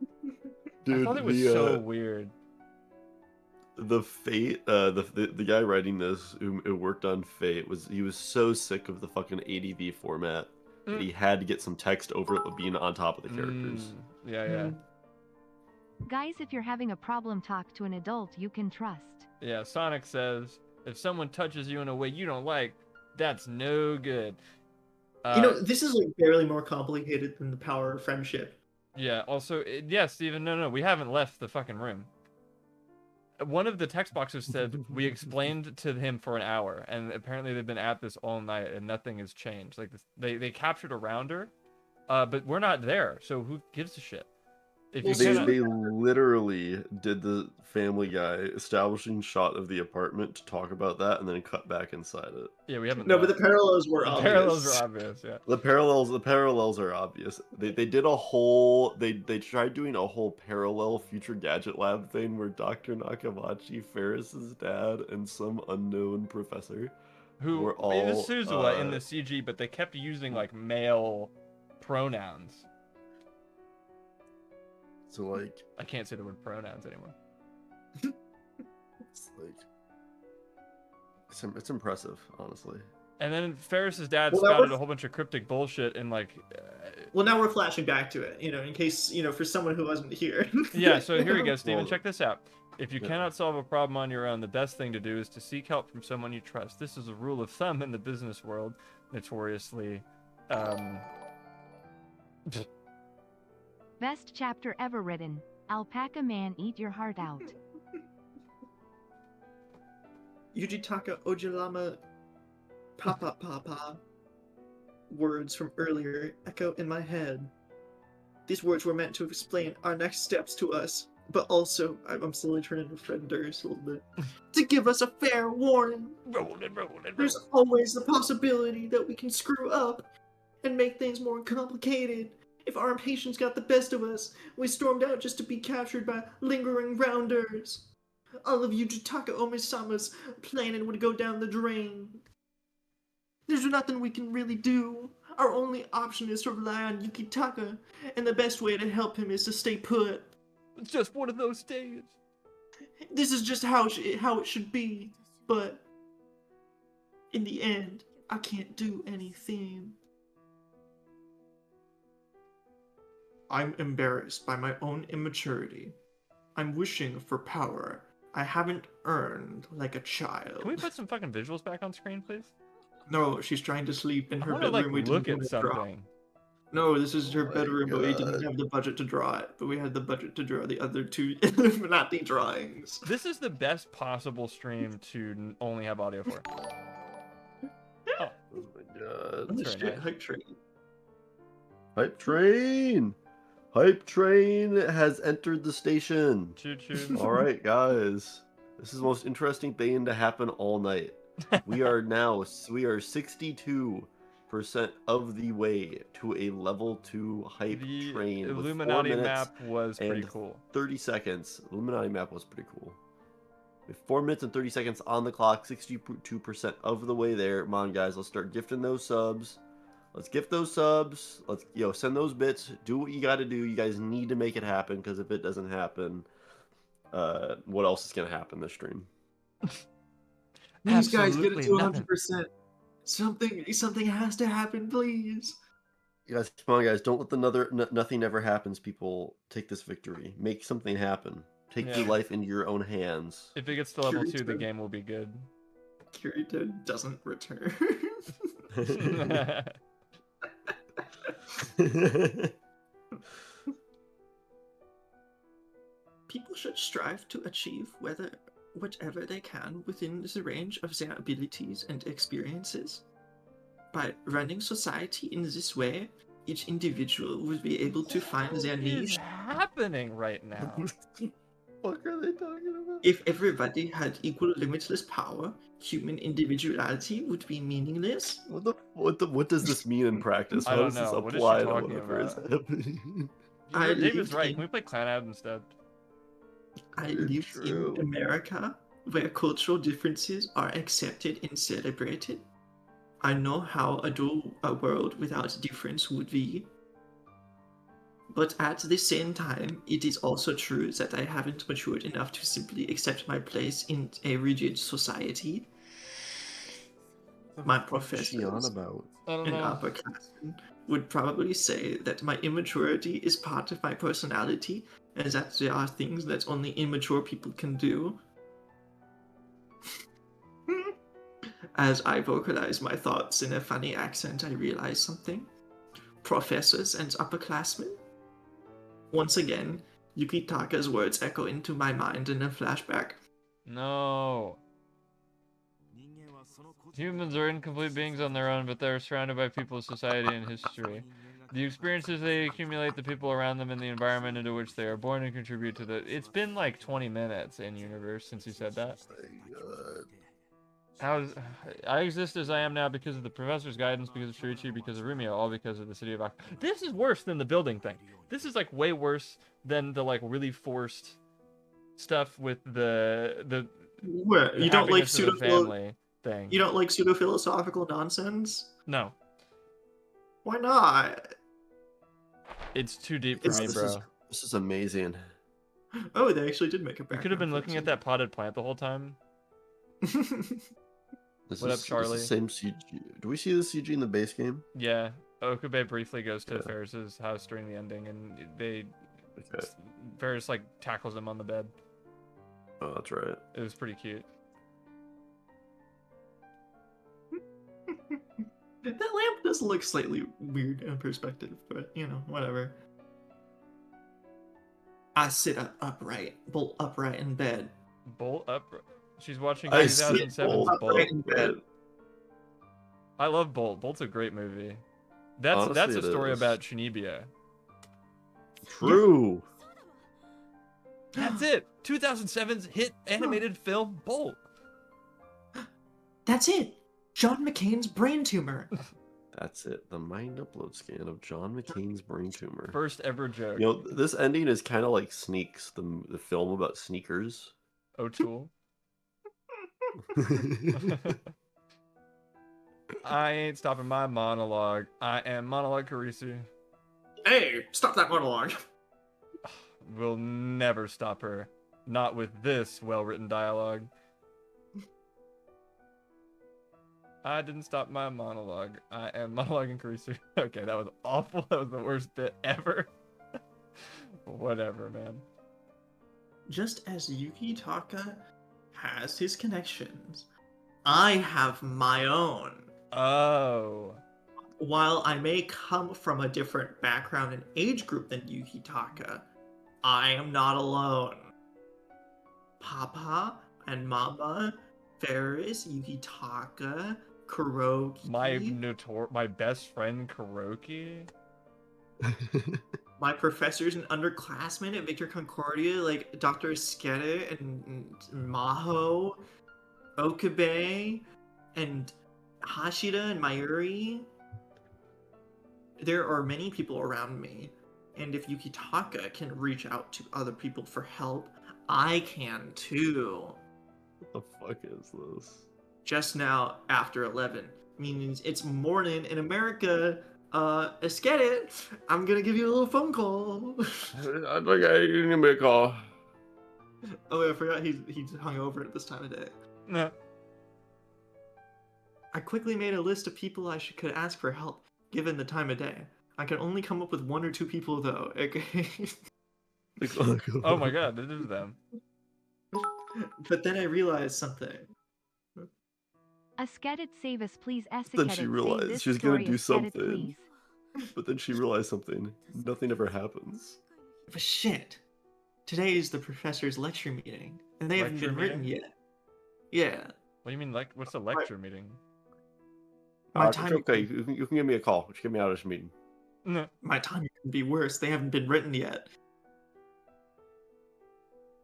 Dude, I thought it was so weird. The Fate, the guy writing this, who worked on Fate, was so sick of the fucking ADV format that he had to get some text over it, but being on top of the characters. Yeah. Guys, if you're having a problem, talk to an adult you can trust. Yeah, Sonic says, if someone touches you in a way you don't like, that's no good. This is like barely more complicated than the power of friendship. Yeah, also, Steven, no, we haven't left the fucking room. One of the text boxes said, we explained to him for an hour, and apparently they've been at this all night, and nothing has changed. Like, they captured around her, but we're not there, so who gives a shit? If you They literally did the Family Guy establishing shot of the apartment to talk about that, and then cut back inside it. Yeah, we haven't. No, but the parallels were obvious. Parallels are obvious. Yeah. The parallels are obvious. They did a whole they tried doing a whole parallel Future Gadget Lab thing where Dr. Nakamachi, Ferris's dad, and some unknown professor who were all it was Suzuwa in the CG, but they kept using like male pronouns. So like I can't say the word pronouns anymore. It's like it's impressive, honestly. And then Ferris's dad Well, spouted a whole bunch of cryptic bullshit and like. Well, now we're flashing back to it, in case for someone who wasn't here. Yeah, so here we go, Steven. Well, Check this out. If you yeah. cannot solve a problem on your own, the best thing to do is to seek help from someone you trust. This is a rule of thumb in the business world, notoriously. Best chapter ever written. Alpaca Man, eat your heart out. Yujitaka Ojilama Papa. Words from earlier echo in my head. These words were meant to explain our next steps to us, but also, I'm slowly turning into Fred Durst a little bit, to give us a fair warning. There's always the possibility that we can screw up and make things more complicated. If our impatience got the best of us, we stormed out just to be captured by lingering rounders. All of Yujitaka Omisama's planning would go down the drain. There's nothing we can really do. Our only option is to rely on Yukitaka, and the best way to help him is to stay put. It's just one of those days. This is just how it should be, but in the end, I can't do anything. I'm embarrassed by my own immaturity. I'm wishing for power I haven't earned like a child. Can we put some fucking visuals back on screen, please? No, she's trying to sleep in I her want to like bedroom. We look didn't at draw. something. No, this is her my bedroom, but we didn't God. have the budget to draw it. But we had the budget to draw the other two Illuminati drawings. This is the best possible stream to only have audio for. Oh, Oh my God. Oh, That's very shit, nice. hype train. Hype train! Hype train has entered the station. choo choo. All right, guys. This is the most interesting thing to happen all night. We are 62% of the way to a level 2 hype The train with 4 Illuminati minutes map was pretty and cool. 30 seconds. The Illuminati map was pretty cool. With 4 minutes and 30 seconds on the clock, 62% of the way there. Come on, guys, let's start gifting those subs. Let's gift those subs. Let's send those bits. Do what you got to do. You guys need to make it happen, because if it doesn't happen, what else is gonna happen this stream? These guys get it to Absolutely 100%. Something has to happen, please. You guys, come on, guys! Don't let nothing ever happens. People take this victory. Make something happen. Take your Yeah. life into your own hands. If it gets to level 2, the Kirito. game will be good. Kirito doesn't return. People should strive to achieve whatever they can within the range of their abilities and experiences. By running society in this way, each individual will be able to find their What is niche. happening right now? What are they talking about? If everybody had equal limitless power, human individuality would be meaningless. What does this mean in practice? I How don't does this know. What is she apply to talking whatever is about? happening? I David's lived right. in- Can we play Clan Ad instead? I Very lived true. in America, where cultural differences are accepted and celebrated. I know how a world without difference would be. But at the same time, it is also true that I haven't matured enough to simply accept my place in a rigid society. My What's she on professors about? I don't and know. upperclassmen would probably say that my immaturity is part of my personality and that there are things that only immature people can do. As I vocalize my thoughts in a funny accent, I realize something. Professors and upperclassmen? Once again, Yukitaka's words echo into my mind in a flashback. No. Humans are incomplete beings on their own, but they are surrounded by people, society, and history. The experiences they accumulate, the people around them, and the environment into which they are born and contribute to the... It's been like 20 minutes in universe since you said that. I exist as I am now because of the professor's guidance, because of Shuichi, because of Rumio, all because of the city of Ak. This is worse than the building thing. This is like way worse than the like really forced stuff with the Where you don't like happiness of the family thing. You don't like pseudo-philosophical nonsense? No, Why not? it's too deep for me, bro. This is amazing. Oh, they actually did make a We background. could have been looking at that potted plant the whole time. This What is, up, Charlie? This is the same CG. Do we see the CG in the base game? Yeah, Okabe briefly goes to Yeah. Ferris's house during the ending, and Okay. Ferris like tackles him on the bed. Oh, that's right. It was pretty cute. That lamp does look slightly weird in perspective, but you know, whatever. I sit upright, bolt upright in bed. Bolt up. She's watching I sit 2007's bolt Bolt. upright in bed. I love Bolt. Bolt's a great movie. That's Honestly, a it story is. about Shinibia. True. That's it. 2007's hit animated film Bolt. That's it. John McCain's brain tumor. That's it. The mind upload scan of John McCain's brain tumor. First ever joke. You know, this ending is kind of like Sneaks, the film about sneakers. O'Toole. I ain't stopping my monologue. I am Monologue Karisu. Hey, stop that monologue. Will never stop her. Not with this well-written dialogue. I didn't stop my monologue. I am monologuing Karisu. Okay, that was awful. That was the worst bit ever. Whatever, man. Just as Yuki Taka has his connections, I have my own. Oh. While I may come from a different background and age group than Yuki Taka, I am not alone. Papa and Mama, Ferris, Yuki Taka, Kuroki, My best friend Kuroki? my professors and underclassmen at Victor Concordia, like Dr. Skete and Maho, Okabe, and Hashida and Mayuri. There are many people around me, and if Yukitaka can reach out to other people for help, I can too. What the fuck is this? Just now, after 11, means it's morning in America. Let's get it. I'm gonna give you a little phone call. I think I give me a call. Oh, yeah, I forgot he's hungover at this time of day. No. I quickly made a list of people I could ask for help, given the time of day. I can only come up with 1 or 2 people, though. Okay. Oh my god, it is them. But then I realized something. Askedit save us please. Then she realized she was gonna do something. Please. But then she realized something. Nothing ever happens. But shit. Today is the professor's lecture meeting, and they haven't Lecture been written meeting? yet. Yeah. What do you mean, what's a lecture meeting? My It's time. okay. You can give me a call. Just get me out of this meeting. No. My time can be worse. They haven't been written yet.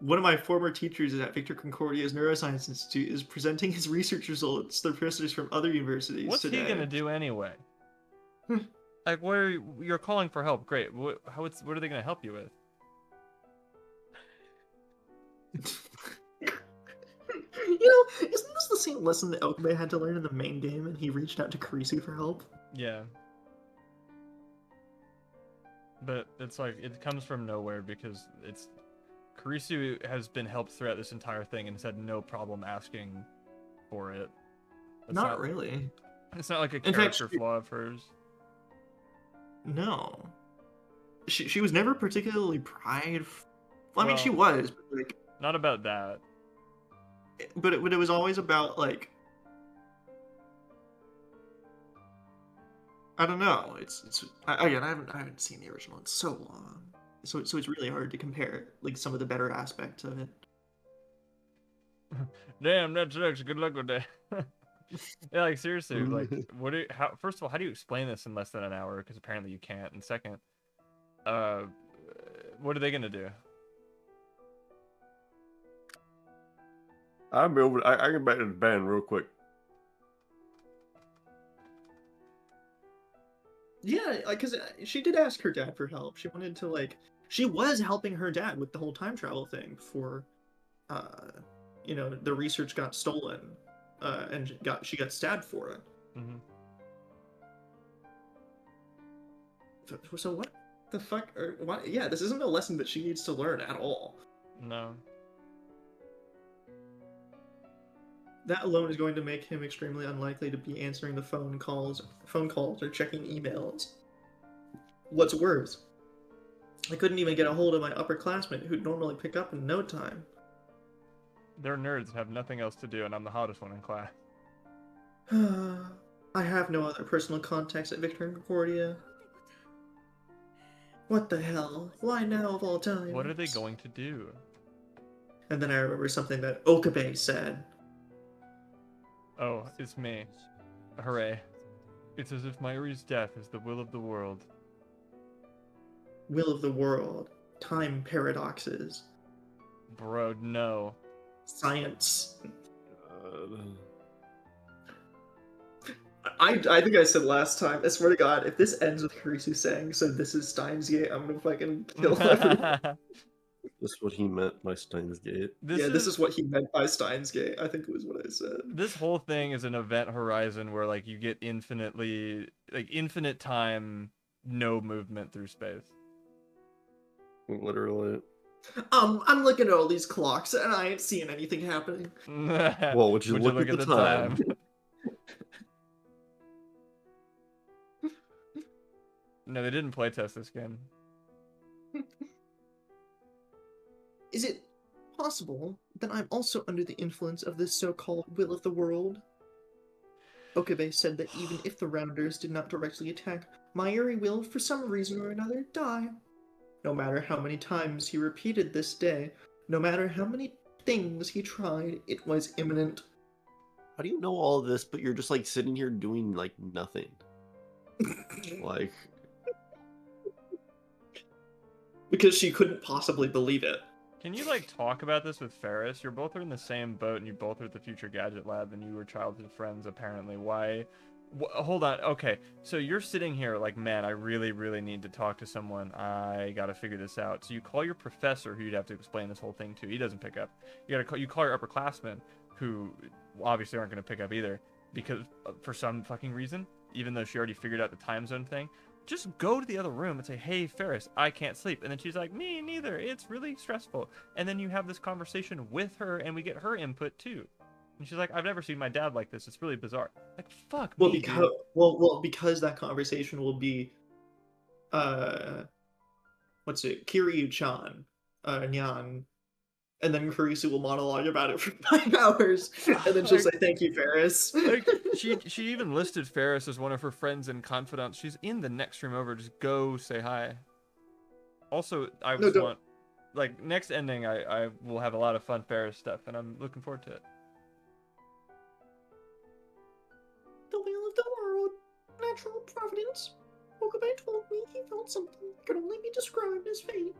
One of my former teachers at Victor Concordia's Neuroscience Institute is presenting his research results to professors from other universities What's today. he gonna do anyway? Like, you're calling for help? Great. What are they gonna help you with? Isn't this the same lesson that Okabe had to learn in the main game, and he reached out to Kurisu for help? Yeah. But it's like, it comes from nowhere because Kurisu has been helped throughout this entire thing and has had no problem asking for it. It's Not really. It's not like a In fact, character flaw of hers. No. She was never particularly prideful. Well, I mean, she Well- was, but like, Not about that. but it was always about like, I don't know. Again, I haven't seen the original in so long, so it's really hard to compare like some of the better aspects of it. Damn, that sucks. Good luck with that. Yeah, like seriously, like, first of all, how do you explain this in less than an hour? Because apparently you can't. And second, what are they gonna do? I get back to the band real quick. Yeah, like, cause she did ask her dad for help. She wanted to like, she was helping her dad with the whole time travel thing before, the research got stolen, and she got stabbed for it. Mm-hmm. So what the fuck? Or what? Yeah, this isn't a lesson that she needs to learn at all. No. That alone is going to make him extremely unlikely to be answering the phone calls or checking emails. What's worse, I couldn't even get a hold of my upperclassmen who'd normally pick up in no time. They're nerds and have nothing else to do, and I'm the hottest one in class. I have no other personal contacts at Victor and Concordia. What the hell? Why now of all times? What are they going to do? And then I remember something that Okabe said. Oh, it's me. Hooray. It's as if Mayuri's death is the will of the world. Will of the world. Time paradoxes. Bro, no. Science. God. I think I said last time, I swear to God, if this ends with Kurisu saying, so this is Steins Gate, I'm gonna fucking kill everyone. This is what he meant by Steins Gate. This is what he meant by Steins Gate, I think it was what I said. This whole thing is an event horizon where, like, you get infinite time, no movement through space. Literally. I'm looking at all these clocks and I ain't seeing anything happening. Well, would you look at the time? No, they didn't playtest this game. possible, then I'm also under the influence of this so-called will of the world. Okabe said that even if the Rounders did not directly attack, Mayuri will, for some reason or another, die. No matter how many times he repeated this day, no matter how many things he tried, it was imminent. How do you know all of this, but you're just like sitting here doing like nothing? Like, Because she couldn't possibly believe it. Can you like talk about this with Ferris? You're both are in the same boat, and you both are at the Future Gadget Lab, and you were childhood friends apparently. Why? Hold on. Okay, so you're sitting here like, man, I really, really need to talk to someone. I gotta figure this out. So you call your professor, who you'd have to explain this whole thing to. He doesn't pick up. You call your upperclassmen, who obviously aren't gonna pick up either, because for some fucking reason, even though she already figured out the time zone thing. Just go to the other room and say, hey, Ferris, I can't sleep. And then she's like, me neither. It's really stressful. And then you have this conversation with her, and we get her input too. And she's like, I've never seen my dad like this. It's really bizarre. Like, fuck Well, me, because dude. because that conversation will be, what's it, Kiryu-chan, Nyan, and then Karisu will monologue about it for 5 hours, and then she'll say, "Thank you, Ferris." Like, she even listed Ferris as one of her friends and confidants. She's in the next room over. Just go say hi. Also, I No, just don't. want, like, next ending, I will have a lot of fun Ferris stuff, and I'm looking forward to it. The will of the world, natural providence. Okabe told me he felt something that could only be described as fate.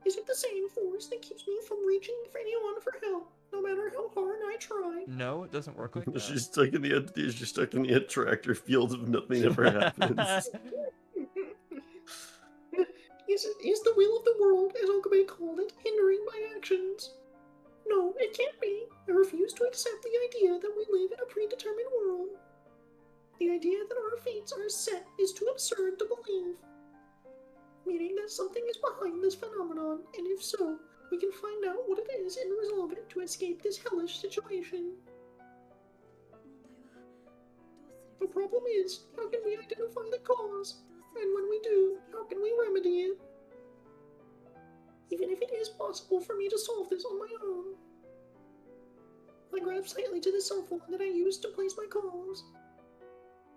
Is it the same force that keeps me from reaching for anyone for help, no matter how hard I try? No, it doesn't work like that. she's stuck in the attractor field of nothing ever happens. Is the will of the world, as Okabe called it, hindering my actions? No, it can't be. I refuse to accept the idea that we live in a predetermined world. The idea that our fates are set is too absurd to believe. Meaning that something is behind this phenomenon, and if so, we can find out what it is and resolve it to escape this hellish situation. The problem is, how can we identify the cause? And when we do, how can we remedy it? Even if it is possible for me to solve this on my own. I grabbed tightly to the cell phone that I used to place my calls.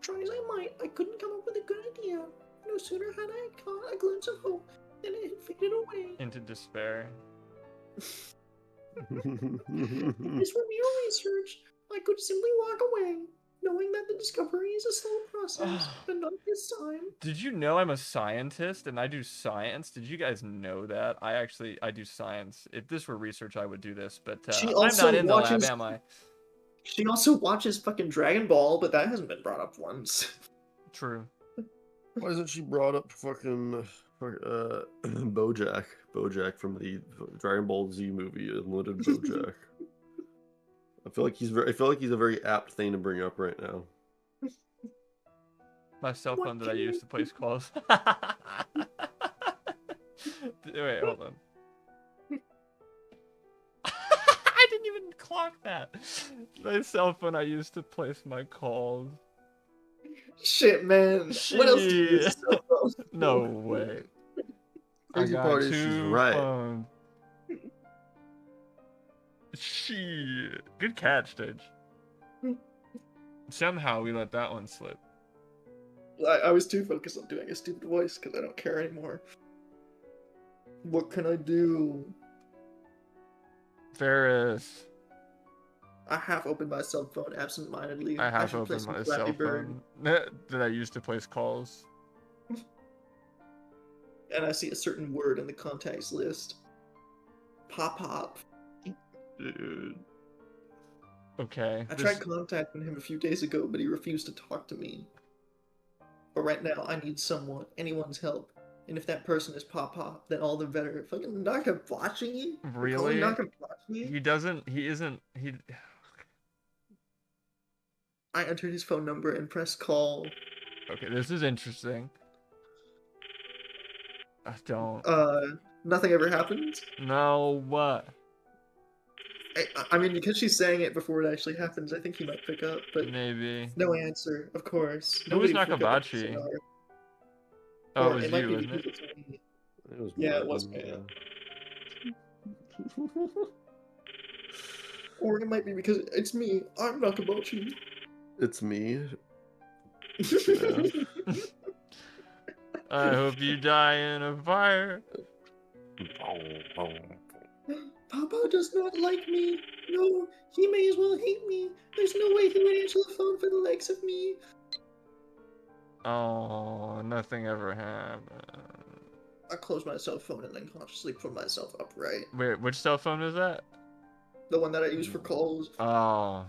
Try as I might, I couldn't come up with a good idea. No sooner had I caught a glimpse of hope than it had faded away. Into despair. If this were mere research, I could simply walk away, knowing that the discovery is a slow process, but not this time. Did you know I'm a scientist and I do science? Did you guys know that? I do science. If this were research, I would do this, but She I'm also not in the lab, watches- am I? She also watches fucking Dragon Ball, but that hasn't been brought up once. True. Why isn't she brought up fucking Bojack from the Dragon Ball Z movie, Unlimited Bojack? I feel like he's a very apt thing to bring up right now. My cell What phone that I can use you to place calls. Wait, hold on. I didn't even clock that. My cell phone I use to place my calls. Shit, man. What else do you use? No way. I Crazy got part is she's two right. phones. Shit. Good catch, Didge. Somehow we let that one slip. I was too focused on doing a stupid voice because I don't care anymore. What can I do? Ferris. I half opened my cell phone absentmindedly. I half should play opened some my Flappy cell Bird. phone that I used to place calls. And I see a certain word in the contacts list. Pop. Dude. Okay. I tried contacting him a few days ago, but he refused to talk to me. But right now, I need anyone's help. And if that person is Pop, then all the better. Fucking Nakabachi? Really? Nakabachi? He isn't. I entered his phone number and pressed call. Okay, this is interesting. I don't. Nothing ever happens? No, what? I mean, because she's saying it before it actually happens, I think he might pick up, but Maybe. no answer, of course. Who was Nobody picked up Nakabachi? the sonar. Oh, Or it was might you, be wasn't it? because it's me. It was Yeah, it Martin, was me. yeah. Or it might be because it's me. I'm Nakamochi. It's me. I hope you die in a fire. Papa does not like me. No, he may as well hate me. There's no way he would answer the phone for the likes of me. Oh, nothing ever happened. I close my cell phone and then consciously put myself upright. Wait, which cell phone is that? The one that I use for calls. Oh.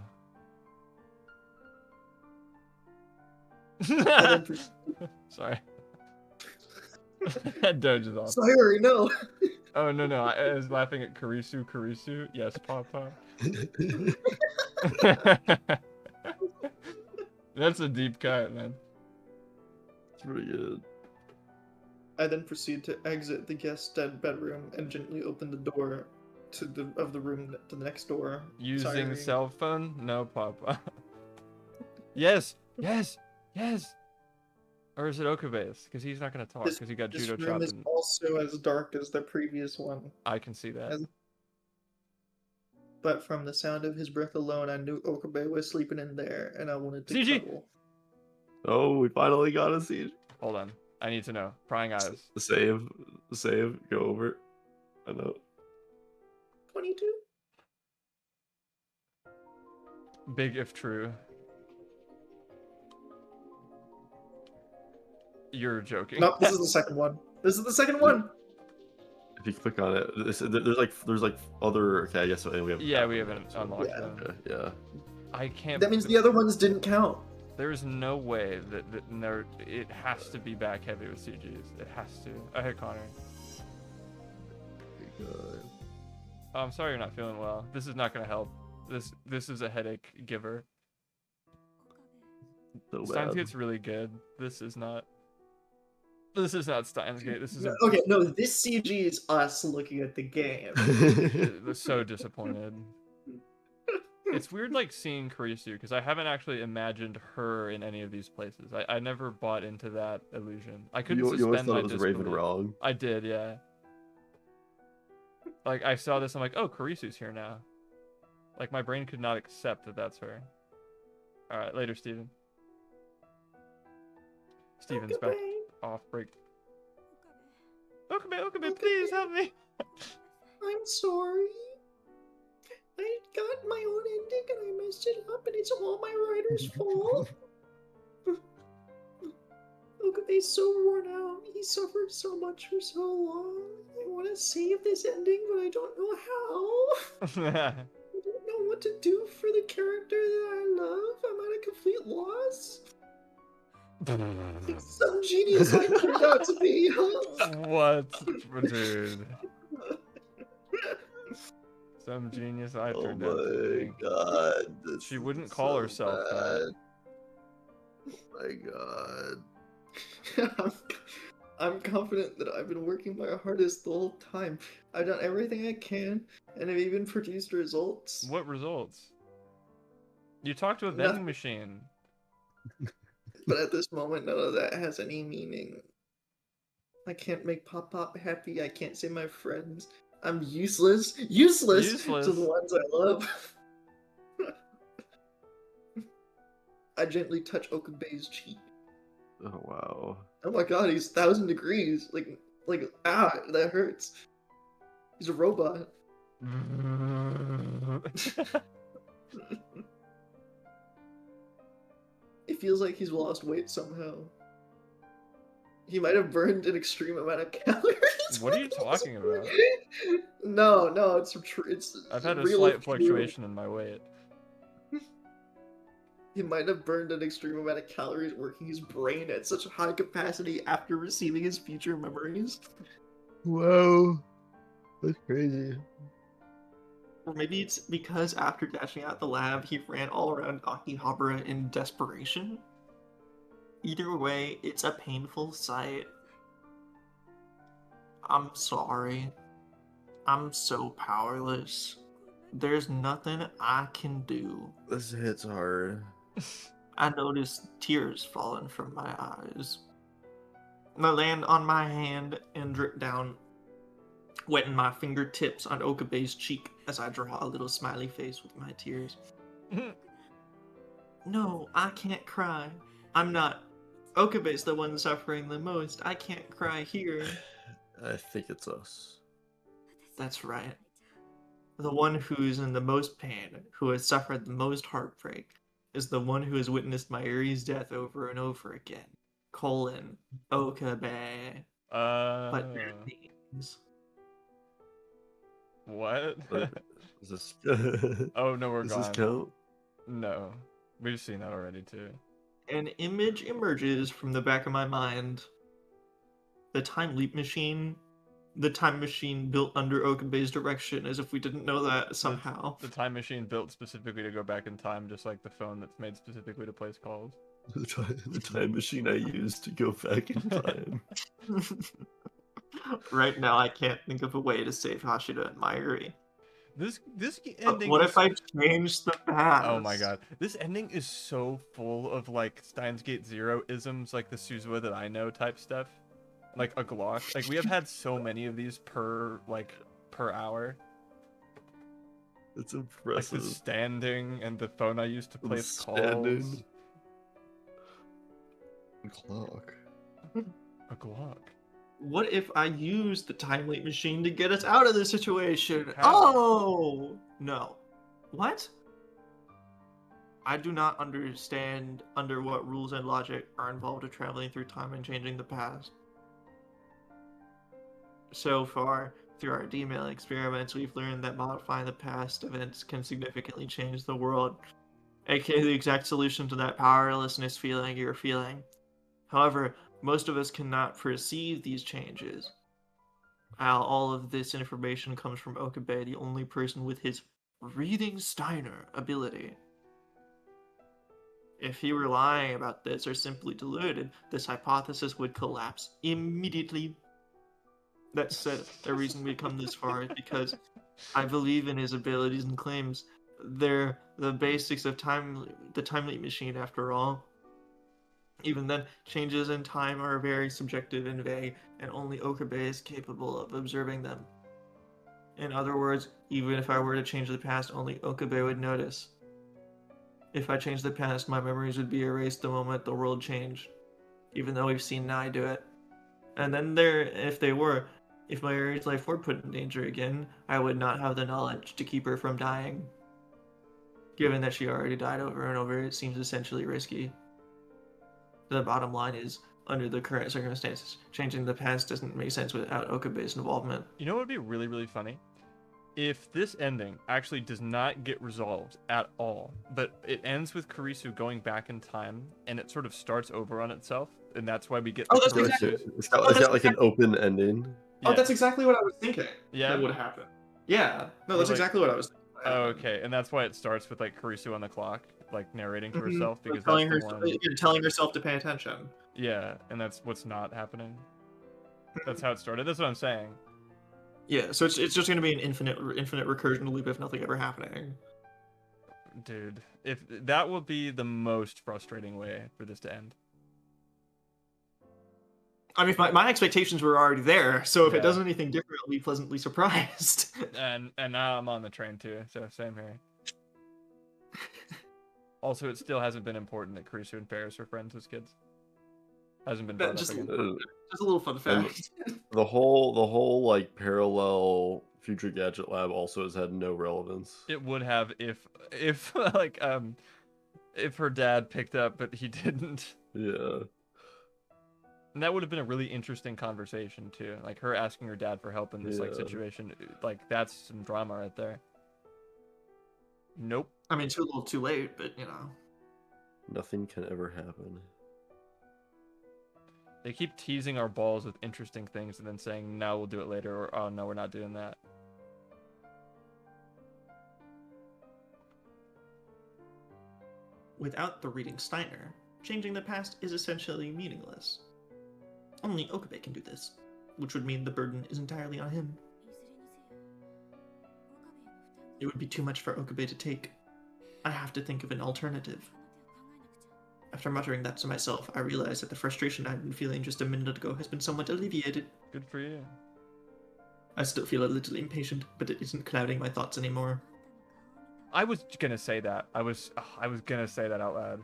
And then Sorry. That Doge is awesome. sorry, no. Oh, no, no. I was laughing at Karisu. Yes, Papa. That's a deep cut, man. It's pretty good. I then proceed to exit the guest bedroom and gently open the door to the room to the next door. Using Sorry. cell phone? No, Papa. Yes, yes, yes. Or is it Okabe's? Because he's not going to talk because he got This judo room chopped. is also as dark as the previous one. I can see that. But from the sound of his breath alone, I knew Okabe was sleeping in there, and I wanted to CG! cuddle. Oh, we finally got a siege. Hold on. I need to know. Prying eyes. Save, go over. I know. 22? Big if true. You're joking. Nope, this is the second one. This is the second one! If you click on it, there's like other. Okay, I guess we have. Yeah, we haven't unlocked Yeah. them. Okay, yeah. I can't. That means the other ones didn't count. There's no way that there. It has to be back heavy with CGs. It has to. Oh, hey, Connor. Good. Oh, I'm sorry you're not feeling well. This is not gonna help. This is a headache giver. So Steins bad. Gate's really good. This is not. This is not Steins Gate. This is a, Okay, no, this CG is us looking at the game. so disappointed. It's weird, like, seeing Karisu, because I haven't actually imagined her in any of these places. I never bought into that illusion. I couldn't you always suspend thought my it was Raven disbelief. wrong. I did, yeah. Like, I saw this, I'm like, oh, Karisu's here now. Like, my brain could not accept that that's her. Alright, later, Steven. Steven's back off break. Okabe, please help me! I'm sorry. I got my own ending and I messed it up and it's all my writer's fault. Okabe's so worn out. He suffered so much for so long. I want to save this ending, but I don't know how. I don't know what to do for the character that I love. I'm at a complete loss. Some genius I turned out to be. What? Dude. Some genius I Oh turned out to be. my god. This She wouldn't is call so herself that. bad. Oh my god. I'm confident that I've been working my hardest the whole time. I've done everything I can, and I've even produced results. What results? You talked to a vending machine. But at this moment, none of that has any meaning. I can't make Pop Pop happy. I can't save my friends. I'm useless to the ones I love. I gently touch Okabe's cheek. Oh wow. Oh my god, he's 1,000 degrees. Like, that hurts. He's a robot. It feels like he's lost weight somehow. He might have burned an extreme amount of calories. What are you talking about? No, it's I've had a real slight true. fluctuation in my weight. He might have burned an extreme amount of calories working his brain at such a high capacity after receiving his future memories. Whoa. That's crazy. Or maybe it's because after dashing out the lab, he ran all around Akihabara in desperation. Either way, it's a painful sight. I'm sorry. I'm so powerless. There's nothing I can do. This hits hard. I noticed tears falling from my eyes. They land on my hand and drip down. wetting my fingertips on Okabe's cheek as I draw a little smiley face with my tears. No, I can't cry. I'm not. Okabe's the one suffering the most. I can't cry here. I think it's us. That's right. The one who's in the most pain, who has suffered the most heartbreak, is the one who has witnessed my Yuri's death over and over again. CoLon, Okabe. But their names. What? Is this? Oh no, we're Does gone. this count? No, we've seen that already too. An image emerges from the back of my mind. The time machine built under Okabe's direction, as if we didn't know that somehow. The time machine built specifically to go back in time, just like the phone that's made specifically to place calls. The time machine I used to go back in time. Right now, I can't think of a way to save Hashira and Mayuri. This But ending. what is... if I change the past? Oh my god, this ending is so full of like Steins Gate Zero isms, like the Suzuha that I know type stuff, like a Glock. Like we have had so many of these per hour. It's Like impressive. the standing and the phone I used to The place calls. standing. Clock. A Glock. What if I use the time leap machine to get us out of this situation? How? Oh no. What? I do not understand under what rules and logic are involved in traveling through time and changing the past. So far, through our D-mail experiments, we've learned that modifying the past events can significantly change the world, aka the exact solution to that powerlessness feeling you're feeling. However, most of us cannot perceive these changes. All of this information comes from Okabe, the only person with his reading Steiner ability. If he were lying about this or simply deluded, this hypothesis would collapse immediately. That said, the reason we come this far is because I believe in his abilities and claims. They're the basics of the time leap machine, after all. Even then, changes in time are very subjective and vague, and only Okabe is capable of observing them. In other words, even if I were to change the past, only Okabe would notice. If I changed the past, my memories would be erased the moment the world changed, even though we've seen Nai do it. And then if my Yuri's life were put in danger again, I would not have the knowledge to keep her from dying. Given that she already died over and over, it seems essentially risky. The bottom line is, under the current circumstances, changing the past doesn't make sense without Okabe's involvement. You know what would be really, really funny? If this ending actually does not get resolved at all, but it ends with Kurisu going back in time, and it sort of starts over on itself, and that's why we get Oh, the that's Kurisu. exactly- It's got like an open ending. Oh, that's exactly what I was thinking. Yeah? That would happen. Yeah. No, that's Like- exactly what I was thinking. Oh, okay, and that's why it starts with like Kurisu on the clock, like narrating to Mhm. herself, because telling that's the one. telling herself to pay attention. Yeah, and that's what's not happening. That's how it started. That's what I'm saying. Yeah, so it's just gonna be an infinite recursion loop if nothing ever happening. Dude, if that will be the most frustrating way for this to end. I mean, my expectations were already there, so if Yeah. it does anything different, I'll be pleasantly surprised. And now I'm on the train too, so same here. Also, it still hasn't been important that Kurisu and Paris are friends as kids. Hasn't been brought Just- up again. Just a little fun fact. The whole like parallel Future Gadget Lab also has had no relevance. It would have if like if her dad picked up but he didn't. Yeah. And that would have been a really interesting conversation too. Like her asking her dad for help in this like Yeah. situation. Like that's some drama right there. Nope. I mean, too little, too late, but you know. Nothing can ever happen. They keep teasing our balls with interesting things and then saying, no, we'll do it later, or oh no, we're not doing that. Without the reading Steiner, changing the past is essentially meaningless. Only Okabe can do this, which would mean the burden is entirely on him. It would be too much for Okabe to take. I have to think of an alternative. After muttering that to myself, I realized that the frustration I'd been feeling just a minute ago has been somewhat alleviated. Good for you. I still feel a little impatient, but it isn't clouding my thoughts anymore. I was gonna say that. I was gonna say that out loud.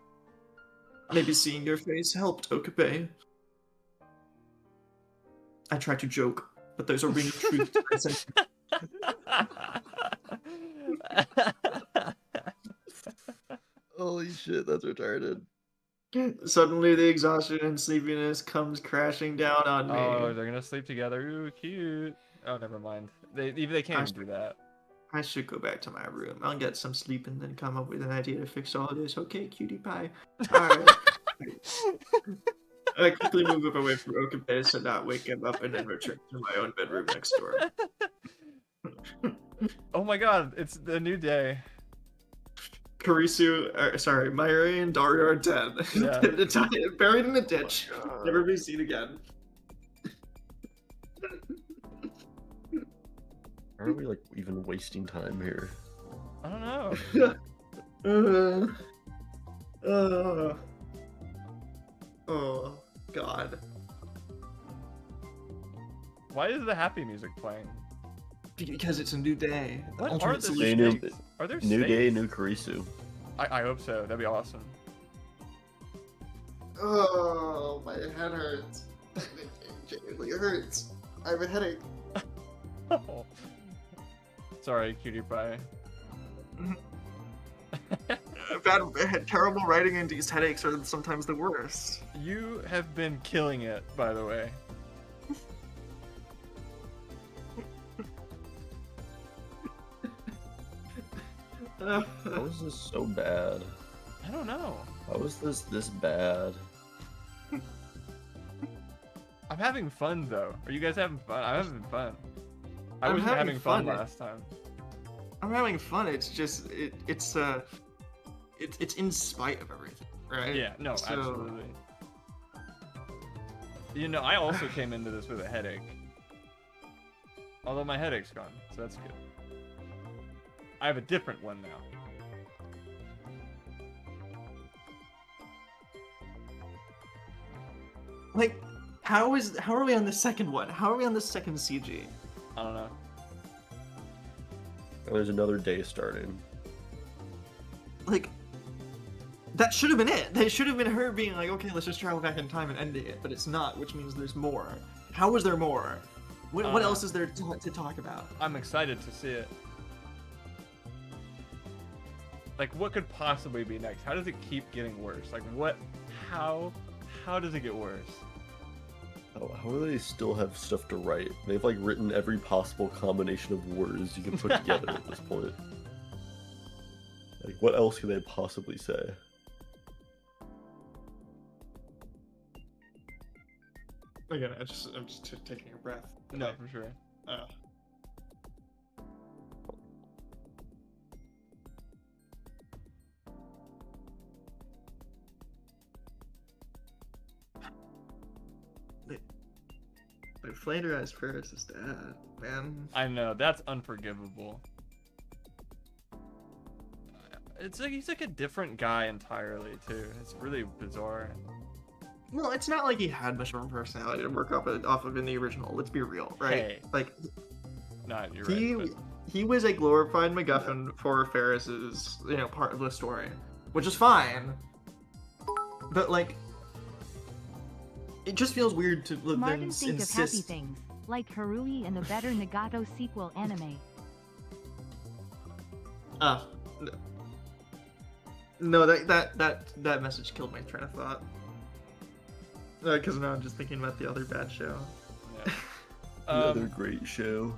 Maybe seeing your face helped, Okabe. I try to joke, but there's a ring of truth to my sentence. Holy shit, that's retarded. Suddenly, the exhaustion and sleepiness comes crashing down on me. Oh, they're gonna sleep together. Ooh, cute. Oh, never mind. They can't even do that. I should go back to my room. I'll get some sleep and then come up with an idea to fix all this. Okay, cutie pie. Alright. I quickly move up away from Okabe so not wake him up and then return to my own bedroom next door. Oh my god, it's the new day. Mayuri and Dario are dead. Yeah. Buried in a ditch. Oh my God. Never be seen again. Are we like even wasting time here? I don't know. Oh, God. Why is the happy music playing? Because it's a new day. What are Alternate the solution. stakes? Are there New day, stakes? new Karisu. I hope so. That'd be awesome. Oh, my head hurts. It genuinely hurts. I have a headache. Sorry, cutie pie. Terrible writing and these headaches are sometimes the worst. You have been killing it, by the way. How is this so bad? I don't know. How is this bad? I'm having fun though. Are you guys having fun? I'm having fun. I I'm wasn't having having fun fun. last time. I'm having fun. It's just it's in spite of everything, right? Yeah, no, So- absolutely. You know, I also came into this with a headache. Although my headache's gone, so that's good. I have a different one now. Like, how are we on the second one? How are we on the second CG? I don't know. And there's another day starting. Like, that should have been it. That should have been her being like, okay, let's just travel back in time and ending it. But it's not, which means there's more. How is there more? What else is there to talk about? I'm excited to see it. Like, what could possibly be next? How does it keep getting worse? Like, what? How does it get worse? Oh, how do they still have stuff to write? They've like written every possible combination of words you can put together at this point. Like, what else could they possibly say? Again, I'm just taking a breath. No, for sure. They plagiarized Ferris's dad, man. I know, that's unforgivable. It's like he's like a different guy entirely too. It's really bizarre. Well, it's not like he had much of a personality to work off of in the original. Let's be real, right? Hey. Like, Not you're he right. he was a glorified MacGuffin for Ferris's, part of the story, which is fine. But like, it just feels weird to then Martin think of happy insist. things, like Harui and the better Nagato sequel anime. No, that message killed my train of thought. Because now I'm just thinking about the other bad show. Yeah. Another great show.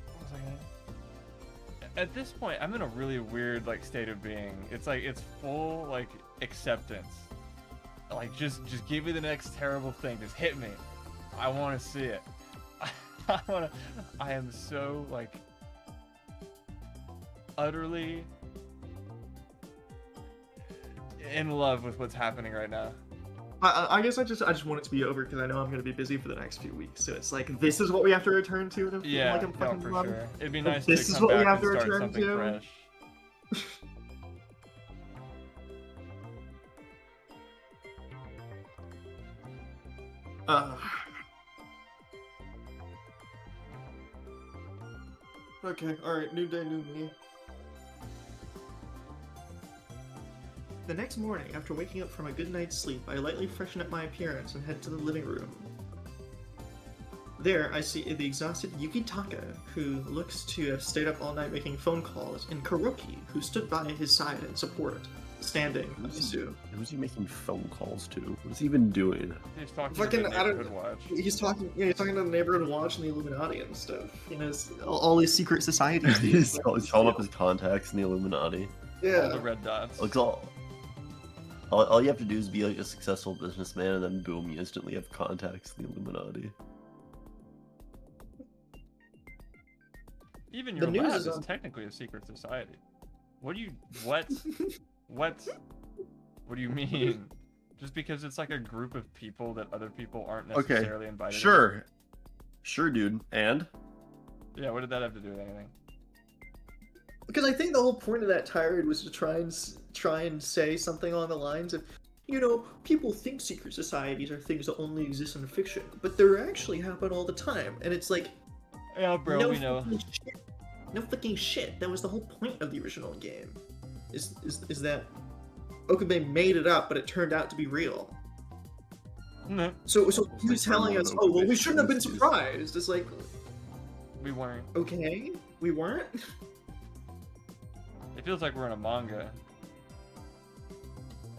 What was I gonna- At this point, I'm in a really weird like state of being. It's like it's full like acceptance. Like just give me the next terrible thing. Just hit me. I want to see it. I am so like utterly in love with what's happening right now. I guess I just want it to be over because I know I'm gonna be busy for the next few weeks. So it's like this is what we have to return to. And Yeah, like I'm no, fucking for loving. sure. It'd be nice This to is come what we back have and to start return something to. fresh. Okay, alright, new day, new me. The next morning, after waking up from a good night's sleep, I lightly freshen up my appearance and head to the living room. There, I see the exhausted Yukitaka, who looks to have stayed up all night making phone calls, and Kuroki, who stood by his side in support, standing, I assume. Who's he making phone calls to? What is he even doing? He's talking Fucking, to the I don't- neighborhood watch. He's talking to the neighborhood watch and the Illuminati and stuff. You know, all these secret societies. He's calling up his contacts in the Illuminati. All the Yeah. red dots. Like all you have to do is be like a successful businessman, and then boom, you instantly have contacts in the Illuminati. Even The your news lab is is on- technically a secret society. What do you... What? What? What do you mean? Just because it's like a group of people that other people aren't Okay, necessarily invited in? Sure, dude. And Yeah, what did that have to do with anything? Because I think the whole point of that tirade was to try and say something along the lines of, you know, people think secret societies are things that only exist in fiction, but they actually happen all the time. And it's like, Yeah, bro, no we know. fucking shit. No fucking shit. That was the whole point of the original game. Is that Okabe made it up, but it turned out to be real. No, So It's he's like telling one us, of oh well, we Okabe's shouldn't have been tendencies. surprised. It's like, we weren't. okay, we weren't. It feels like we're in a manga.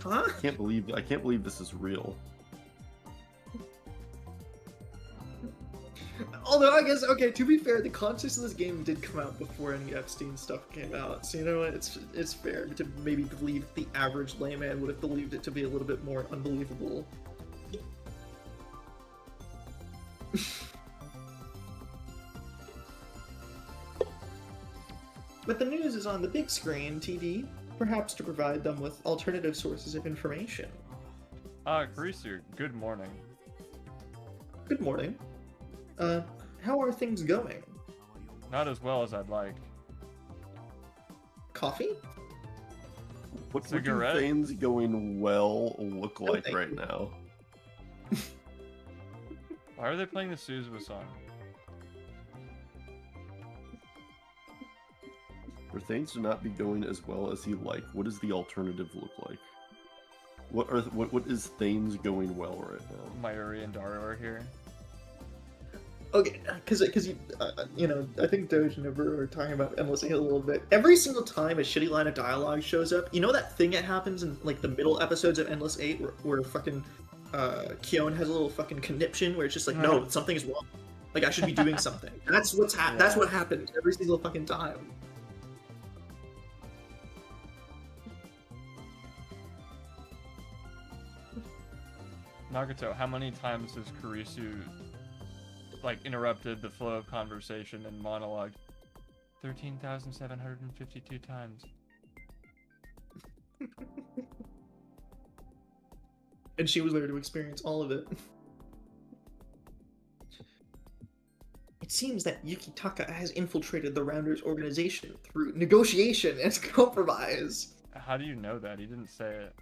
Huh? I can't believe this is real. Although I guess, okay, to be fair, the context of this game did come out before any Epstein stuff came out, so you know what, it's fair to maybe believe the average layman would have believed it to be a little bit more unbelievable. But the news is on the big screen TV, perhaps to provide them with alternative sources of information. Karisu, good morning. Good morning. How are things going? Not as well as I'd like. Coffee? What do Cigarette? things going well look No, like thank right you. now? Why are they playing the Suzuwa song? For things to not be going as well as you like, what does the alternative look like? What is things going well right now? Mayuri and Daru are here. Okay, because you know, I think Doge and Uber are talking about Endless 8 a little bit. Every single time a shitty line of dialogue shows up, you know that thing that happens in like the middle episodes of Endless 8 where fucking Kyon has a little fucking conniption where it's just like, no, something is wrong. Like I should be doing something. That's that's what happens every single fucking time. Nagato, how many times has Karisu like interrupted the flow of conversation and monologue? 13,752 times. And she was there to experience all of it. It seems that Yukitaka has infiltrated the Rounders organization through negotiation and compromise. How do you know that? He didn't say it.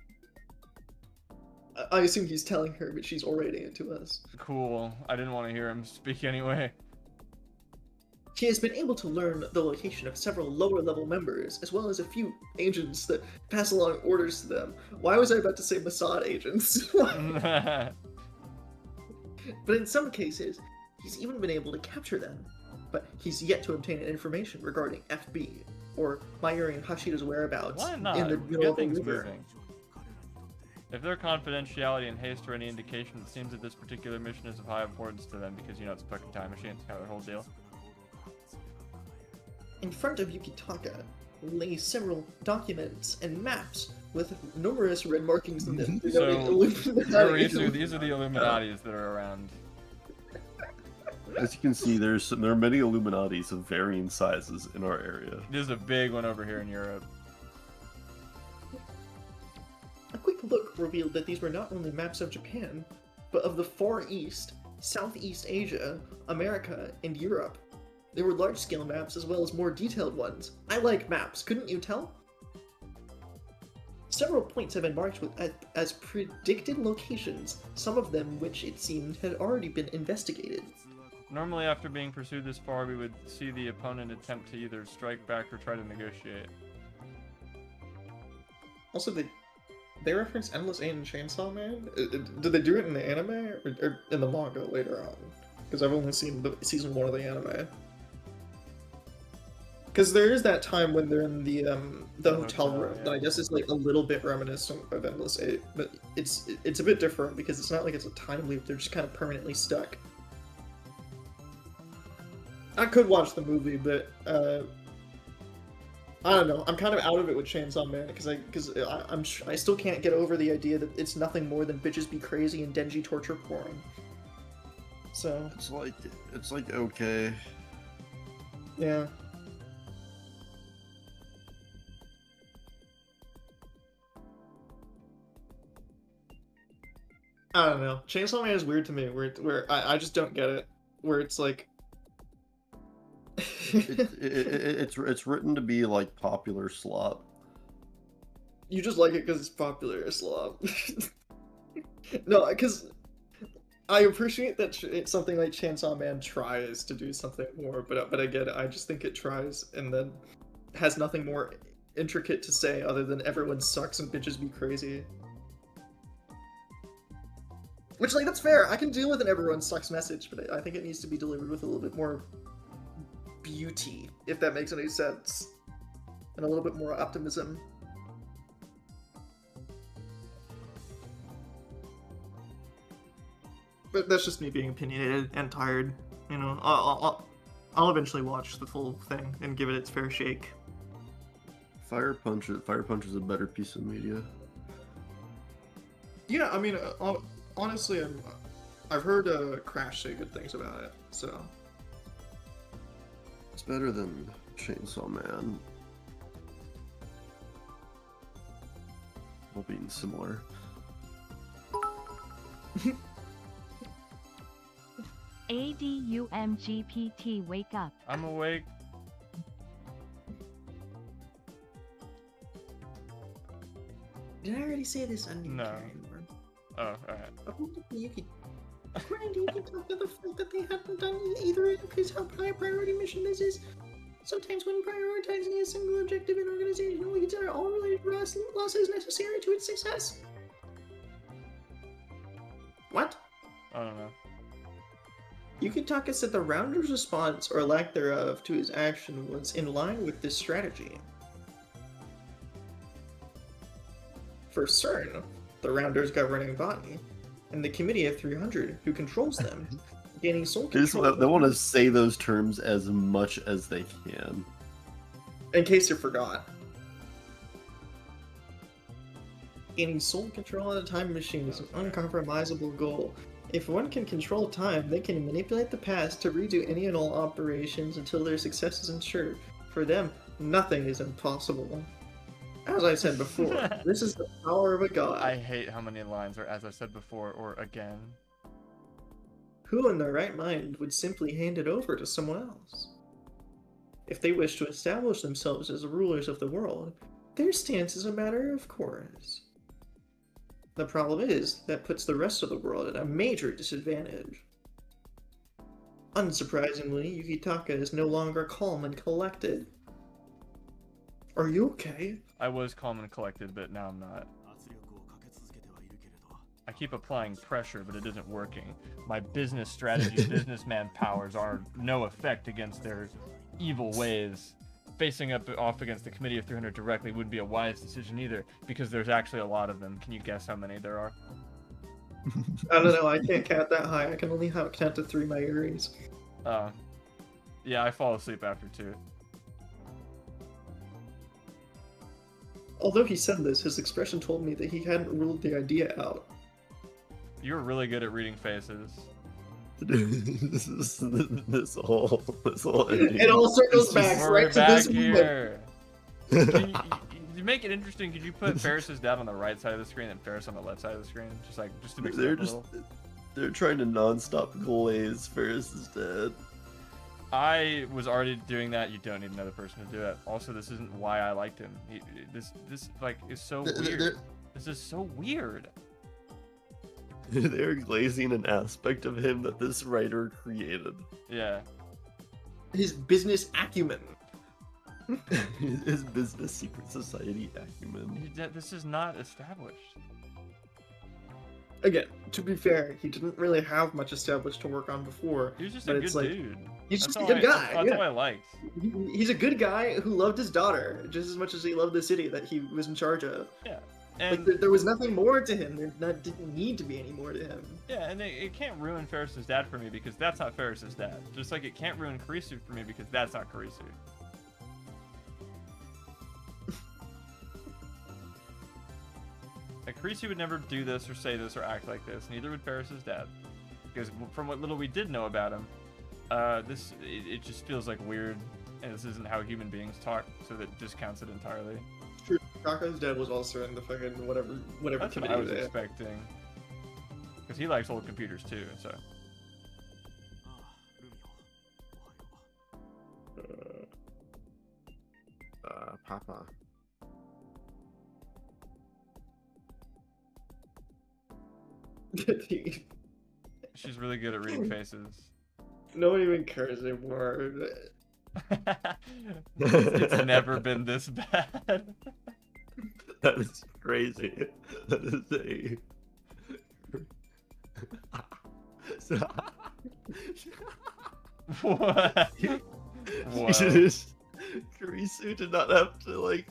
I assume he's telling her, but she's orating it to us. Cool. I didn't want to hear him speak anyway. She has been able to learn the location of several lower-level members, as well as a few agents that pass along orders to them. Why was I about to say Mossad agents? But in some cases, he's even been able to capture them. But he's yet to obtain information regarding FB, or Mayuri and Hashida's whereabouts Why not? in the Get middle of the things river. moving. If their confidentiality and haste are any indication, it seems that this particular mission is of high importance to them because, you know, it's a fucking time machine. It's kind of their whole deal. In front of Yukitaka lay several documents and maps with numerous red markings in them. So, Illuminati. Karisu, these are the Illuminatis that are around. As you can see, there are many Illuminatis of varying sizes in our area. There's a big one over here in Europe. A quick look revealed that these were not only maps of Japan, but of the Far East, Southeast Asia, America, and Europe. There were large-scale maps as well as more detailed ones. I like maps, couldn't you tell? Several points have been marked with as predicted locations, some of them which it seemed had already been investigated. Normally, after being pursued this far, we would see the opponent attempt to either strike back or try to negotiate. Also, they reference Endless Eight and Chainsaw Man. Did they do it in the anime or in the manga later on? Because I've only seen the season 1 of the anime. Because there is that time when they're in the hotel room that I guess is like a little bit reminiscent of Endless Eight, but it's a bit different because it's not like it's a time loop. They're just kind of permanently stuck. I could watch the movie, but I don't know. I'm kind of out of it with Chainsaw Man because I still can't get over the idea that it's nothing more than bitches be crazy and Denji torture porn. So it's like okay. Yeah. I don't know. Chainsaw Man is weird to me. Where I just don't get it. Where it's like. It's written to be like popular slop. You just like it because it's popular slop. No, because I appreciate that it's something like Chainsaw Man tries to do something more, but I get it. I just think it tries and then has nothing more intricate to say other than everyone sucks and bitches be crazy. Which, like, that's fair. I can deal with an everyone sucks message, but I think it needs to be delivered with a little bit more beauty, if that makes any sense. And a little bit more optimism. But that's just me being opinionated and tired. You know, I'll eventually watch the full thing and give it its fair shake. Fire Punch is a better piece of media. Yeah, I mean, honestly, I've heard Crash say good things about it, so. It's better than Chainsaw Man. All being similar. ADUMGPT, wake up. I'm awake. Did I already say this? No. Oh, alright. According to Yuki Taka, the fact that they haven't done either indicates how high a priority mission this is. Sometimes when prioritizing a single objective in organization, we consider all related losses necessary to its success. What? I don't know. Yukitaka said the Rounder's response, or lack thereof, to his action was in line with this strategy. For CERN, the Rounder's governing body, and the Committee of 300, who controls them, gaining sole control. They want to say those terms as much as they can. In case you forgot. Gaining sole control of the time machine is an uncompromisable goal. If one can control time, they can manipulate the past to redo any and all operations until their success is ensured. For them, nothing is impossible. As I said before, this is the power of a god. I hate how many lines are as I said before or again. Who in their right mind would simply hand it over to someone else? If they wish to establish themselves as the rulers of the world, their stance is a matter of course. The problem is, that puts the rest of the world at a major disadvantage. Unsurprisingly, Yukitaka is no longer calm and collected. Are you okay? I was calm and collected, but now I'm not. I keep applying pressure, but it isn't working. My business strategy, businessman powers are no effect against their evil ways. Facing off against the Committee of 300 directly wouldn't be a wise decision either, because there's actually a lot of them. Can you guess how many there are? I don't know, I can't count that high. I can only count to 3 my earrings. Yeah, I fall asleep after 2. Although he said this, his expression told me that he hadn't ruled the idea out. You're really good at reading faces. this whole ending. It all circles back right to this here. You make it interesting. Could you put Ferris's dad on the right side of the screen and Ferris on the left side of the screen, just to mix it up a little? They're trying to non-stop glaze Ferris's dad. I was already doing that. You don't need another person to do it. Also, this isn't why I liked him. This like is so weird. This is so weird. They're glazing an aspect of him that this writer created. Yeah. His business acumen. His business secret society acumen. This is not established. Again, to be fair, he didn't really have much established to work on before. He was just but a good it's like, dude. He's That's just a all good guy. That's yeah. all I liked. He's a good guy who loved his daughter just as much as he loved the city that he was in charge of. Yeah. Like And there was nothing more to him. Didn't need to be any more to him. yeah, and it can't ruin Ferris's dad for me because that's not Ferris's dad. Just like it can't ruin Kurisu for me because that's not Kurisu. Like, Kurisu would never do this or say this or act like this. Neither would Ferris's dad. Because from what little we did know about him, it just feels like weird, and this isn't how human beings talk, so that discounts it entirely. True. Kaka's dad was also in the fucking whatever That's what committee I was they had. expecting. Because he likes old computers too, so. Papa. She's really good at reading faces. No one even cares anymore. It's never been this bad. That is crazy. That is a. What? Whoa. Kurisu did not have to like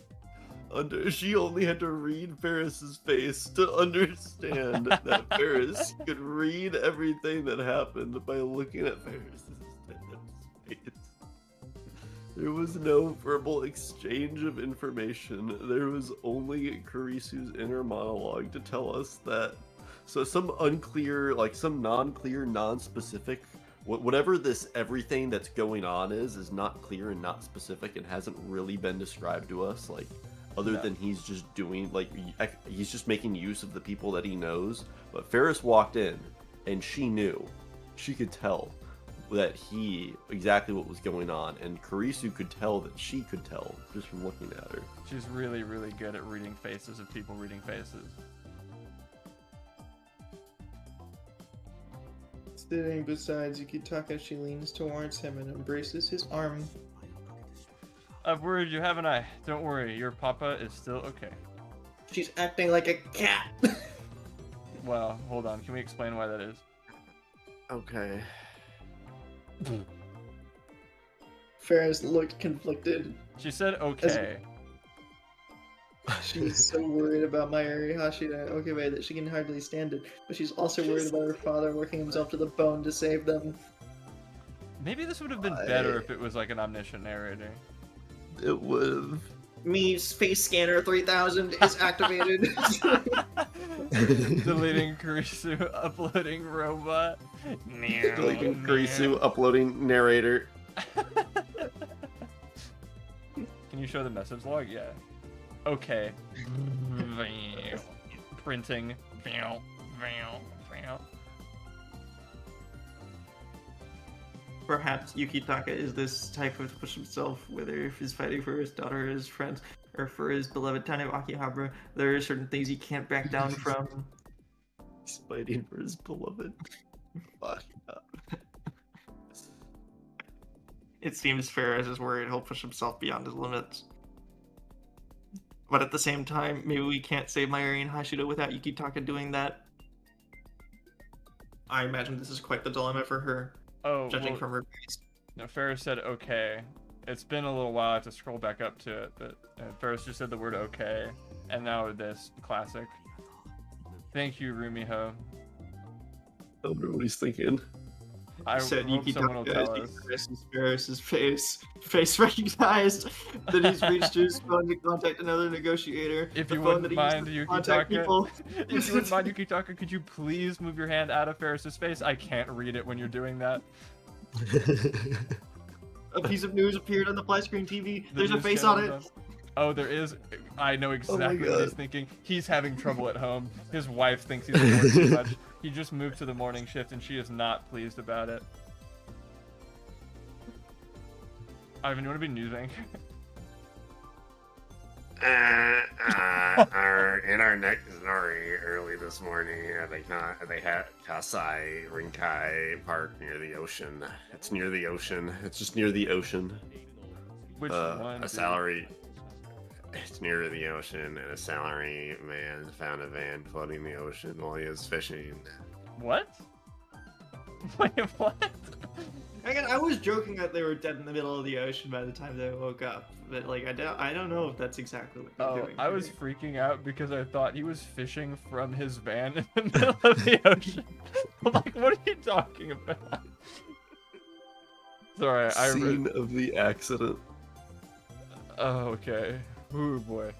she only had to read Ferris's face to understand that Ferris could read everything that happened by looking at Ferris's face. There was no verbal exchange of information. There was only Kurisu's inner monologue to tell us that. So some unclear, like some non-clear, non-specific, whatever this everything that's going on is not clear and not specific and hasn't really been described to us. Like, other than he's just doing, like, he's just making use of the people that he knows. But Ferris walked in, and she knew. She could tell that exactly what was going on, and Kurisu could tell that she could tell just from looking at her. She's really, really good at reading faces of people reading faces. Sitting beside Yukitaka, she leans towards him and embraces his arm. I've worried you, haven't I? Don't worry, your papa is still okay. She's acting like a cat. Well, hold on. Can we explain why that is? Okay. Ferris looked conflicted. She said okay. She's so worried about Mayuri Hashira Okebe that she can hardly stand it, but she's also worried about her father working himself to the bone to save them. Maybe this would have been better if it was like an omniscient narrator. It would have. Me's face scanner 3000 is activated. Deleting Kurisu, uploading robot. Deleting Kurisu, uploading narrator. Can you show the message log? Yeah. Okay. Printing. Perhaps Yukitaka is this type of push himself, whether if he's fighting for his daughter or his friends, or for his beloved town of Akihabara. There are certain things he can't back down from. He's fighting for his beloved. Fuck. It seems Ferris is worried he'll push himself beyond his limits. But at the same time, maybe we can't save Mayuri and Hashida without Yukitaka doing that. I imagine this is quite the dilemma for her, judging from her face. No, Ferris said okay. It's been a little while. I have to scroll back up to it, but Ferris just said the word okay, and now this classic. Thank you, Rumiho. I wonder what he's thinking. I said hope someone will tell us. Ferris's face recognized that he's reached his phone to contact another negotiator. If the you phone wouldn't that he mind, used to contact people. if you wouldn't mind, Yukitaka, could you please move your hand out of Ferris's face? I can't read it when you're doing that. A piece of news appeared on the flat screen TV. The There's a news face channel on it. does. Oh, there is. I know exactly what he's thinking. He's having trouble at home. His wife thinks he's working too much. He just moved to the morning shift, and she is not pleased about it. Ivan, you want to be news anchor? In our next story, early this morning, they had Kasai Rinkai Park near the ocean. It's near the ocean. It's just near the ocean. Which one? A Dude? salary. It's near the ocean, and a salary man found a van floating in the ocean while he was fishing. What? Wait, what? Again, I was joking that they were dead in the middle of the ocean by the time they woke up, but like I don't know if that's exactly what they're Oh, doing. I was here. freaking out because I thought he was fishing from his van in the middle of the ocean. I'm like, what are you talking about? Sorry, Scene of the accident. Oh, okay. Ooh, boy.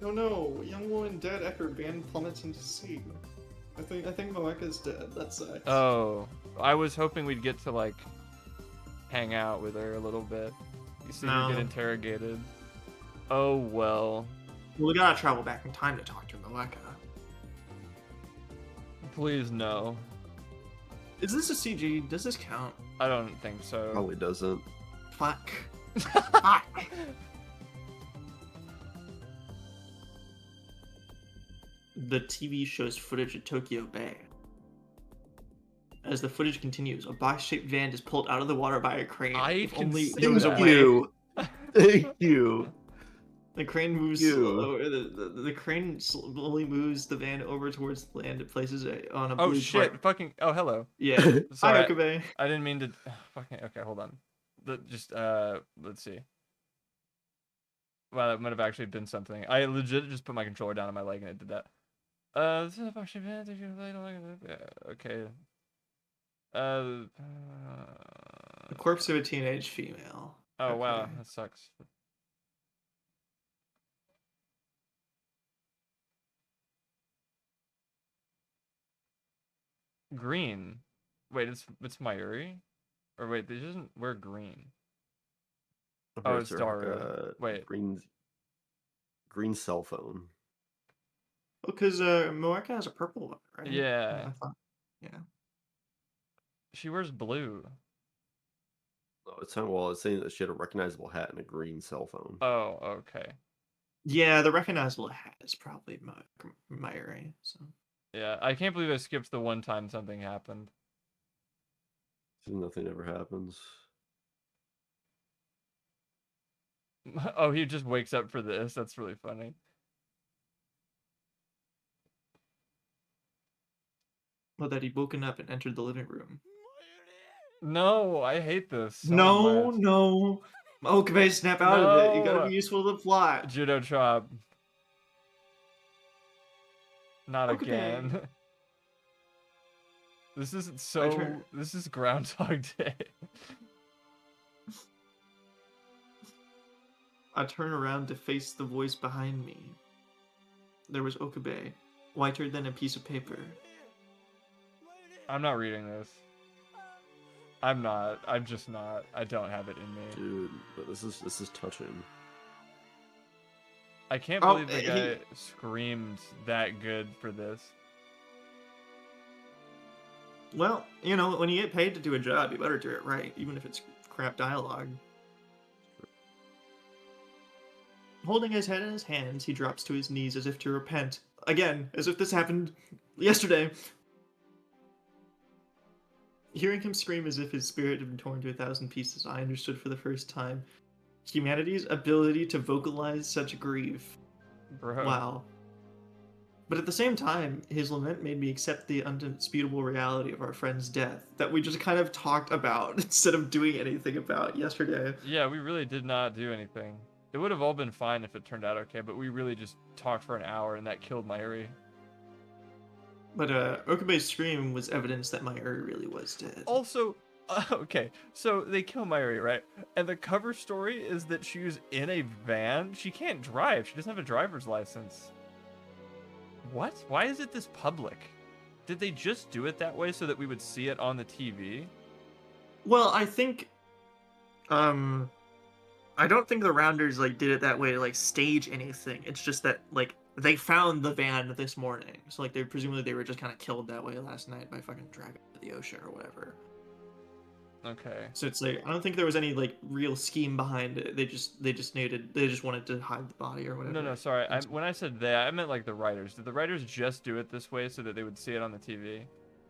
Oh no, young woman dead after van plummets into sea. I think Moeka's dead. That sucks. Oh, I was hoping we'd get to like hang out with her a little bit. You see her get No. interrogated. Oh well. Well, we gotta travel back in time to talk to Moeka. Please no. Is this a CG? Does this count? I don't think so. Probably doesn't. Fuck. Fuck. The TV shows footage of Tokyo Bay. As the footage continues, a box-shaped van is pulled out of the water by a crane. I If can only see there was a that. way. Thank you. The crane moves You. slow, the crane slowly moves the van over towards the land. It places it on a Oh blue shit! part- Fucking. Oh hello. Yeah. Sorry, Hi, Okabe. I didn't mean to. Fucking. Okay, hold on. Just let's see. Wow, that might have actually been something. I legit just put my controller down on my leg and it did that. This is a bunch of events. Okay. The corpse of a teenage female. Oh wow, Okay. that sucks. Green. Wait, it's Mayuri? Or wait, this doesn't wear green. Oh, it's Daru. Wait. Green cell phone. Well, because Moeka has a purple one, right? Yeah. I thought- yeah. She wears blue. Oh, it's saying that she had a recognizable hat and a green cell phone. Oh, okay. Yeah, the recognizable hat is probably Mayuri. So. Yeah, I can't believe I skipped the one time something happened. So nothing ever happens. Oh, he just wakes up for this. That's really funny. Well, that he'd woken up and entered the living room. No, I hate this. So No, much. no. Okabe, snap out of it. You gotta No. be useful to the plot. Judo chop. Not Okay. again. This isn't so. turn- This is Groundhog Day. I turn around to face the voice behind me. There was Okabe, whiter than a piece of paper. I'm not reading this. I'm not. I'm just not. I don't have it in me. Dude, but this is touching. I can't Oh, believe the guy screamed that good for this. Well, you know, when you get paid to do a job, you better do it right, even if it's crap dialogue. Holding his head in his hands, he drops to his knees as if to repent. Again, as if this happened yesterday. Hearing him scream as if his spirit had been torn to 1,000 pieces, I understood for the first time humanity's ability to vocalize such grief. Bro. Wow. But at the same time, his lament made me accept the undisputable reality of our friend's death that we just kind of talked about instead of doing anything about yesterday. Yeah, we really did not do anything. It would have all been fine if it turned out okay, but we really just talked for an hour and that killed Mayuri. But Okabe's scream was evidence that Mayuri really was dead. Also, okay, so they kill Mayuri, right? And the cover story is that she was in a van. She can't drive. She doesn't have a driver's license. What? Why is it this public? Did they just do it that way so that we would see it on the TV? Well, I think, I don't think the Rounders like did it that way to like stage anything. It's just that like they found the van this morning, so like they presumably they were just kind of killed that way last night by fucking dragging to the ocean or whatever. Okay. So it's like I don't think there was any like real scheme behind it. They just wanted to hide the body or whatever. No, sorry. When I said they, I meant like the writers. Did the writers just do it this way so that they would see it on the TV,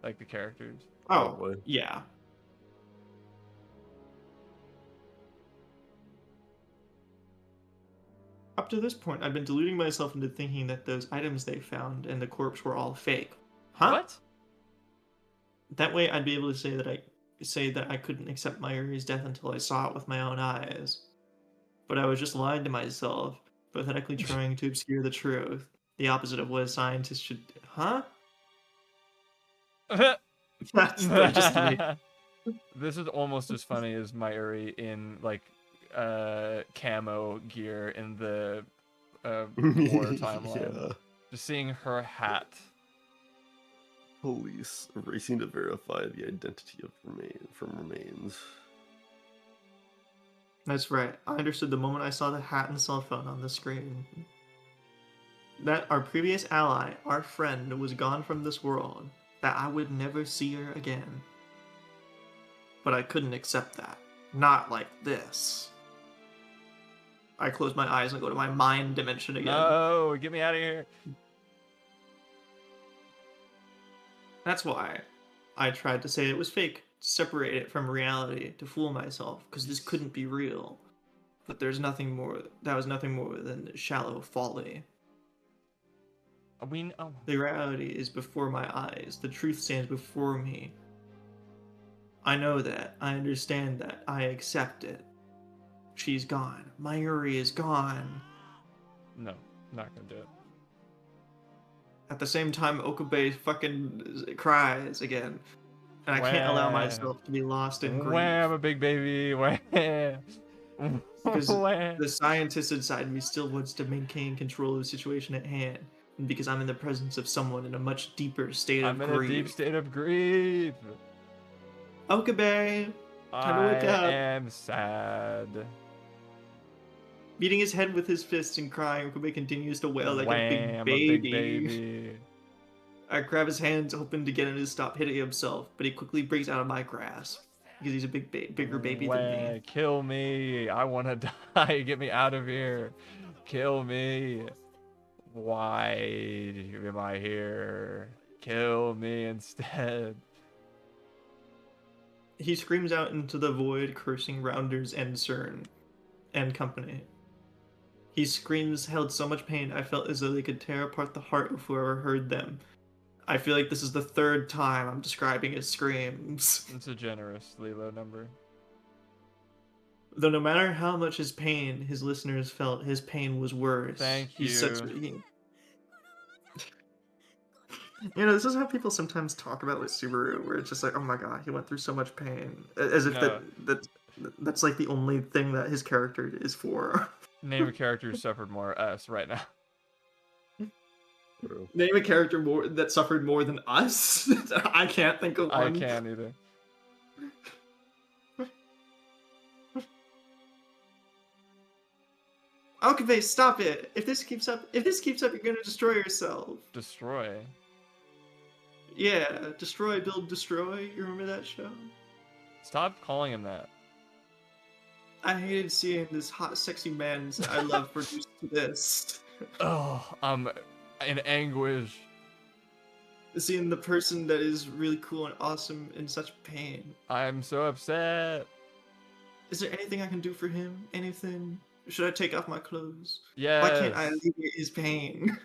like the characters? Oh, Probably. yeah. Up to this point, I've been deluding myself into thinking that those items they found and the corpse were all fake. Huh? What? That way, I'd be able to say that I couldn't accept Mayuri's death until I saw it with my own eyes. But I was just lying to myself, pathetically trying to obscure the truth. The opposite of what a scientist should. Huh? That's just me. This is almost as funny as Mayuri in like camo gear in the war timeline. Yeah. Just seeing her hat. Police racing to verify the identity of remains. That's right. I understood the moment I saw the hat and cell phone on the screen. That our previous ally, our friend, was gone from this world. That I would never see her again. But I couldn't accept that. Not like this. I close my eyes and go to my mind dimension again. No, get me out of here. That's why I tried to say it was fake, to separate it from reality, to fool myself, because this couldn't be real. But that was nothing more than shallow folly. The reality is before my eyes. The truth stands before me. I know that. I understand that. I accept it. She's gone. Mayuri is gone. No, not gonna do it. At the same time, Okabe fucking cries again. And I can't allow myself to be lost in grief. Wham, a big baby. Wham. Because the scientist inside me still wants to maintain control of the situation at hand. And because I'm in the presence of someone in a much deeper state of grief. I'm in a deep state of grief. Okabe! Time to wake up. I am sad. Beating his head with his fists and crying, Okabe continues to wail like Wham, a big big baby. I grab his hands, hoping to get him to stop hitting himself, but he quickly breaks out of my grasp because he's a bigger baby than me. Kill me! I want to die. Get me out of here. Kill me. Why am I here? Kill me instead. He screams out into the void, cursing Rounders and CERN and company. His screams held so much pain, I felt as though they could tear apart the heart of whoever heard them. I feel like this is the third time I'm describing his screams. It's a generously low number. Though no matter how much his listeners felt, his pain was worse. Thank you. You know, this is how people sometimes talk about with Subaru, where it's just like, oh my god, he went through so much pain. As if that's like the only thing that his character is for. Name a character who suffered more, us, right now. Name a character that suffered more than us? I can't think of one. I can't either. Okabe, stop it! If this keeps up, you're gonna destroy yourself. Destroy? Yeah, destroy, build, destroy. You remember that show? Stop calling him that. I hated seeing this hot, sexy man I love reduced to this. Oh, I'm in anguish. Seeing the person that is really cool and awesome in such pain. I'm so upset. Is there anything I can do for him? Anything? Should I take off my clothes? Yes. Why can't I alleviate his pain?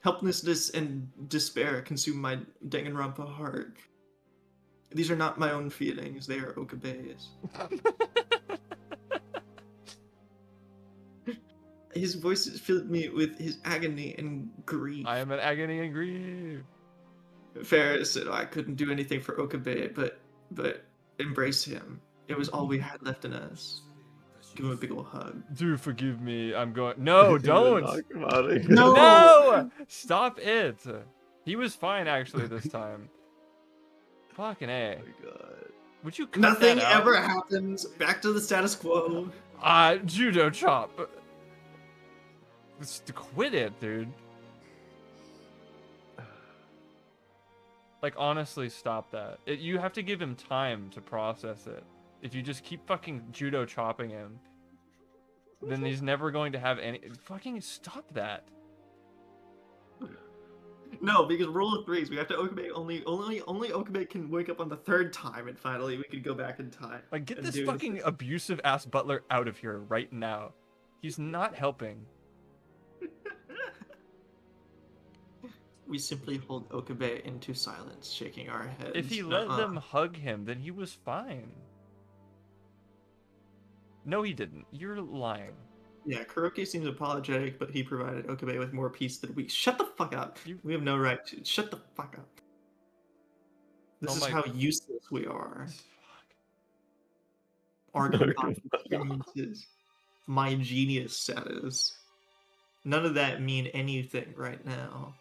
Helplessness and despair consume my Danganronpa heart. These are not my own feelings, they are Okabe's. His voice filled me with his agony and grief. I am in agony and grief. Ferris said, I couldn't do anything for Okabe, but embrace him. It was all we had left in us. Give him a big ol' hug. Do forgive me. I'm going. No, don't. No! No! Stop it. He was fine actually this time. Fucking A. Oh my god. Would you cut Nothing that out? ever happens. Back to the status quo. Judo chop. Just quit it, dude. Like, honestly, stop that. You have to give him time to process it. If you just keep fucking judo chopping him, then he's never going to have any. Fucking stop that. No, because rule of threes, we have to Okabe only Okabe can wake up on the third time, and finally we can go back in time. Like, get and this do fucking abusive ass butler out of here right now. He's not helping. We simply hold Okabe into silence, shaking our heads. If he let them hug him, then he was fine. No, he didn't. You're lying. Yeah, Kuroki seems apologetic, but he provided Okabe with more peace than we. Shut the fuck up. We have no right to. Shut the fuck up. This is how useless we are. Our combined experiences. My genius status. None of that mean anything right now.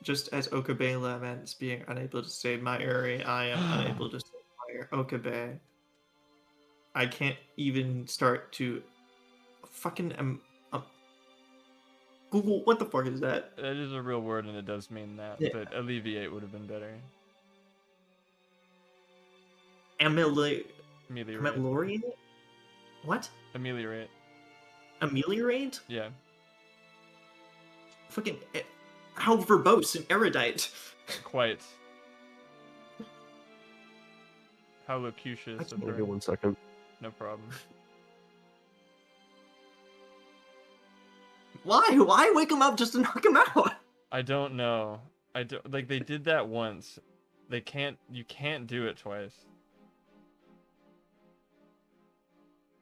Just as Okabe laments being unable to save Mayuri, I am unable to save Okabe. I can't even start to fucking Google, what the fuck is that? That is a real word and it does mean that, Yeah. but alleviate would have been better. Ameliorate. Ameliorate? What? Ameliorate. Ameliorate? Yeah. Fucking how verbose and erudite. Quite. How locucious of Maybe her. 1 second. No problem. Why wake him up just to knock him out? I don't know. I don't like they did that once. You can't do it twice.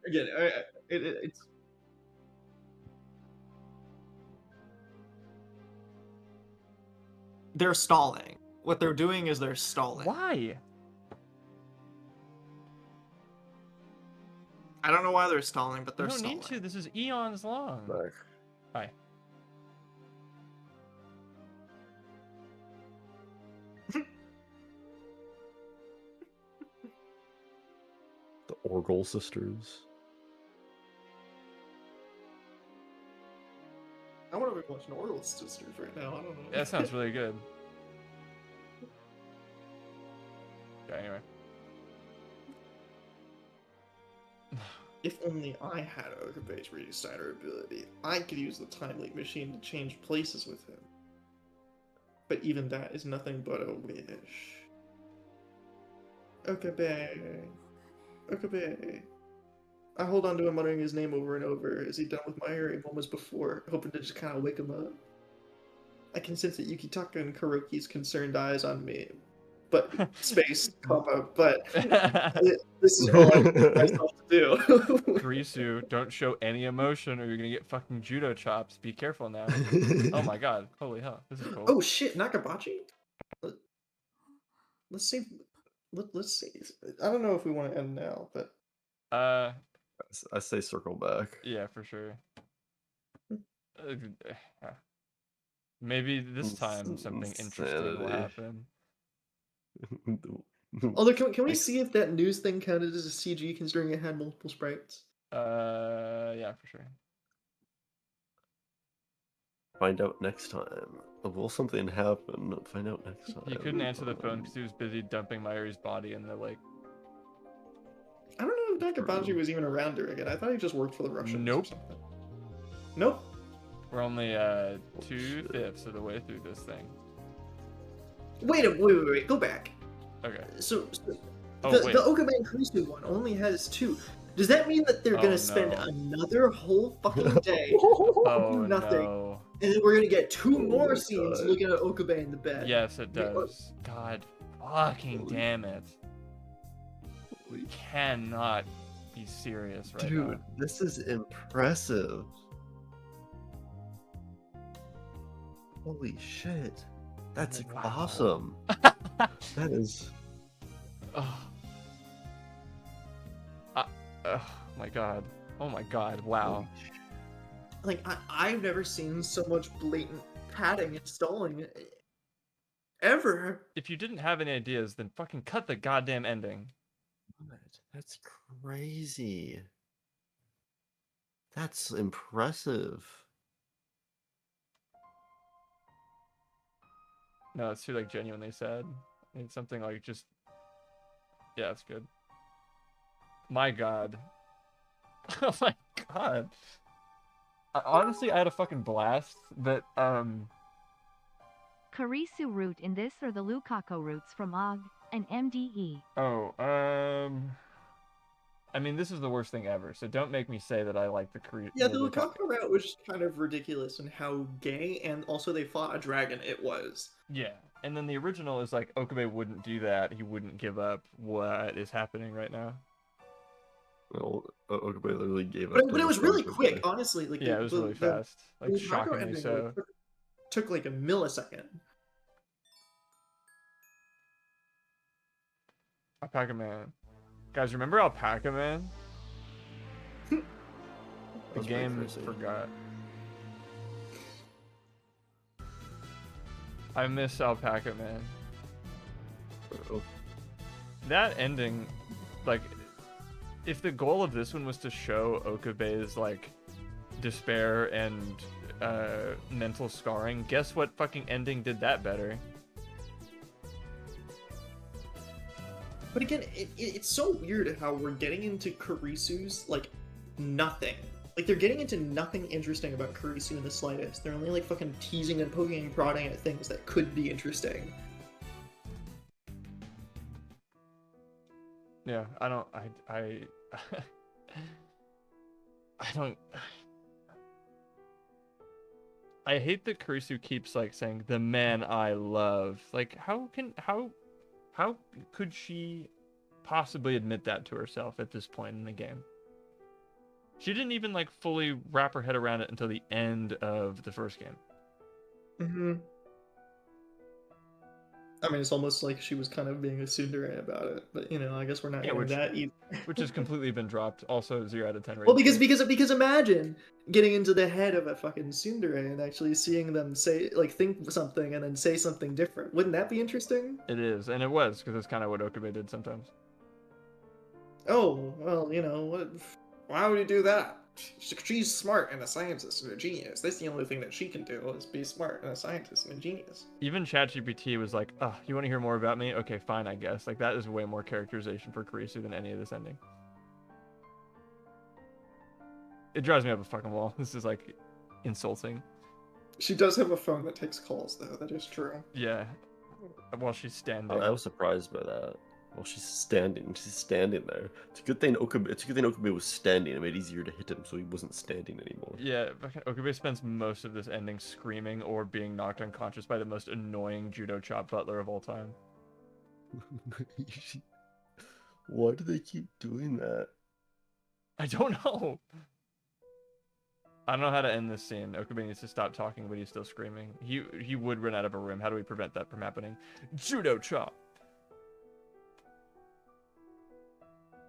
Again, it's they're stalling. What they're doing is they're stalling. Why? I don't know why they're stalling, but You they're don't stalling. need to. This is eons long. Back. Hi. The Orgel sisters. I want to be watching Orgel Sisters right now. I don't know. That sounds really good. Yeah, anyway. If only I had Okabe's Restiner ability, I could use the Time Leap machine to change places with him. But even that is nothing but a wish. Okabe. Okabe. I hold on to him muttering his name over and over as he done with Mayuri moments before, hoping to just kind of wake him up. I can sense that Yukitaka and Kuroki's concerned eyes on me. But space, comma, but this is all I want myself to do. Grisu, don't show any emotion or you're gonna get fucking judo chops. Be careful now. Oh my god. Holy hell. This is cool. Oh shit, Nakabachi? Let's see. Let's see. I don't know if we want to end now, but I say circle back. yeah, for sure. Maybe this time something interesting will happen. although can we see if that news thing counted as a CG considering it had multiple sprites? Yeah, for sure. Find out next time. Will something happen? Find out next time. He couldn't answer the phone because he was busy dumping Mayuri's body in the lake. I don't know if Nakabachi was even around her again. I thought he just worked for the Russians Nope. or something. Nope. We're only 2/5 of the way through this thing. Wait, go back. Okay. So Oh, the wait. Okabe and Kurisu one only has 2. Does that mean that they're gonna spend no. another whole fucking day Oh doing nothing, no. and then we're gonna get 2 Oh more my scenes God. looking at Okabe in the bed? Yes, it does. God fucking damn it. We cannot be serious right Dude, now. this is impressive. Holy shit. That's Wow. awesome. That is. Oh. Oh my god. Oh my god. Wow. Like I've never seen so much blatant padding and stalling ever. If you didn't have any ideas, then fucking cut the goddamn ending. That's crazy. That's impressive. No, it's too like genuinely sad. It's something like just, yeah, it's good. My God. Oh my God. Honestly, I had a fucking blast, but Karisu route in this or the Lukaku routes from OG and MDE. I mean, this is the worst thing ever, so don't make me say that I like the Yeah, the Lukaku route was just kind of ridiculous in how gay, and also they fought a dragon it was. Yeah, and then the original is like, Okabe wouldn't do that, he wouldn't give up. What is happening right now? Well, Okabe literally gave up. But it was really quick, honestly. Like yeah, it was really fast. Like, shockingly so. Took like a millisecond. Alpaca Man. Guys, remember Alpaca Man? The game forgot. I miss Alpaca Man. Oh. That ending, like, if the goal of this one was to show Okabe's, like, despair and mental scarring, guess what fucking ending did that better? But again, it's so weird how we're getting into Karisu's, like, nothing. Like, they're getting into nothing interesting about Kurisu in the slightest. They're only, like, fucking teasing and poking and prodding at things that could be interesting. Yeah, I don't... I hate that Kurisu keeps, like, saying, the man I love. Like, how could she possibly admit that to herself at this point in the game? She didn't even, like, fully wrap her head around it until the end of the first game. Mm-hmm. I mean, it's almost like she was kind of being a tsundere about it, but, you know, I guess we're not getting that either. Which has completely been dropped. Also, 0 out of 10 rating. Well, because imagine getting into the head of a fucking tsundere and actually seeing them say, like, think something and then say something different. Wouldn't that be interesting? It is, and it was, because it's kind of what Okabe did sometimes. Oh, well, you know, why would he do that? She's smart and a scientist and a genius. That's the only thing that she can do is be smart and a scientist and a genius. Even ChatGPT was like, oh, you want to hear more about me? Okay, fine, I guess. Like, that is way more characterization for Kurisu than any of this ending. It drives me up a fucking wall. This is, like, insulting. She does have a phone that takes calls, though. That is true. Yeah. While she's standing. I was surprised by that. Well, she's standing there. It's a good thing Okabe was standing. It made it easier to hit him, so he wasn't standing anymore. Yeah, Okabe spends most of this ending screaming or being knocked unconscious by the most annoying judo chop butler of all time. Why do they keep doing that? I don't know. I don't know how to end this scene. Okabe needs to stop talking, but he's still screaming. He would run out of a room. How do we prevent that from happening? Judo chop.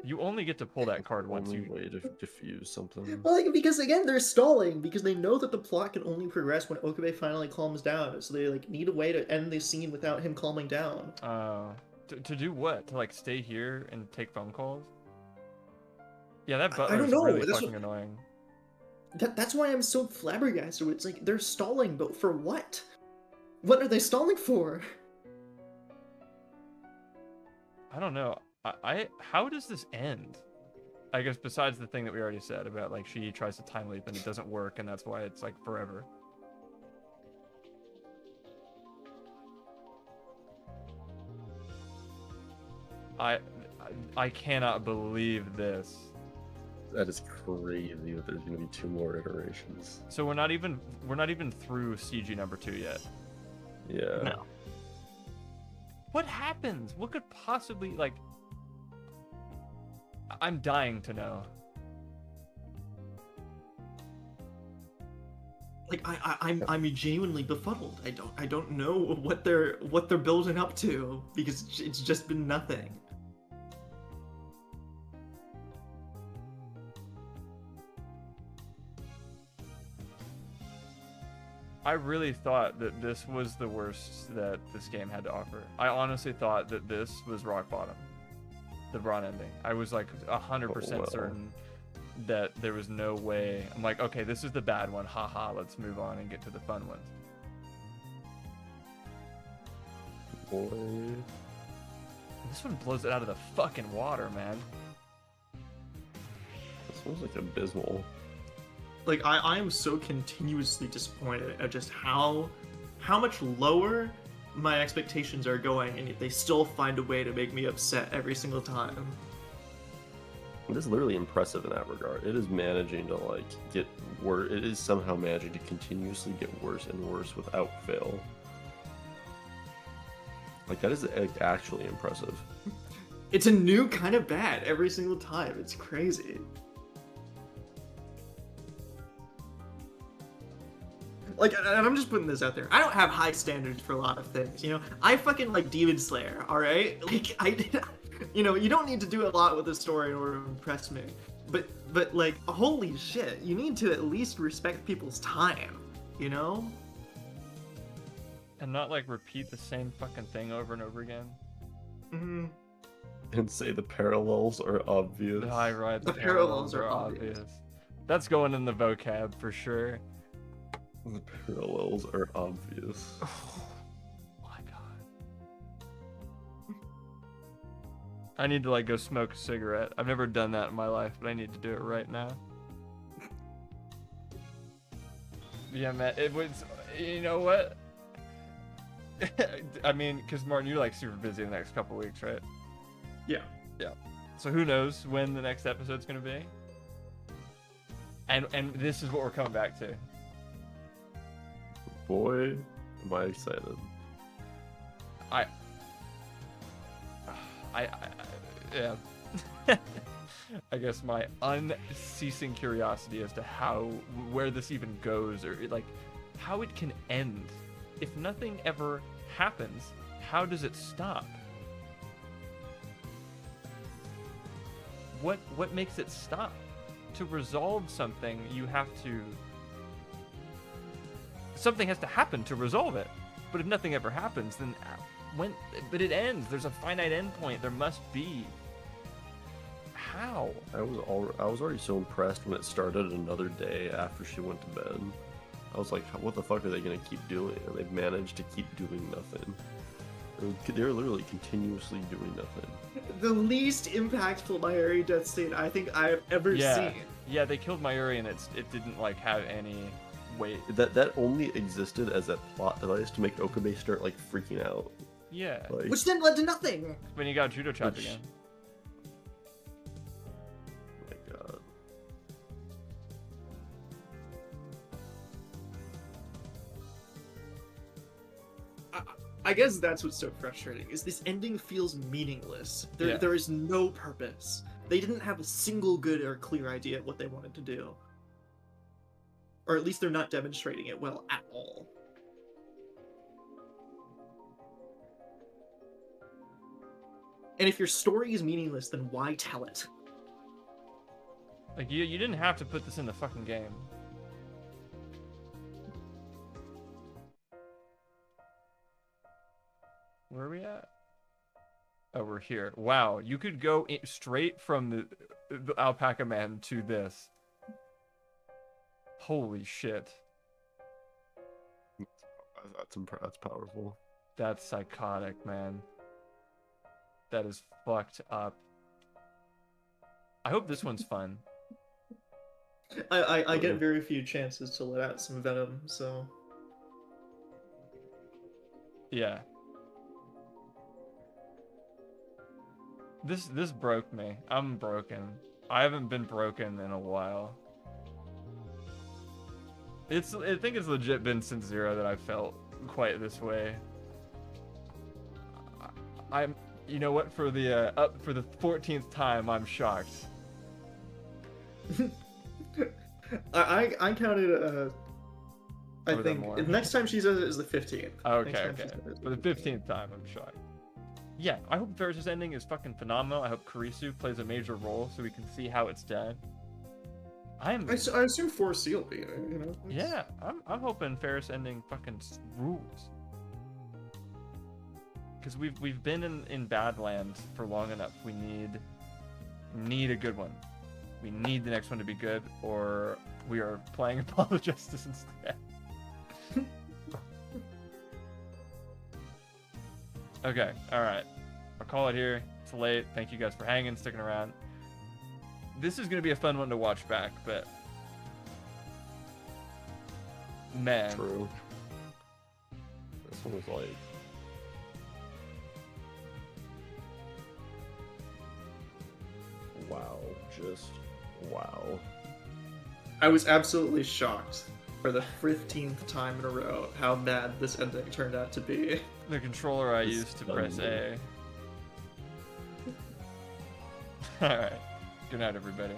You only get to pull that card once you... way to diffuse something. Well, like, because again, they're stalling because they know that the plot can only progress when Okabe finally calms down. So they like need a way to end the scene without him calming down. To do what? To like stay here and take phone calls? Yeah, that butler I don't is know. really fucking annoying. That's why I'm so flabbergasted. It's like they're stalling, but for what? What are they stalling for? I don't know. How does this end? I guess besides the thing that we already said about like she tries to time leap and it doesn't work and that's why it's like forever. I cannot believe this. That is crazy that there's gonna be 2 more iterations. So we're not even through CG number 2 yet. Yeah. No. What happens? What could possibly like? I'm dying to know. Like I'm genuinely befuddled. I don't know what they're building up to because it's just been nothing. I really thought that this was the worst that this game had to offer. I honestly thought that this was rock bottom. The Braun ending. I was like 100% certain that there was no way. I'm like, okay, this is the bad one. Haha, let's move on and get to the fun ones. boy. This one blows it out of the fucking water, man. This one's like abysmal. Like I am so continuously disappointed at just how much lower my expectations are going, and yet they still find a way to make me upset every single time. It is literally impressive in that regard. It is managing to like get worse. It is somehow managing to continuously get worse and worse without fail. Like that is like, actually impressive. It's a new kind of bad every single time. It's crazy. Like, and I'm just putting this out there. I don't have high standards for a lot of things, you know? I fucking like Demon Slayer, alright? Like, you know, you don't need to do a lot with the story in order to impress me. But like, holy shit, you need to at least respect people's time, you know? And not like repeat the same fucking thing over and over again. Mm-hmm. And say the parallels are obvious. Hi, right. The parallels are obvious. That's going in the vocab for sure. The parallels are obvious. Oh my god. I need to like go smoke a cigarette. I've never done that in my life, but I need to do it right now. Yeah, man, it was, you know what? I mean, because Martin, you're like super busy the next couple weeks, right? Yeah. Yeah. So who knows when the next episode's gonna be? And this is what we're coming back to. Boy, am I excited. Yeah. I guess my unceasing curiosity as to where this even goes, or like how it can end. If nothing ever happens, how does it stop? What makes it stop? To resolve something, something has to happen to resolve it. But if nothing ever happens, then but it ends. There's a finite endpoint. There must be. How? I was already so impressed when it started another day after she went to bed. I was like, what the fuck are they gonna keep doing? And they've managed to keep doing nothing. They're literally continuously doing nothing. The least impactful Mayuri death scene I think I've ever seen. Yeah, they killed Mayuri and it didn't like have any weight. That only existed as a plot device to make Okabe start like freaking out. Yeah. Like, Which then led to nothing. When you got judo chopped again. Oh my god. I guess that's what's so frustrating, is this ending feels meaningless. There is no purpose. They didn't have a single good or clear idea of what they wanted to do. Or at least they're not demonstrating it well at all. And if your story is meaningless, then why tell it? Like you didn't have to put this in the fucking game. Where are we at? Oh, we're here. Wow, you could go straight from the Alpaca Man to this. Holy shit. That's powerful. That's psychotic, man. That is fucked up. I hope this one's fun. I get very few chances to let out some venom, so... Yeah. This broke me. I'm broken. I haven't been broken in a while. I think it's legit been since Zero that I felt quite this way. I'm, you know what? For the 14th time, I'm shocked. I counted. I Or think more. the next time she says it is the 15th. Okay, Next time okay. she says it is For the 15th time, I'm shocked. Yeah, I hope Ferris's ending is fucking phenomenal. I hope Kurisu plays a major role so we can see how it's done. I assume 4C will be, you know? Yeah, I'm hoping Ferris ending fucking rules. Because we've been in Badlands for long enough. We need a good one. We need the next one to be good, or we are playing Apollo Justice instead. Okay, alright. I'll call it here. It's late. Thank you guys for hanging, sticking around. This is gonna be a fun one to watch back, but man. True. This one was like. Wow. Just wow. I was absolutely shocked for the 15th time in a row how bad this ending turned out to be. The controller I It's used to press stunning. A. Alright. Good night, everybody.